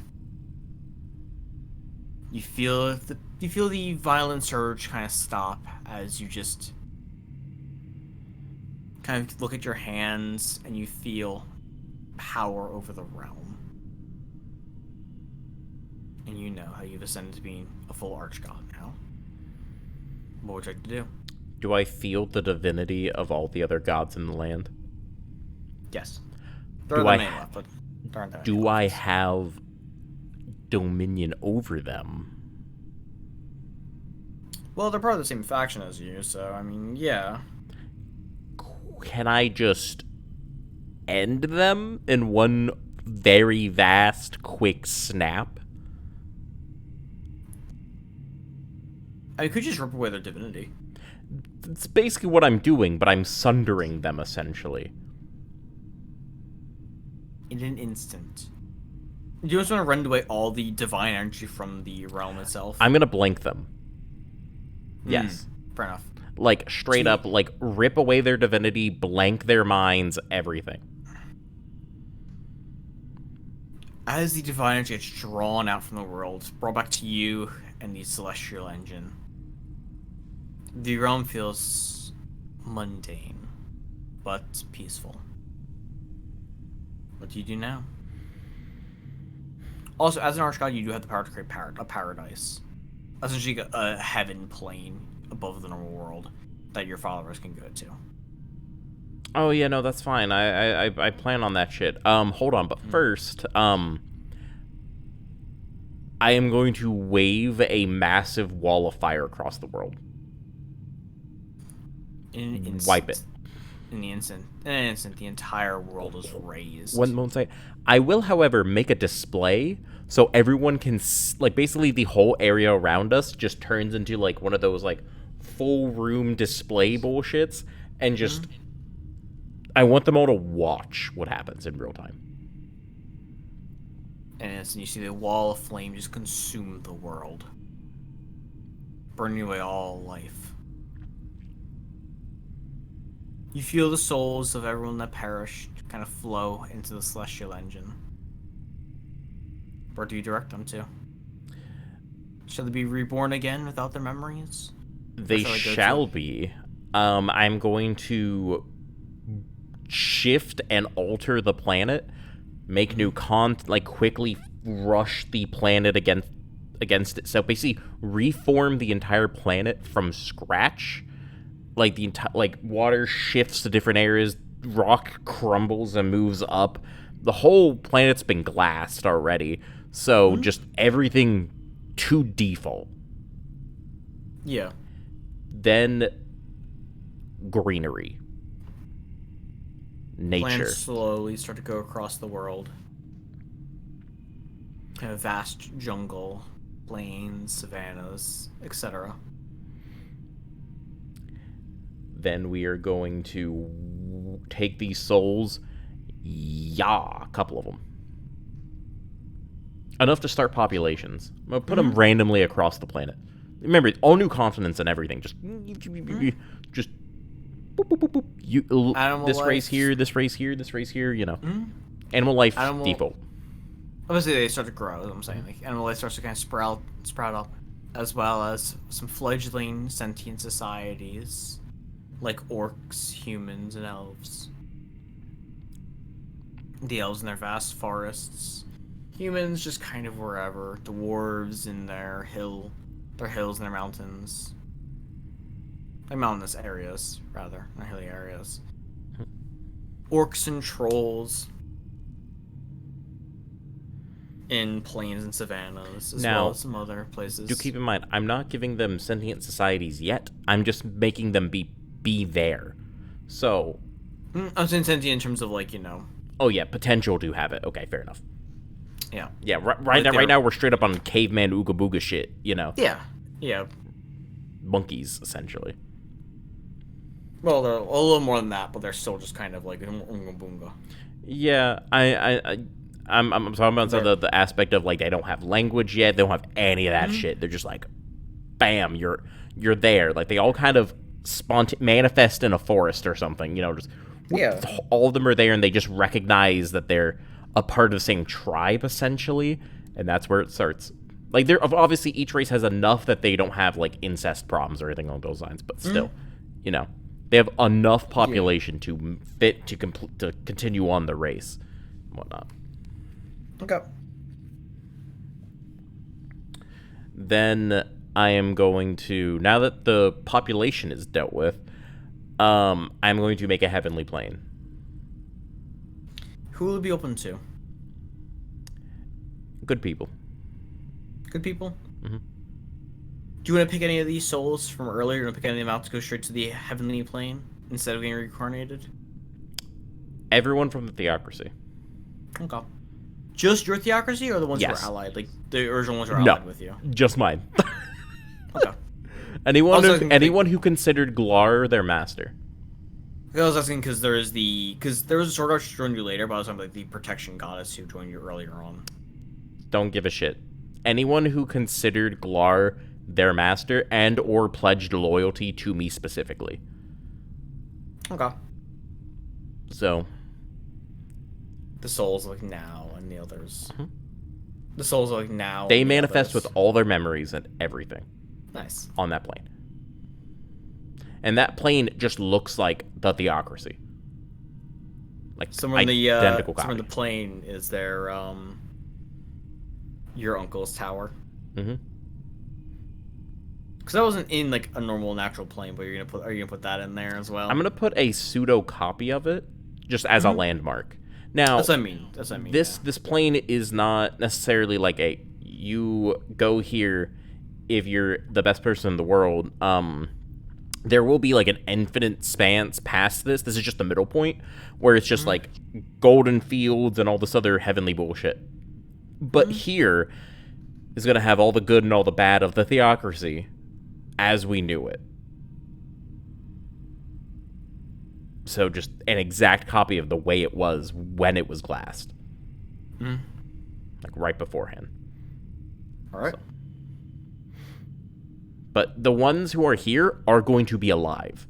You feel the violent surge kind of stop as you just kind of look at your hands and you feel power over the realm. And you know how you've ascended to being a full archgod now. What would you like to do? Do I feel the divinity of all the other gods in the land? Yes. Do I have dominion over them? Well, they're part of the same faction as you, so, I mean, yeah. Can I just end them in one very vast, quick snap? I mean, could you just rip away their divinity? It's basically what I'm doing, but I'm sundering them, essentially. In an instant. Do you just want to rend away all the divine energy from the realm itself? I'm gonna blink them. Yes. Fair enough. Like, straight up, like, rip away their divinity, blank their minds, everything. As the divine energy gets drawn out from the world, brought back to you and the celestial engine, the realm feels mundane, but peaceful. What do you do now? Also, as an archgod, you do have the power to create a paradise. Essentially a heaven plane above the normal world that your followers can go to. Oh, yeah, no, that's fine. I plan on that shit. Hold on, but first, I am going to wave a massive wall of fire across the world. In an instant. Wipe it. In an instant, the entire world is raised. One moment, say, I will, however, make a display so everyone can, like, basically the whole area around us just turns into, like, one of those, like, full room display bullshits, and just, I want them all to watch what happens in real time. And you see the wall of flame just consume the world, burning away all life. You feel the souls of everyone that perished kind of flow into the celestial engine. Where do you direct them to? Shall they be reborn again without their memories? They shall be. I'm going to shift and alter the planet, make new quickly rush the planet against it. So basically, reform the entire planet from scratch. Like the entire water shifts to different areas, rock crumbles and moves up. The whole planet's been glassed already, so just everything to default. Yeah. Then greenery, nature. Plants slowly start to go across the world. Kind of vast jungle, plains, savannas, etc. Then we are going to take these souls, a couple of them. Enough to start populations. I'm going to put them randomly across the planet. Remember, all new continents and everything. Just boop, boop, boop. This race here, this race here, this race here, you know. Animal life Animal. default. Obviously, they start to grow. Is what I'm saying. Like animal life starts to kind of sprout up, as well as some fledgling sentient societies, like orcs, humans, and elves. The elves in their vast forests. Humans just kind of wherever. Dwarves in their hills and their mountains. Like mountainous areas, rather, not hilly areas. Orcs and trolls in plains and savannas, as well as some other places. Do keep in mind, I'm not giving them sentient societies yet. I'm just making them be there. So, I'm saying sentient in terms of like, you know. Oh yeah, potential to have it. Okay, fair enough. Yeah. Yeah. Right now we're straight up on caveman ooga booga shit. You know. Yeah. Yeah. Monkeys essentially. Well, they're a little more than that, but they're still just kind of like unga boonga. Yeah, I'm talking about the aspect of like they don't have language yet. They don't have any of that shit. They're just like, bam, you're there. Like they all kind of manifest in a forest or something. You know, just all of them are there, and they just recognize that they're a part of the same tribe essentially, and that's where it starts. Like they're obviously each race has enough that they don't have like incest problems or anything along those lines, but still, you know. They have enough population to fit to continue on the race and whatnot. Okay. Then I am going to, now that the population is dealt with, I'm going to make a heavenly plane. Who will it be open to? Good people. Good people? Mm-hmm. Do you want to pick any of these souls from earlier? You want to pick any of them out to go straight to the heavenly plane instead of getting reincarnated? Everyone from the Theocracy. Okay. Just your Theocracy, or the ones who are allied? Like, the original ones who are allied with you? Just mine. Okay. Anyone who considered Glar their master. I was asking because there was a Sword Archer who joined you later, but I was talking about the protection goddess who joined you earlier on. Don't give a shit. Anyone who considered Glar their master and or pledged loyalty to me specifically. Okay. So the souls like now and the others. Mm-hmm. The souls like now. They manifest with all their memories and everything. Nice. On that plane. And that plane just looks like the Theocracy. Like somewhere in the plane is their your uncle's tower. Mm-hmm. Because that wasn't in like a normal natural plane, but are you gonna put that in there as well? I'm gonna put a pseudo copy of it just as a landmark. Now that's what I mean. This plane is not necessarily like you go here if you're the best person in the world. There will be like an infinite spans past this. This is just the middle point where it's just like golden fields and all this other heavenly bullshit. But here is gonna have all the good and all the bad of the Theocracy as we knew it. So just an exact copy of the way it was when it was glassed. Like right beforehand. All right. So. But the ones who are here are going to be alive.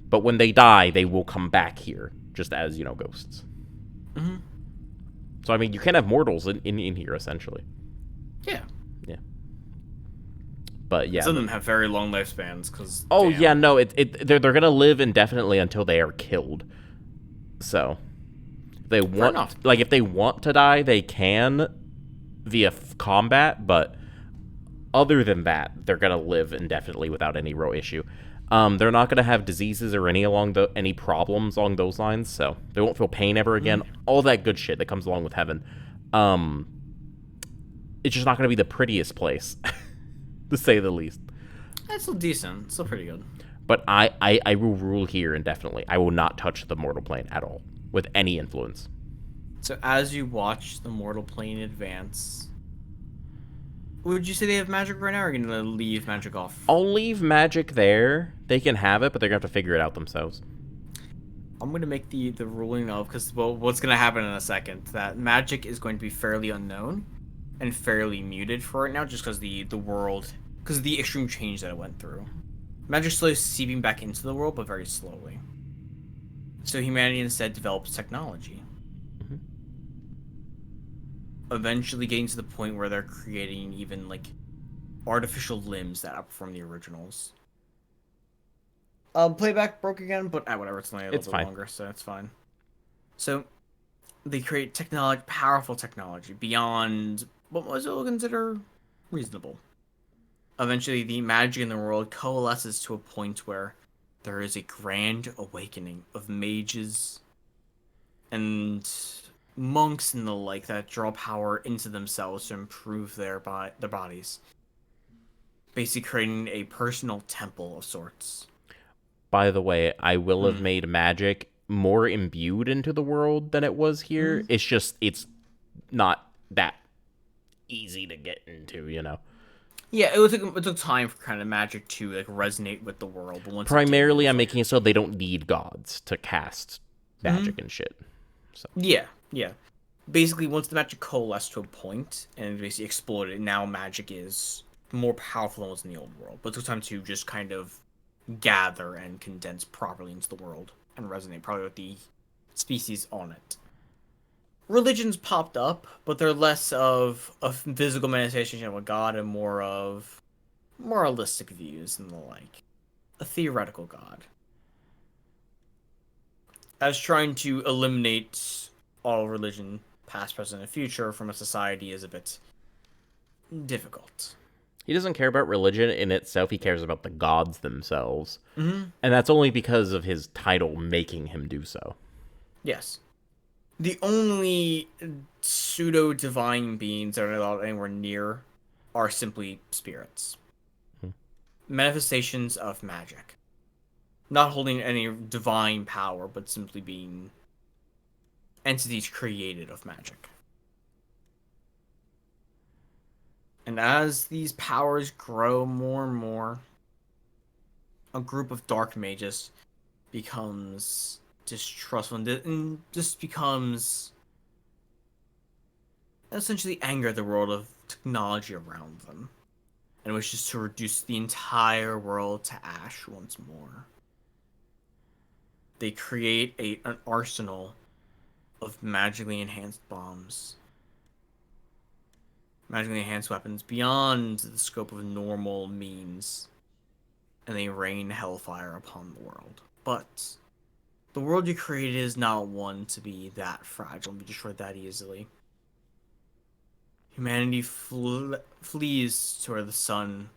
But when they die, they will come back here, just as, you know, ghosts. Mm-hmm. So, I mean, you can have mortals in here, essentially. Yeah. Yeah. But yeah, some of them have very long lifespans because. Oh damn. Yeah, no, they're gonna live indefinitely until they are killed. So, they want if they want to die, they can via combat. But other than that, they're gonna live indefinitely without any real issue. They're not gonna have diseases or any problems along those lines. So they won't feel pain ever again. All that good shit that comes along with heaven. It's just not gonna be the prettiest place. To say the least. That's still decent. Still pretty good. But I will rule here indefinitely. I will not touch the mortal plane at all with any influence. So as you watch the mortal plane advance, would you say they have magic right now, or are you going to leave magic off? I'll leave magic there. They can have it, but they're going to have to figure it out themselves. I'm going to make the ruling of, because what's going to happen in a second, that magic is going to be fairly unknown and fairly muted for right now, just because the world, because of the extreme change that it went through. Magic's slowly seeping back into the world, but very slowly. So humanity instead develops technology. eventually getting to the point where they're creating even like artificial limbs that outperform the originals. Playback broke again, but whatever. It's only a It's little bit fine. longer, so it's fine. So they create technology, powerful technology beyond what most people consider reasonable. Eventually, the magic in the world coalesces to a point where there is a grand awakening of mages and monks and the like that draw power into themselves to improve their bodies, basically creating a personal temple of sorts. By the way, I will have Mm. made magic more imbued into the world than it was here. Mm. It's not that easy to get into, you know. Yeah, it took time for kind of magic to like resonate with the world, but once it did, it Primarily, was I'm like, making it so they don't need gods to cast mm-hmm. magic and shit. So Yeah, yeah. Basically, once the magic coalesced to a point and basically exploded, now magic is more powerful than it was in the old world. But it took time to just kind of gather and condense properly into the world and resonate probably with the species on it. Religions popped up, but they're less of a physical manifestation of a god and more of moralistic views and the like. A theoretical god. As trying to eliminate all religion, past, present, and future, from a society is a bit difficult. he doesn't care about religion in itself. He cares about the gods themselves, Mm-hmm. and that's only because of his title making him do so. Yes. The only pseudo divine beings that are allowed anywhere near are simply spirits. Hmm. Manifestations of magic. Not holding any divine power, but simply being entities created of magic. And as these powers grow more and more, a group of dark mages becomes distrustful and just becomes essentially anger at the world of technology around them and wishes to reduce the entire world to ash once more. They create an arsenal of magically enhanced bombs, magically enhanced weapons beyond the scope of normal means, and they rain hellfire upon the world. But the world you created is not one to be that fragile and be destroyed that easily. Humanity flees to where the sun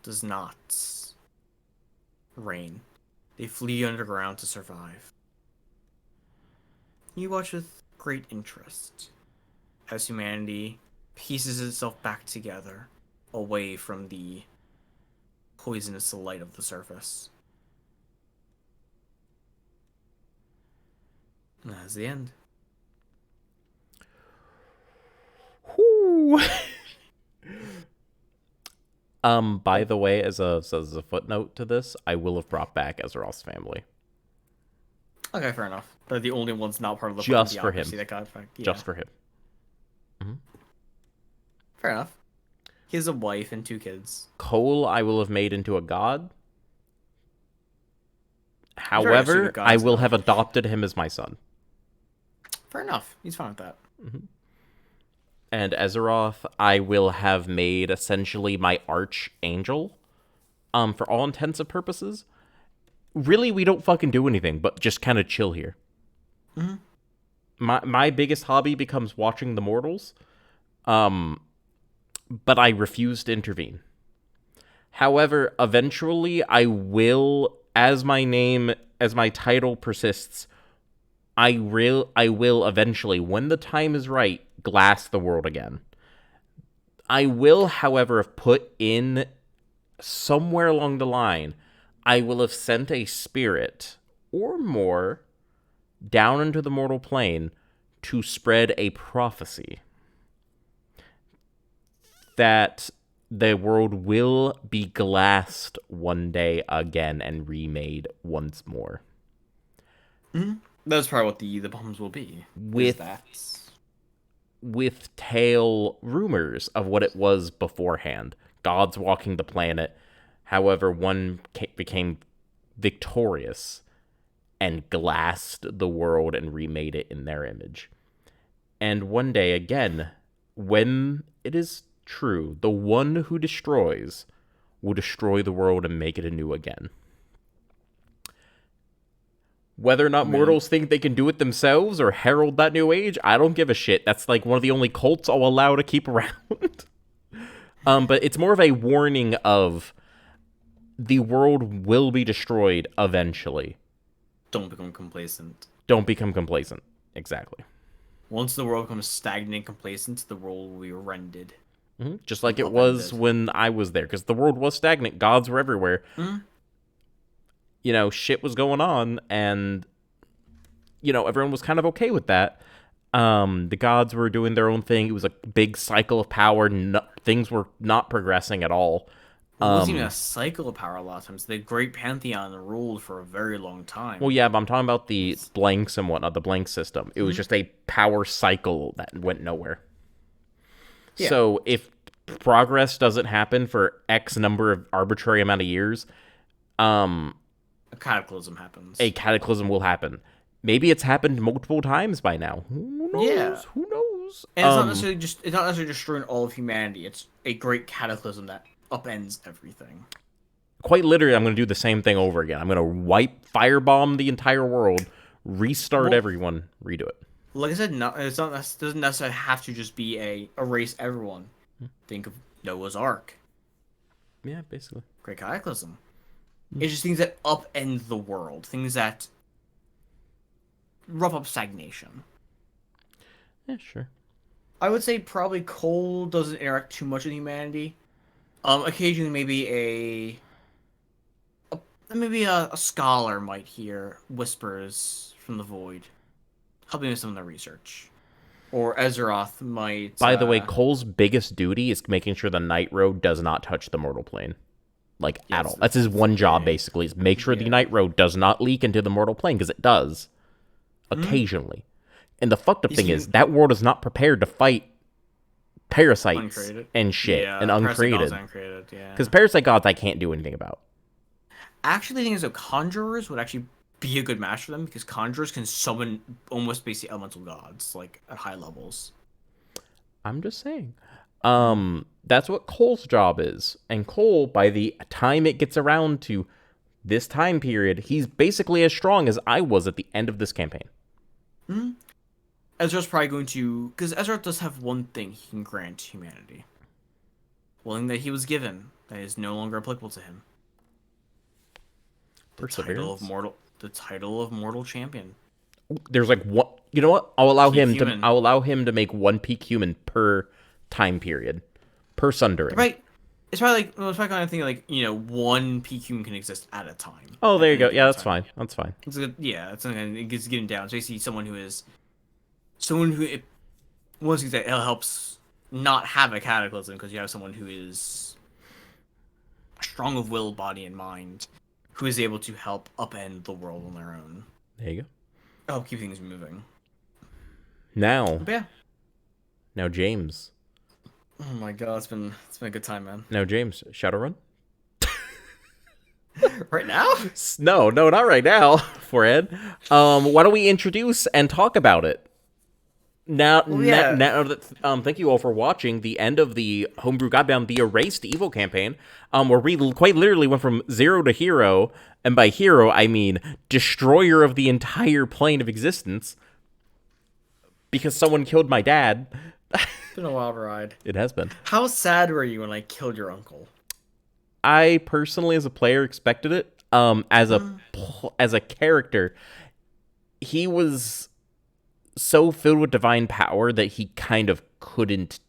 does not reign. They flee underground to survive. You watch with great interest as humanity pieces itself back together away from the poisonous light of the surface. And that's the end. Whoo! By the way, as a footnote to this, I will have brought back Azeroth's family. Okay, fair enough. They're the only ones not part of the Just for him. that got back. Yeah. Just for him. Fair enough. He has a wife and 2 kids. Cole, I will have made into a god. Very much a However, good god, I will so- have adopted him as my son. Fair enough. He's fine with that. And Azeroth, I will have made essentially my archangel. For all intents and purposes. Really, we don't fucking do anything, but just kind of chill here. Mm-hmm. My biggest hobby becomes watching the mortals. But I refuse to intervene. However, eventually I will, as my title persists, I will eventually, when the time is right, glass the world again. I will, however, have put in somewhere along the line, I will have sent a spirit or more down into the mortal plane to spread a prophecy that the world will be glassed one day again and remade once more. Mm-hmm. That's probably what the bombs will be. With tale rumors of what it was beforehand. Gods walking the planet. However, one became victorious and glassed the world and remade it in their image. And one day, again, when it is true, the one who destroys will destroy the world and make it anew again. Whether or not I mean, mortals think they can do it themselves or herald that new age, I don't give a shit. That's like one of the only cults I'll allow to keep around. But it's more of a warning of the world will be destroyed eventually. don't become complacent. Don't become complacent. Exactly. Once the world becomes stagnant and complacent, the world will be rended. Just like it was Upended. when I was there, because the world was stagnant. Gods were everywhere. Mm. Shit was going on, and everyone was kind of okay with that. The gods were doing their own thing. It was a big cycle of power. No, things were not progressing at all. It wasn't even a cycle of power a lot of times. The Great Pantheon ruled for a very long Well, time. yeah, but I'm talking about the blanks and whatnot, the blank system. It was just a power cycle that went nowhere. Yeah, So if progress doesn't happen for X number of arbitrary amount of years, um, a cataclysm happens. a cataclysm will happen. Maybe it's happened multiple times by now. Who Yeah, knows? Who knows? and it's not necessarily destroying all of humanity. It's a great cataclysm that upends everything. Quite literally, I'm going to do the same thing over again. I'm going to firebomb the entire world, restart Well, everyone, redo it. like I said, doesn't necessarily have to just be a erase everyone. Think of Noah's Ark, Yeah, basically. Great Cataclysm. It's just things that upend the world, things that rough up stagnation. Yeah, sure. I would say probably coal doesn't interact too much with humanity. Occasionally maybe a scholar might hear whispers from the void, helping with some of the research. Or Azeroth might. By the way, Cole's biggest duty is making sure the Night Road does not touch the mortal plane. Like, at all. That's his one job, basically, is make sure the Night Road does not leak into the mortal plane, because it does. Occasionally. And the fucked up thing is, that world is not prepared to fight parasites uncreated. and shit, Yeah, and Parasite God's uncreated. uncreated, yeah. Because parasite gods I can't do anything about. Actually, the thing is, though, conjurers would actually be a good match for them because conjurers can summon almost basically elemental gods, like at high levels. I'm just saying. That's what Cole's job is. And Cole, by the time it gets around to this time period, he's basically as strong as I was at the end of this campaign. Ezra's probably going to, because Ezra does have one thing he can grant humanity. One thing that he was given that is no longer applicable to him. The title of mortal champion. There's like one. You know what? I'll allow Peak him human. to. I'll allow him to make one peak human per time period, per sundering. Right. It's probably kind of thing like one peak human can exist at a time. Oh, there you go. At any Yeah, that's time. fine. That's fine. It's good. Yeah, it's something it gets getting down. So you see someone who one thing that helps not have a cataclysm because you have someone who is strong of will, body, and mind, who is able to help upend the world on their own. There you go. Help keep things moving. Now, But yeah. James. Oh my god, it's been a good time, man. Now, James, Shadowrun? Right now? No, not right now, Fred. Why don't we introduce and talk about it? Now, thank you all for watching the end of the Homebrew Godbound, the Erased Evil campaign, where we quite literally went from 0 to hero, and by hero, I mean destroyer of the entire plane of existence, because someone killed my dad. It's been a wild ride. It has been. How sad were you when I killed your uncle? I personally, as a player, expected it. As a character, he was so filled with divine power that he kind of couldn't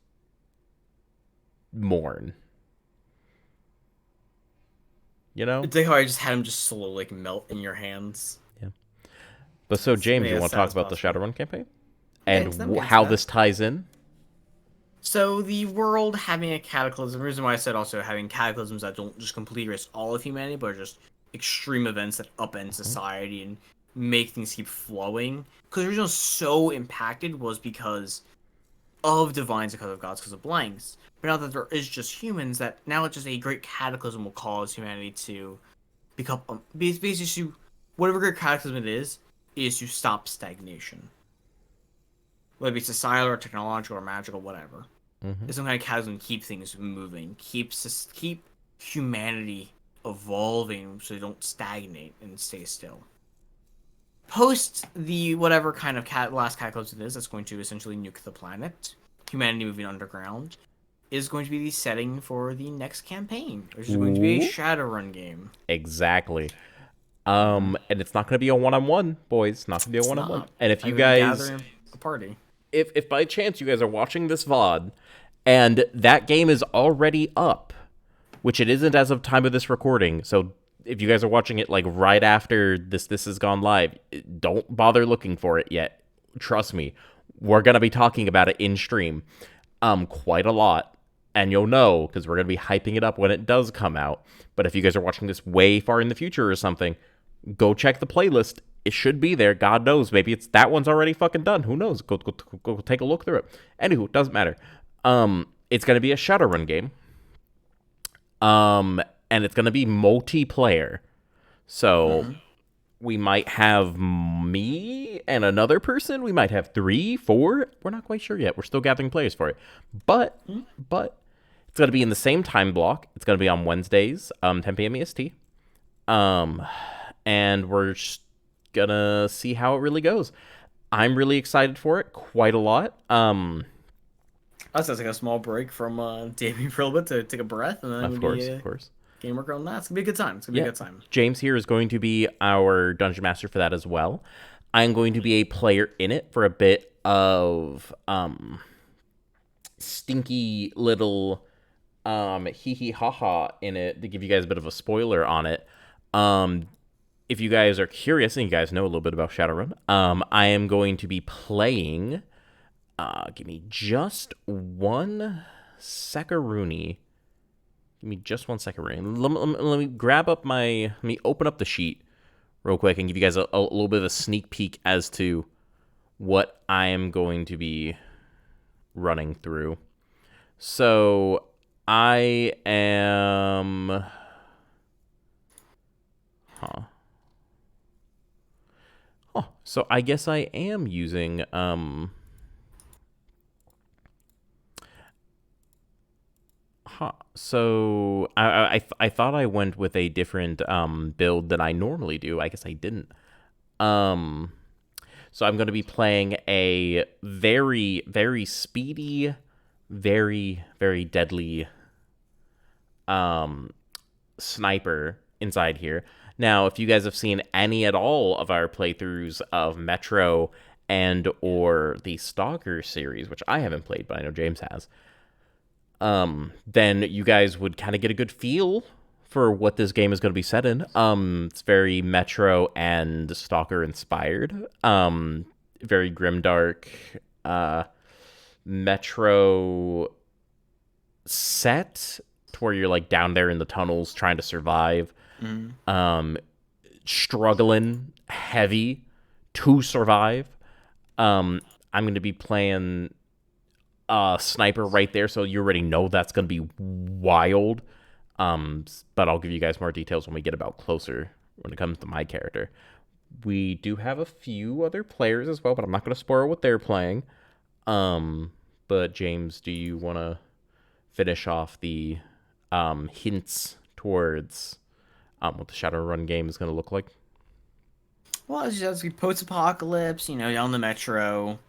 mourn. You know? It's like how I just had him just slowly like melt in your hands. Yeah. But so, James, you want to talk about the Shadowrun campaign? And how this ties in? So the world having a cataclysm, the reason why I said also having cataclysms that don't just completely erase all of humanity, but are just extreme events that upend society and make things keep flowing. Because the reason it was so impacted was because of divines, because of gods, because of blanks. But now that there is just humans, that now it's just a great cataclysm will cause humanity to become basically whatever great cataclysm it is to stop stagnation. Whether it be societal or technological or magical, whatever. Is some kind of catalyst to keep things moving, keep humanity evolving so they don't stagnate and stay still. Post the whatever kind of last cataclysm it is that's going to essentially nuke the planet, humanity moving underground, is going to be the setting for the next campaign, which is going to be a Shadowrun game. Exactly. And it's not going to be a one-on-one, boys. Not going to be a one-on-one. And if you guys gathering a party, if by chance you guys are watching this VOD and that game is already up, which it isn't as of time of this recording, so if you guys are watching it like right after this has gone live, don't bother looking for it yet. Trust me, we're going to be talking about it in stream quite a lot, and you'll know because we're going to be hyping it up when it does come out. But if you guys are watching this way far in the future or something, go check the playlist. It should be there. God knows. Maybe it's that one's already fucking done. Who knows? Go take a look through it. Anywho, doesn't matter. It's going to be a Shadowrun game. And it's going to be multiplayer. So we might have me and another person. We might have 3, 4. We're not quite sure yet. We're still gathering players for it. But it's going to be in the same time block. It's going to be on Wednesdays, 10 p.m. EST. And we're just going to see how it really goes. I'm really excited for it quite a lot. That sounds like a small break from gaming for a little bit to take a breath, and then of course. Game work on that. It's gonna be a good time. It's gonna be a good time. James here is going to be our dungeon master for that as well. I'm going to be a player in it for a bit of stinky little hee hee ha ha in it to give you guys a bit of a spoiler on it. If you guys are curious and you guys know a little bit about Shadowrun, I am going to be playing. Give me just 1 second. Give me just 1 second. Let me grab up let me open up the sheet real quick and give you guys a little bit of a sneak peek as to what I am going to be running through. So I am. So I guess I am using So I thought I went with a different build than I normally do. I guess I didn't. So I'm going to be playing a very, very speedy, very, very deadly sniper inside here. Now, if you guys have seen any at all of our playthroughs of Metro and or the Stalker series, which I haven't played, but I know James has, then you guys would kind of get a good feel for what this game is going to be set in. It's very Metro and Stalker inspired. Very grimdark, Metro set to where you're like down there in the tunnels trying to survive. Struggling heavy to survive. I'm going to be playing sniper right there, so you already know that's going to be wild. But I'll give you guys more details when we get about closer when it comes to my character. We do have a few other players as well, but I'm not going to spoil what they're playing. But James, do you want to finish off the hints towards what the Shadowrun game is going to look like? Well, it's just going to be post-apocalypse, down the Metro.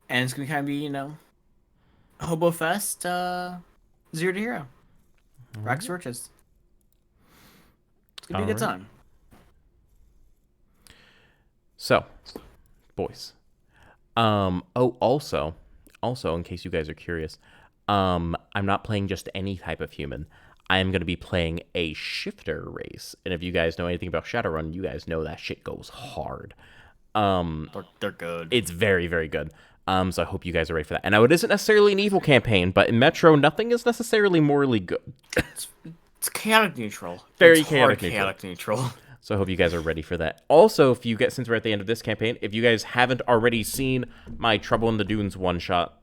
And it's going to kind of be, Hobo Fest, 0 to Hero. Rags to Riches. It's going to be a good time. So, boys. Also, in case you guys are curious, I'm not playing just any type of human. I am going to be playing a shifter race. And if you guys know anything about Shadowrun, you guys know that shit goes hard. They're good. It's very, very good. So I hope you guys are ready for that. And now it isn't necessarily an evil campaign, but in Metro, nothing is necessarily morally good. It's chaotic neutral. Very it's chaotic neutral. So I hope you guys are ready for that. Also, since we're at the end of this campaign, if you guys haven't already seen my Trouble in the Dunes one-shot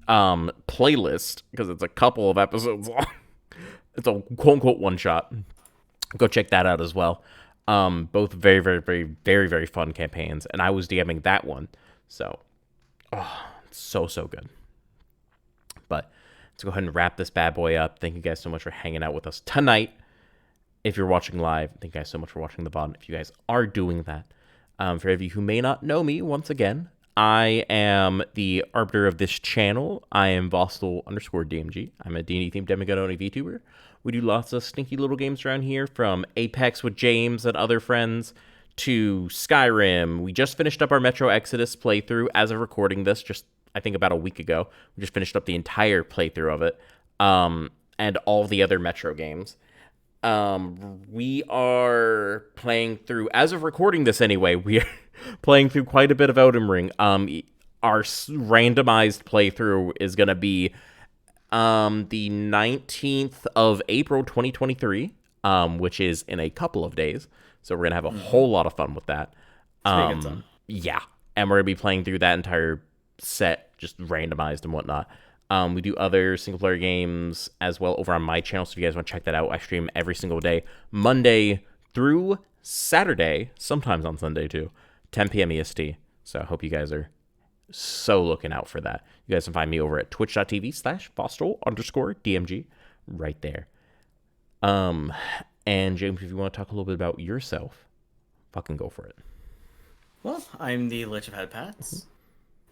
playlist, because it's a couple of episodes long, it's a quote-unquote one-shot, go check that out as well. Both very, very, very, very, very fun campaigns, and I was DMing that one. So, it's so good. But let's go ahead and wrap this bad boy up. Thank you guys so much for hanging out with us tonight. If you're watching live, thank you guys so much for watching the VOD. If you guys are doing that, for any of you who may not know me, once again, I am the arbiter of this channel. I am Vostel_DMG. I'm a D&D themed demigod only VTuber. We do lots of stinky little games around here, from Apex with James and other friends to Skyrim. We just finished up our Metro Exodus playthrough as of recording this, just I think about a week ago. We just finished up the entire playthrough of it, and all the other Metro games. We are playing through, as of recording this anyway, we are playing through quite a bit of Elden Ring. Our randomized playthrough is going to be the 19th of April 2023, which is in a couple of days. So we're going to have a whole lot of fun with that. Yeah, and we're going to be playing through that entire set, just randomized and whatnot. We do other single-player games as well over on my channel, so if you guys want to check that out, I stream every single day, Monday through Saturday, sometimes on Sunday too, 10 p.m. EST. So I hope you guys are so looking out for that. You guys can find me over at twitch.tv/Vostel_DMG right there. And James, if you want to talk a little bit about yourself, fucking go for it. Well, I'm the Lich of Headpats.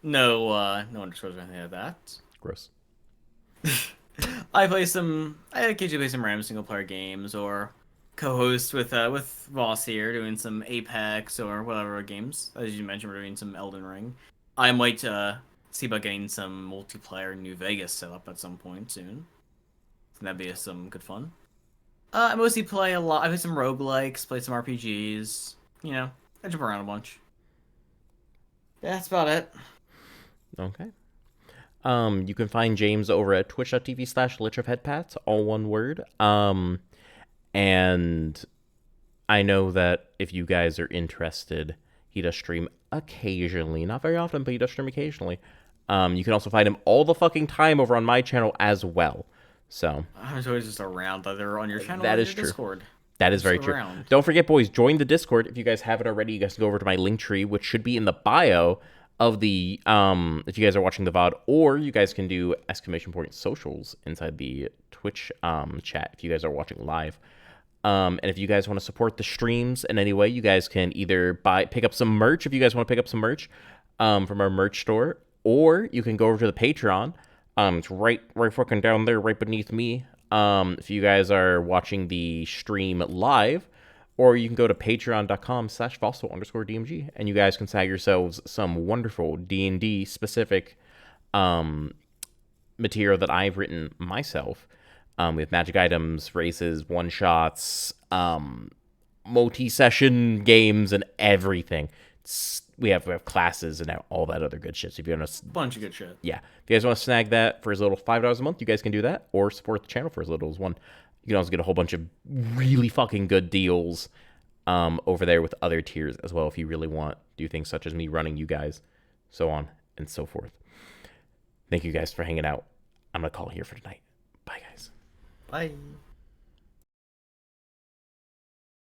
No underscores or anything like that. Gross. I occasionally play some random single player games, or co-host with Voss here doing some Apex or whatever games. As you mentioned, we're doing some Elden Ring. I might see about getting some multiplayer New Vegas set up at some point soon. That'd be some good fun. I mostly play a lot. I play some roguelikes, play some RPGs. You know, I jump around a bunch. Yeah, that's about it. Okay. You can find James over at twitch.tv/lichofheadpats, all one word. And I know that if you guys are interested, he does stream occasionally. Not very often, but he does stream occasionally. You can also find him all the fucking time over on my channel as well. So I was always just around, either on your channel that or is your true. Discord. That is very true. Don't forget, boys, join the Discord. If you guys haven't already, you guys can go over to my link tree, which should be in the bio of the, if you guys are watching the VOD, or you guys can do !socials inside the Twitch chat if you guys are watching live. And if you guys want to support the streams in any way, you guys can either pick up some merch if you guys want to pick up some merch from our merch store, or you can go over to the Patreon. It's right fucking down there, right beneath me. If you guys are watching the stream live, or you can go to patreon.com/Vostel_DMG, and you guys can snag yourselves some wonderful D&D specific material that I've written myself, with magic items, races, one-shots, multi-session games, and everything. We have classes and all that other good shit. So if you want to, bunch of good shit. Yeah, if you guys want to snag that for as little $5 a month, you guys can do that, or support the channel for as little as $1. You can also get a whole bunch of really fucking good deals over there with other tiers as well, if you really want to do things such as me running you guys, so on and so forth. Thank you guys for hanging out. I'm gonna call it here for tonight. Bye, guys. Bye.